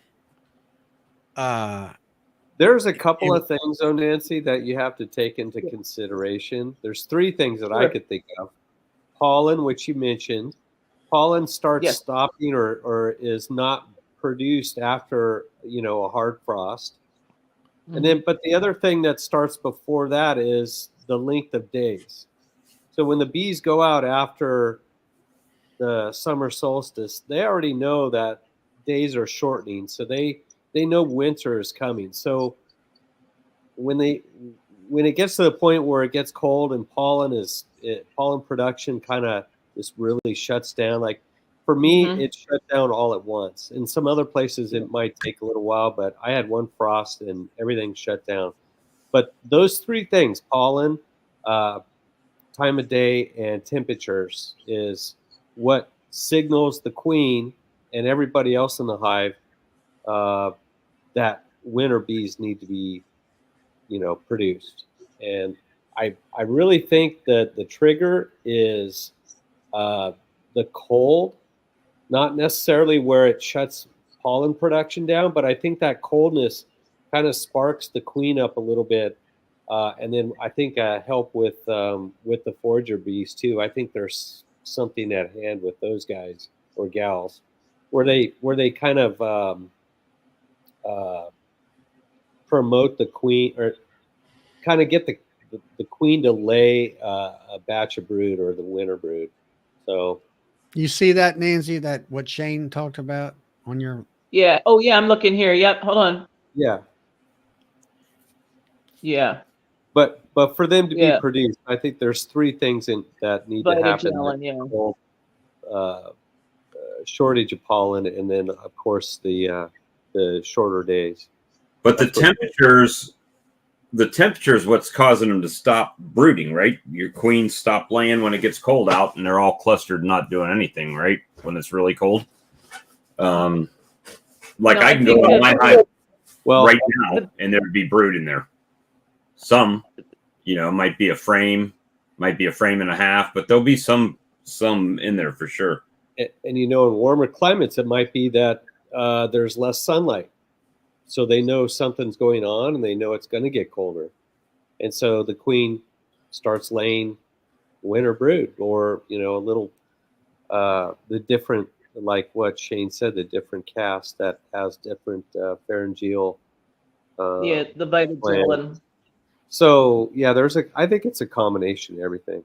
There's a couple of things, though, Nancy, that you have to take into consideration. There's three things that I Sure. could think of. Pollen, which you mentioned. Pollen starts Yes. stopping or is not produced after, a hard frost. And then, but the other thing that starts before that is the length of days. So when the bees go out after the summer solstice, they already know that days are shortening. So they know winter is coming. So when it gets to the point where it gets cold and pollen production kind of just really shuts down. Like for me, Mhm. it shut down all at once. In some other places, it might take a little while, but I had one frost and everything shut down. But those three things, pollen, time of day, and temperatures, is what signals the queen and everybody else in the hive uh, that winter bees need to be, produced. And I really think that the trigger is the cold, not necessarily where it shuts pollen production down, but I think that coldness kind of sparks the queen up a little bit. And then I think help with the forager bees too. I think there's something at hand with those guys or gals, where they kind of uh, promote the queen or kind of get the queen to lay a batch of brood or the winter brood. So you see that, Nancy, that what Shane talked about on your Yeah. Oh, yeah. I'm looking here. Yep. Hold on. yeah, Yeah. but for them to be Yeah. produced, I think there's three things that need to happen: Vitagelin. Yeah. cold, uh, shortage of pollen, and then of course the shorter days. But That's what the temperature is what's causing them to stop brooding, right? Your queens stop laying when it gets cold out, and they're all clustered, not doing anything, right? When it's really cold. Like No, I I can go think to that- my hive well, right now, and there would be brood in there. Some, might be a frame and a half, but there'll be some in there for sure. and in warmer climates, it might be that there's less sunlight, so they know something's going on, and they know it's going to get colder, and so the queen starts laying winter brood, or a little the different, like what Shane said, the different cast that has different pharyngeal. Yeah. The Gland. Vitagelin. So yeah, I think it's a combination of everything.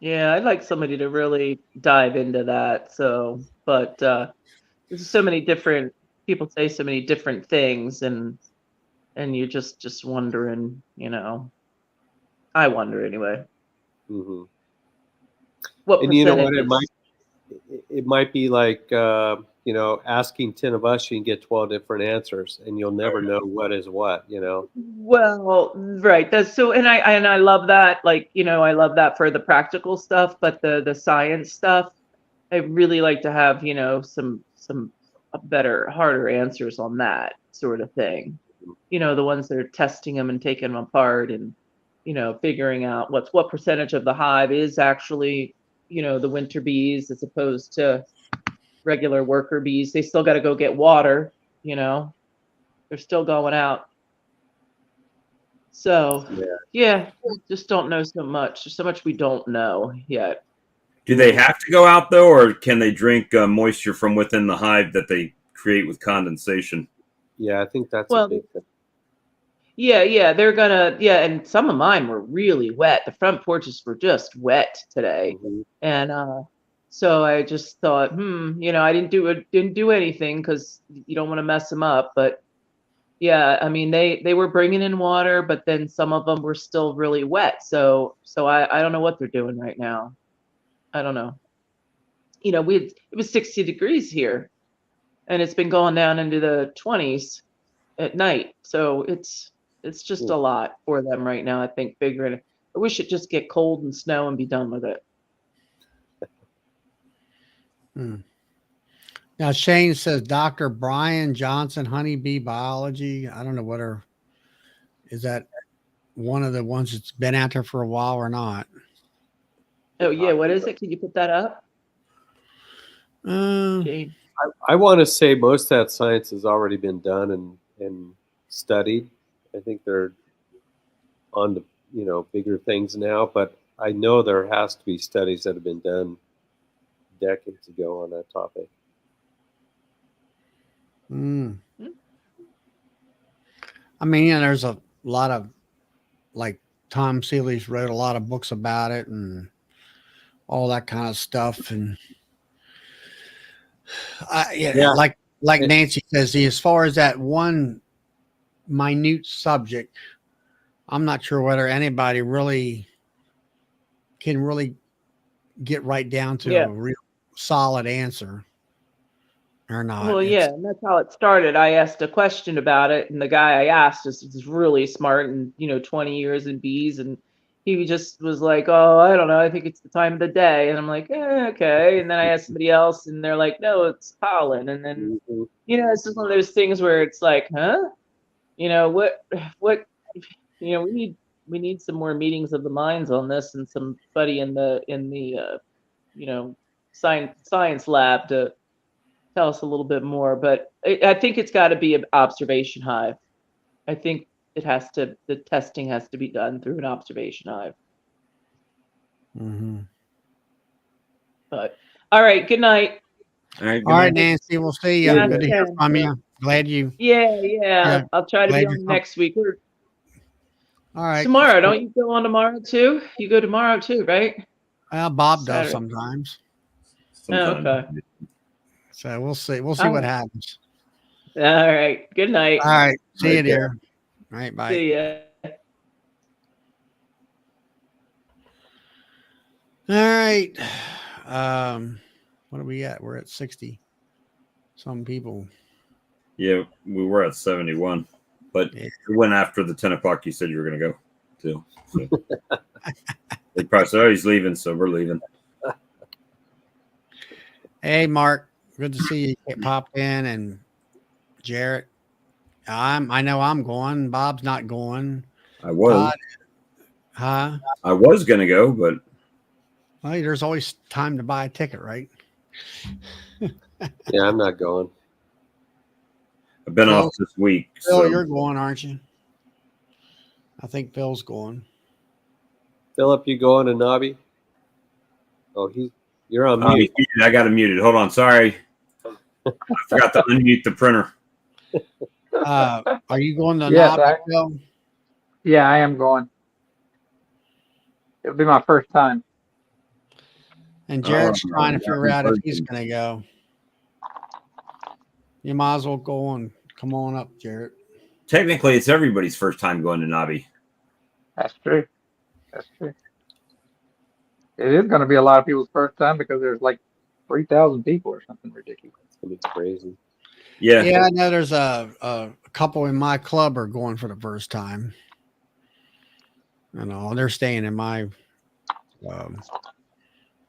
Yeah. I'd like somebody to really dive into that. So, but there's so many different people say so many different things, and you're just wondering. I wonder anyway. Hmm. What And you know what? percentage? It might be like asking 10 of us, you can get 12 different answers, and you'll never know what is what. Well, right. That's so, and I love that. Like, I love that for the practical stuff, but the science stuff, I really like to have, some better, harder answers on that sort of thing. The ones that are testing them and taking them apart and, figuring out what percentage of the hive is actually, the winter bees as opposed to regular worker bees. They still got to go get water, they're still going out. So, Yeah. yeah, just don't know so much. There's so much we don't know yet. Do they have to go out though, or can they drink moisture from within the hive that they create with condensation? Yeah, I think that's a Well, big thing. yeah, they're gonna, yeah, and some of mine were really wet. The front porches were just wet today. Mhm. And so I just thought, I didn't do anything because you don't want to mess them up. But yeah, I mean they were bringing in water, but then some of them were still really wet. So I don't know what they're doing right now. I don't know. It was 60 degrees here, and it's been going down into the 20s at night. So it's just a lot for them right now. I think figuring. I wish it just get cold and snow and be done with it. Now Shane says Dr. Brian Johnson, honeybee biology. I don't know is that one of the ones that's been out there for a while or not. Oh yeah, what is it? Can you put that up, Uh, Jane? I want to say most of that science has already been done and studied. I think they're on to bigger things now, but I know there has to be studies that have been done decades ago on that topic. I mean, there's a lot of, like, Tom Seeley's wrote a lot of books about it and all that kind of stuff. And Yeah. like Nancy says, as far as that one minute subject, I'm not sure whether anybody can really get right down to Yeah. a real solid answer or not. Well, yeah, and that's how it started. I asked a question about it, and the guy I asked is really smart and 20 years in bees, and he just was like, "Oh, I don't know. I think it's the time of the day." And I'm like, "Okay." And then I asked somebody else, and they're like, "No, it's pollen." And then Mhm. it's just one of those things where it's like, "Huh? What? We need some more meetings of the minds on this, and somebody in the science lab to tell us a little bit more." But I think it's got to be an observation hive. I think the testing has to be done through an observation hive. Mm-hmm. But all right, good night. All right, All right, Nancy, we'll see you. Yeah, Good to hear okay. from you. Glad you. Yeah. I'll try to be glad you on come. next week or All right. tomorrow. Don't you go on tomorrow too? You go tomorrow too, right? Well, Bob does Saturday. sometimes. Sometimes. Okay. So we'll see. We'll see All what right. happens. All right. Good night. All right. See you, Right, dear. All right. Bye. See ya. All right. What are we at? We're at 60. Some people. Yeah, we were at 71, but Yeah. it went after the 10 o'clock you said you were going to go to. So. They probably said, "Oh, he's leaving," so we're leaving. Hey, Mark. Good to see you. Popped in, and Jarrett. I know I'm going. Bob's not going. I was. Huh? I was going to go, but Well, there's always time to buy a ticket, right? Yeah, I'm not going. I've been Phil- off this week. Phil, So you're going, aren't you? I think Phil's going. Philip, you going to Nobby? Oh, you're on oh, mute. he's muted. I got him muted. Hold on. Sorry. I forgot to unmute the printer. Are you going to Yes, Knob, Phil? Yeah, I am going. It'll be my first time. And Jared's Oh, trying to yeah, figure out if heard he's him. going to go. You might as well go and come on up, Jared. Technically, it's everybody's first time going to Nobby. That's true. That's true. It is going to be a lot of people's first time because there's like 3,000 people or something ridiculous. It's gonna be crazy. Yeah. Yeah, I know there's a couple in my club are going for the first time. They're staying in my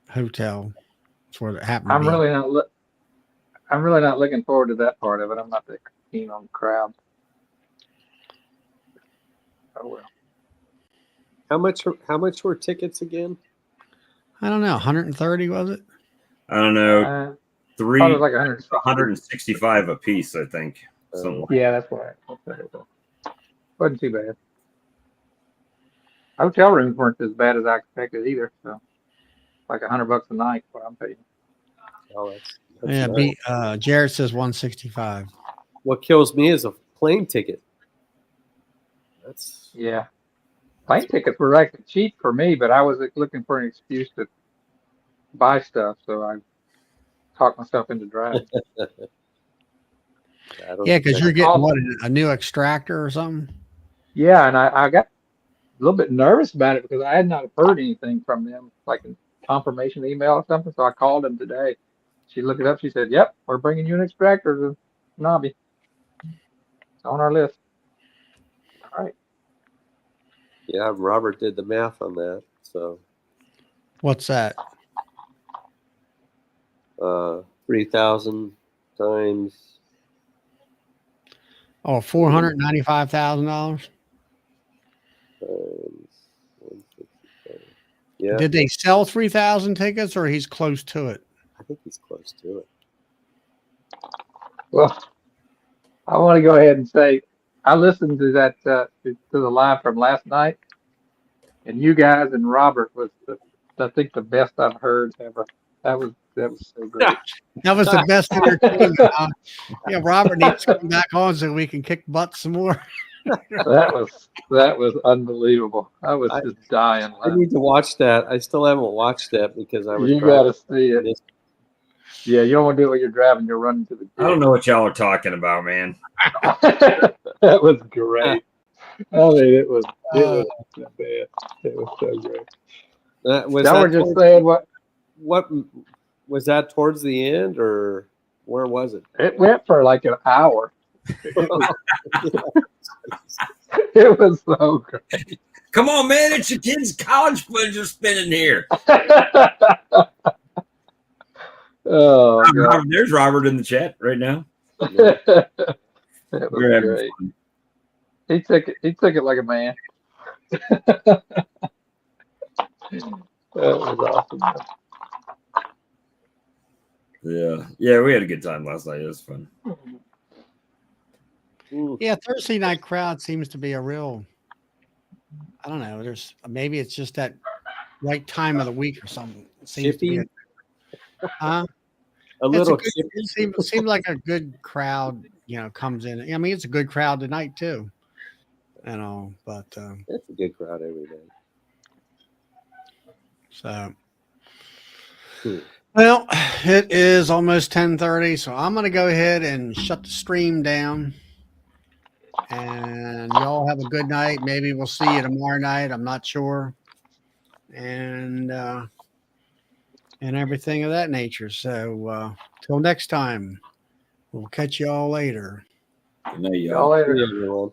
hotel. That's where it happened to I'm be. really not looking forward to that part of it. I'm not that keen on crowds. Oh well. How much were tickets again? I don't know. 130 was it? I don't know. Probably like 100. 165 a piece, I think. Something like Yeah, that's why. Wasn't too bad. Hotel rooms weren't as bad as I expected either. So like $100 a night. What I'm paying. Oh, that's Yeah, nice. Jared says 165. What kills me is a plane ticket. That's Yeah, plane tickets were actually cheap for me, but I was looking for an excuse to buy stuff, so I talked myself into driving. I don't. Yeah, because you're I getting called- what, a new extractor or something? Yeah, and I got a little bit nervous about it because I had not heard anything from them, like a confirmation email or something. So I called them today. She looked it up. She said, "Yep, we're bringing you an extractor to Nobby. It's on our list." All right. Yeah, Robert did the math on that. So What's that? 3,000 times. Oh, $495,000. times 165. Yeah, Did they sell 3,000 tickets, or he's close to it? I think he's close to it. Well, I want to go ahead and say I listened to that to the live from last night, and you guys and Robert was I think the best I've heard ever. That was so great. That was the best entertainment. Yeah, Robert needs to come back on so we can kick butt some more. That was unbelievable. I was just dying. I need to watch that. I still haven't watched that because I was You driving. got to see it. Yeah, you don't want to do it when you're driving. You're running to the. I don't know what y'all are talking about, man. That was great. I mean, it was the best. It was so great. Was Y'all that were just towards- saying what was that towards the end, or where was it? it went for like an hour. It was so great. Come on, man. It's your kid's college funds you're spending here. Oh, God. Robert, there's Robert in the chat right now. That We're was having great. fun. He took it like a man. That was awesome. Yeah, we had a good time last night. It was fun. Yeah, Thursday night crowd seems to be a real, I don't know, maybe it's just that right time of the week or something. It seems to be Chippy? a little. good, it seems like a good crowd, comes in. I mean, it's a good crowd tonight too, but It's a good crowd every day. so. Cool. Well, it is almost 10:30, so I'm going to go ahead and shut the stream down. And y'all have a good night. Maybe we'll see you tomorrow night. I'm not sure. And everything of that nature. So till next time, we'll catch you all later. Good night, y'all. Y'all later. See you, everyone.